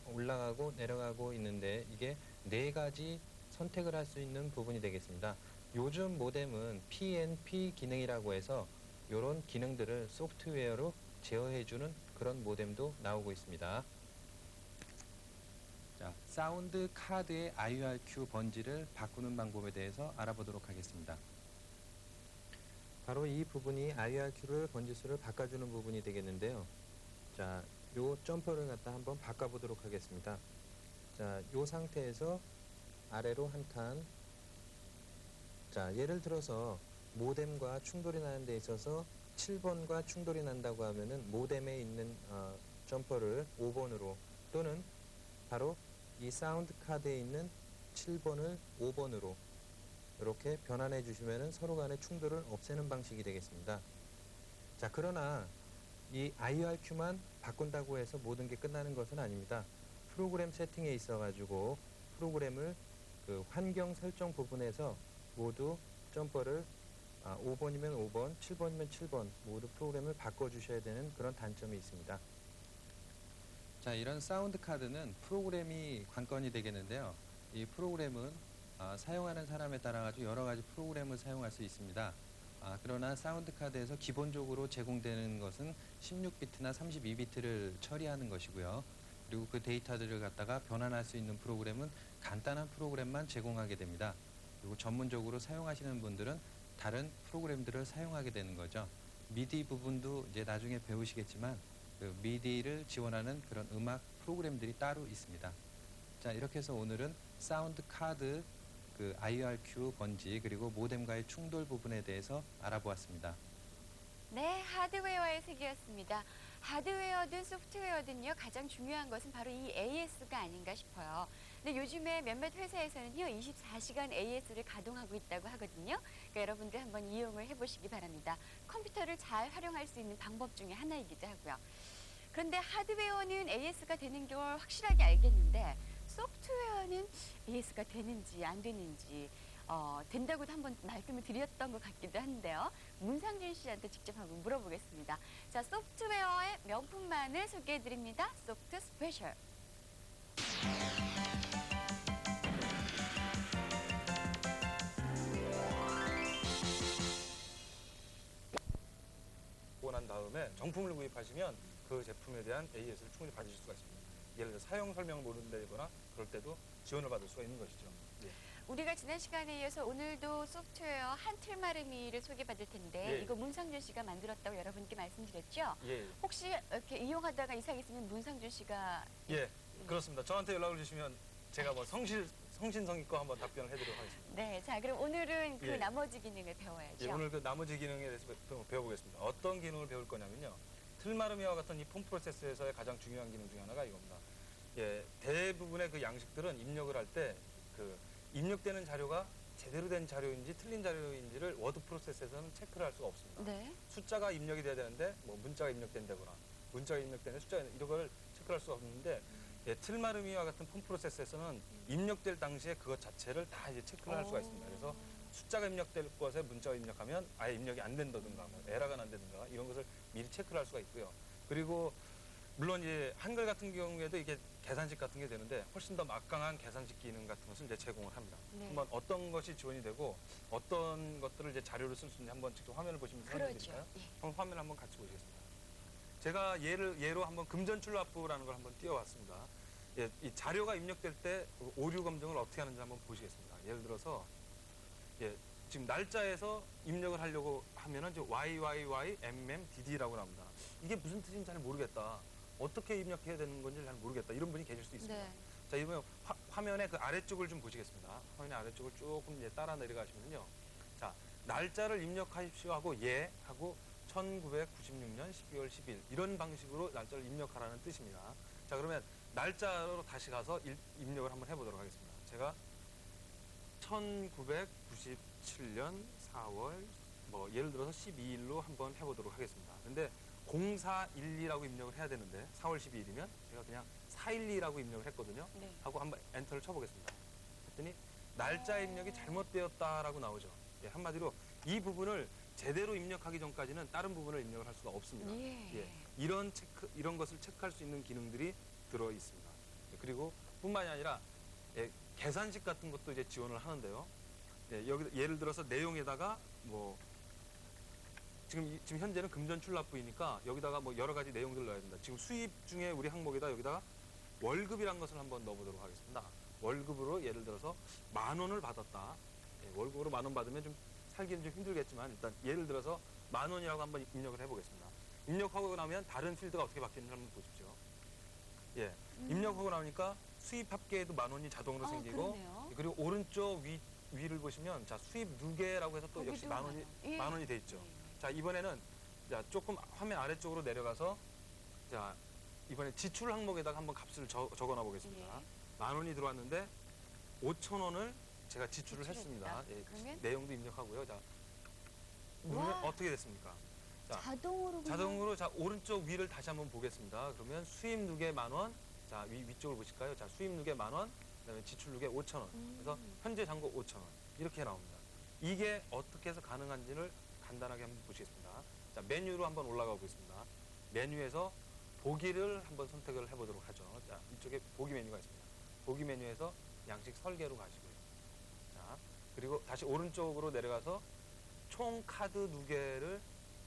올라가고 내려가고 있는데 이게 4가지 선택을 할 수 있는 부분이 되겠습니다. 요즘 모뎀은 PNP 기능이라고 해서 이런 기능들을 소프트웨어로 제어해주는 그런 모뎀도 나오고 있습니다. 자, 사운드 카드의 IRQ 번지를 바꾸는 방법에 대해서 알아보도록 하겠습니다. 바로 이 부분이 IRQ를 번지수를 바꿔주는 부분이 되겠는데요. 자, 요 점퍼를 갖다 한번 바꿔보도록 하겠습니다. 자, 요 상태에서 아래로 한 칸. 자, 예를 들어서 모뎀과 충돌이 나는 데 있어서 7번과 충돌이 난다고 하면은 모뎀에 있는 점퍼를 5번으로 또는 바로 이 사운드 카드에 있는 7번을 5번으로 이렇게 변환해 주시면은 서로 간의 충돌을 없애는 방식이 되겠습니다. 자, 그러나 이 IRQ만 바꾼다고 해서 모든 게 끝나는 것은 아닙니다. 프로그램 세팅에 있어 가지고 프로그램을 그 환경 설정 부분에서 모두 점퍼를 5번이면 5번, 7번이면 7번 모두 프로그램을 바꿔주셔야 되는 그런 단점이 있습니다. 자, 이런 사운드 카드는 프로그램이 관건이 되겠는데요. 이 프로그램은 사용하는 사람에 따라 가지고 여러 가지 프로그램을 사용할 수 있습니다. 그러나 사운드 카드에서 기본적으로 제공되는 것은 16비트나 32비트를 처리하는 것이고요. 그리고 그 데이터들을 갖다가 변환할 수 있는 프로그램은 간단한 프로그램만 제공하게 됩니다. 그리고 전문적으로 사용하시는 분들은 다른 프로그램들을 사용하게 되는 거죠. 미디 부분도 이제 나중에 배우시겠지만 그 미디를 지원하는 그런 음악 프로그램들이 따로 있습니다. 자, 이렇게 해서 오늘은 사운드 카드, 그 IRQ 번지 그리고 모뎀과의 충돌 부분에 대해서 알아보았습니다. 네, 하드웨어의 세계였습니다. 하드웨어든 소프트웨어든요, 가장 중요한 것은 바로 이 AS가 아닌가 싶어요. 근데 요즘에 몇몇 회사에서는요, 24시간 AS를 가동하고 있다고 하거든요. 그러니까 여러분들 한번 이용을 해보시기 바랍니다. 컴퓨터를 잘 활용할 수 있는 방법 중에 하나이기도 하고요. 그런데 하드웨어는 AS가 되는 걸 확실하게 알겠는데 소프트웨어는 AS가 되는지 안 되는지 된다고도 한번 말씀을 드렸던 것 같기도 한데요. 문상준 씨한테 직접 한번 물어보겠습니다. 자, 소프트웨어의 명품만을 소개해드립니다. 소프트 스페셜. 보고 난 다음에 정품을 구입하시면 그 제품에 대한 AS를 충분히 받으실 수가 있습니다. 예를 들어 사용 설명을 모른다거나 그럴 때도 지원을 받을 수가 있는 것이죠. 예. 우리가 지난 시간에 이어서 오늘도 소프트웨어 한 틀마름이를 소개받을 텐데 예. 이거 문상준 씨가 만들었다고 여러분께 말씀드렸죠? 예. 혹시 이렇게 이용하다가 이상 있으면 문상준 씨가 예, 그렇습니다. 저한테 연락을 주시면 제가 뭐 성신성의껏 한번 답변을 해드리도록 하겠습니다. 네, 자 그럼 오늘은 그 예. 나머지 기능을 배워야죠. 예, 오늘 그 나머지 기능에 대해서 배워보겠습니다. 어떤 기능을 배울 거냐면요. 틀마르미와 같은 이 폼 프로세서에서의 가장 중요한 기능 중에 하나가 이겁니다. 예, 대부분의 그 양식들은 입력을 할 때 그 입력되는 자료가 제대로 된 자료인지 틀린 자료인지를 워드 프로세서에서는 체크를 할 수가 없습니다. 네. 숫자가 입력이 돼야 되는데 뭐 문자가 입력된다거나 문자가 입력되는 숫자 이런 걸 체크할 수가 없는데 예, 틀마르미와 같은 폼 프로세서에서는 입력될 당시에 그것 자체를 다 이제 체크를 할 수가 있습니다. 그래서 숫자가 입력될 것에 문자가 입력하면 아예 입력이 안 된다든가 뭐 에러가 난다든가 이런 것을 미리 체크를 할 수가 있고요. 그리고 물론 이제 한글 같은 경우에도 이게 계산식 같은 게 되는데 훨씬 더 막강한 계산식 기능 같은 것을 이제 제공을 합니다. 네. 한번 어떤 것이 지원이 되고 어떤 것들을 이제 자료로 쓸 수 있는지 한번 직접 화면을 보시면서 설명해 그렇죠. 드릴까요? 예. 한번 화면을 한번 같이 보시겠습니다. 제가 예로 한번 금전출납부라는 걸 한번 띄워왔습니다. 예, 이 자료가 입력될 때 오류 검증을 어떻게 하는지 한번 보시겠습니다. 예를 들어서 예, 지금 날짜에서 입력을 하려고 하면은 이제 YYYMMDD라고 나옵니다. 이게 무슨 뜻인지 잘 모르겠다. 어떻게 입력해야 되는 건지 잘 모르겠다. 이런 분이 계실 수 있습니다. 네. 자, 이번에 화면의 그 아래쪽을 좀 보시겠습니다. 화면의 아래쪽을 조금 이제 따라 내려가시면요. 자, 날짜를 입력하십시오 하고 예 하고 1996년 12월 10일 이런 방식으로 날짜를 입력하라는 뜻입니다. 자, 그러면 날짜로 다시 가서 입력을 한번 해보도록 하겠습니다. 제가 1997년 4월 뭐 예를 들어서 12일로 한번 해보도록 하겠습니다. 근데 0412라고 입력을 해야 되는데 4월 12일이면 제가 그냥 412라고 입력을 했거든요. 네. 하고 한번 엔터를 쳐보겠습니다. 했더니 날짜 입력이 잘못되었다라고 나오죠. 예, 한마디로 이 부분을 제대로 입력하기 전까지는 다른 부분을 입력을 할 수가 없습니다. 예. 이런 것을 체크할 수 있는 기능들이 들어 있습니다. 예, 그리고 뿐만이 아니라 예, 계산식 같은 것도 이제 지원을 하는데요. 예, 여기 예를 들어서 내용에다가 뭐 지금 현재는 금전출납부이니까 여기다가 뭐 여러 가지 내용들을 넣어야 된다. 지금 수입 중에 우리 항목에다 여기다가 월급이란 것을 한번 넣어보도록 하겠습니다. 월급으로 예를 들어서 10,000원을 받았다. 예, 월급으로 10,000원 받으면 좀 살기는 좀 힘들겠지만 일단 예를 들어서 10,000원이라고 한번 입력을 해보겠습니다. 입력하고 나면 다른 필드가 어떻게 바뀌는지 한번 보십시오. 예, 입력하고 나오니까 수입 합계에도 10,000원이 자동으로 생기고 그러네요. 그리고 오른쪽 위를 보시면 자 수입 누계라고 해서 또 역시 거기도 10,000원이 예. 10,000원이 돼 있죠. 예. 자 이번에는 자 조금 화면 아래쪽으로 내려가서 자 이번에 지출 항목에다가 한번 값을 적어놔 보겠습니다. 예. 10,000원이 들어왔는데 5,000원을 제가 지출을 지출했다. 했습니다. 예, 그러면? 내용도 입력하고요. 자 누르면 와. 어떻게 됐습니까? 자, 자동으로 그냥 자동으로 자 오른쪽 위를 다시 한번 보겠습니다. 그러면 수입 누계 10,000원. 자 위쪽을 보실까요? 자 수입 누계 10,000원. 그다음에 지출 누계 5,000원. 그래서 현재 잔고 5,000원 이렇게 나옵니다. 이게 어떻게 해서 가능한지를 간단하게 한번 보시겠습니다. 자 메뉴로 한번 올라가 보겠습니다. 메뉴에서 보기를 한번 선택을 해보도록 하죠. 자 이쪽에 보기 메뉴가 있습니다. 보기 메뉴에서 양식 설계로 가시고요. 자 그리고 다시 오른쪽으로 내려가서 총 카드 누계를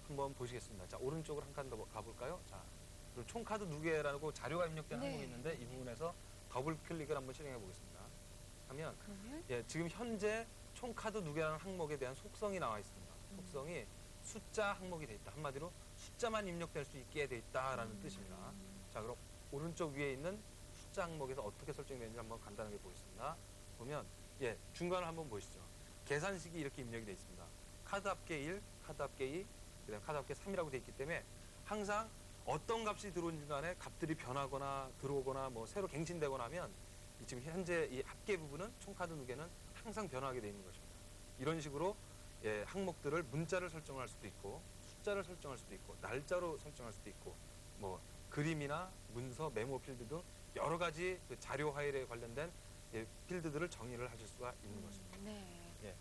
한번 보시겠습니다. 자 오른쪽으로 한 칸 더 가볼까요? 자 그리고 총 카드 누계라고 자료가 입력된 네. 항목이 있는데 이 부분에서 더블 클릭을 한번 실행해 보겠습니다. 하면 그러면 예, 지금 현재 총 카드 누계라는 항목에 대한 속성이 나와 있습니다. 속성이 숫자 항목이 돼 있다. 한마디로 숫자만 입력될 수 있게 돼 있다라는 뜻입니다. 자, 그럼 오른쪽 위에 있는 숫자 항목에서 어떻게 설정되는지 한번 간단하게 보겠습니다. 보면 예, 중간을 한번 보시죠. 계산식이 이렇게 입력이 돼 있습니다. 카드 합계 1, 카드 합계 2, 그다음 카드 합계 3이라고 돼 있기 때문에 항상 어떤 값이 들어오는 간에 값들이 변하거나 들어오거나 뭐 새로 갱신되거나 하면 이 지금 현재 이 합계 부분은 총 카드 누계는 항상 변하게 되어 있는 것입니다. 이런 식으로 예, 항목들을 문자를 설정할 수도 있고 숫자를 설정할 수도 있고 날짜로 설정할 수도 있고 뭐 그림이나 문서, 메모 필드 등 여러 가지 그 자료 파일에 관련된 예, 필드들을 정의를 하실 수가 있는 것입니다. 네. 예.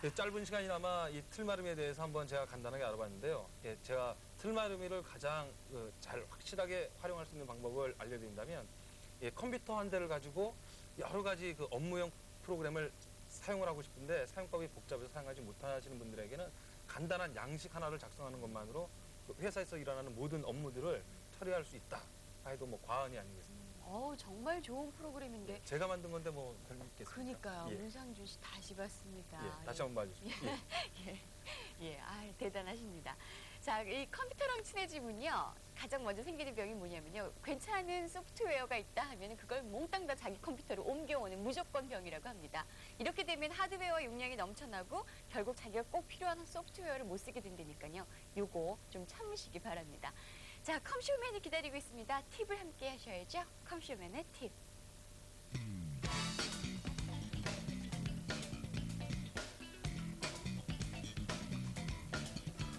예, 짧은 시간이나마 이 틀마름에 대해서 한번 제가 간단하게 알아봤는데요. 예, 제가 틀마름이를 가장 잘 확실하게 활용할 수 있는 방법을 알려드린다면 예, 컴퓨터 한 대를 가지고 여러 가지 그 업무용 프로그램을 사용을 하고 싶은데 사용법이 복잡해서 사용하지 못하시는 분들에게는 간단한 양식 하나를 작성하는 것만으로 그 회사에서 일어나는 모든 업무들을 처리할 수 있다 해도 뭐 과언이 아니겠습니다. 정말 좋은 프로그램인데. 제가 만든 건데 뭐 별로 있겠습니까? 그러니까요. 예. 문상준 씨 다시 봤습니다. 예, 다시 한번 봐주시죠. 예. 예, 대단하십니다. 자, 이 컴퓨터랑 친해지면요. 가장 먼저 생기는 병이 뭐냐면요. 괜찮은 소프트웨어가 있다 하면 그걸 몽땅 다 자기 컴퓨터로 옮겨오는 무조건 병이라고 합니다. 이렇게 되면 하드웨어 용량이 넘쳐나고 결국 자기가 꼭 필요한 소프트웨어를 못 쓰게 된다니까요. 요거 좀 참으시기 바랍니다. 자, 컴쇼맨이 기다리고 있습니다. 팁을 함께 하셔야죠. 컴쇼맨의 팁.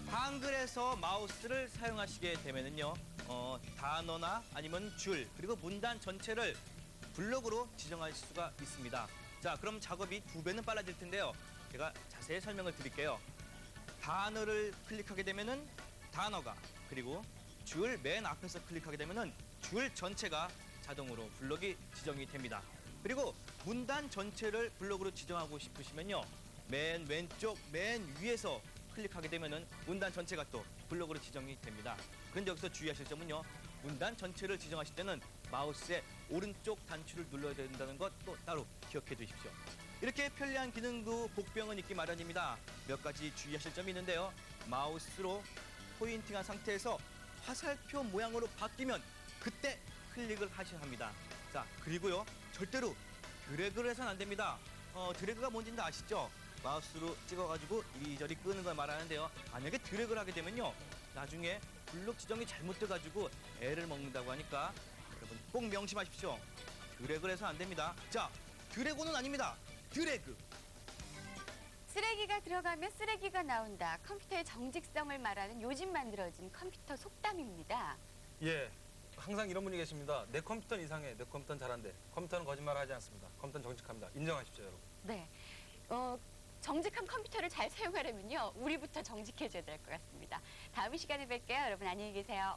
한글에서 마우스를 사용하시게 되면은요, 단어나 아니면 줄, 그리고 문단 전체를 블록으로 지정하실 수가 있습니다. 자, 그럼 작업이 2배는 빨라질 텐데요. 제가 자세히 설명을 드릴게요. 단어를 클릭하게 되면은 단어가, 그리고 줄 맨 앞에서 클릭하게 되면은 줄 전체가 자동으로 블록이 지정이 됩니다. 그리고 문단 전체를 블록으로 지정하고 싶으시면요, 맨 왼쪽 맨 위에서 클릭하게 되면은 문단 전체가 또 블록으로 지정이 됩니다. 그런데 여기서 주의하실 점은요, 문단 전체를 지정하실 때는 마우스의 오른쪽 단추를 눌러야 된다는 것 또 따로 기억해 두십시오. 이렇게 편리한 기능도 복병은 있기 마련입니다. 몇 가지 주의하실 점이 있는데요. 마우스로 포인팅한 상태에서 화살표 모양으로 바뀌면 그때 클릭을 하셔야 합니다. 자, 그리고요, 절대로 드래그를 해서는 안 됩니다. 드래그가 뭔지는 다 아시죠? 마우스로 찍어가지고 이리저리 끄는 걸 말하는데요. 만약에 드래그를 하게 되면요, 나중에 블록 지정이 잘못돼가지고 에러를 먹는다고 하니까 여러분 꼭 명심하십시오. 드래그를 해서는 안 됩니다. 자, 드래곤은 아닙니다. 드래그. 쓰레기가 들어가면 쓰레기가 나온다. 컴퓨터의 정직성을 말하는 요즘 만들어진 컴퓨터 속담입니다. 예, 항상 이런 분이 계십니다. 내 컴퓨터는 이상해. 내 컴퓨터는 잘한대. 컴퓨터는 거짓말하지 않습니다. 컴퓨터는 정직합니다. 인정하십시오, 여러분. 네. 정직한 컴퓨터를 잘 사용하려면요, 우리부터 정직해져야 될 것 같습니다. 다음 시간에 뵐게요. 여러분 안녕히 계세요.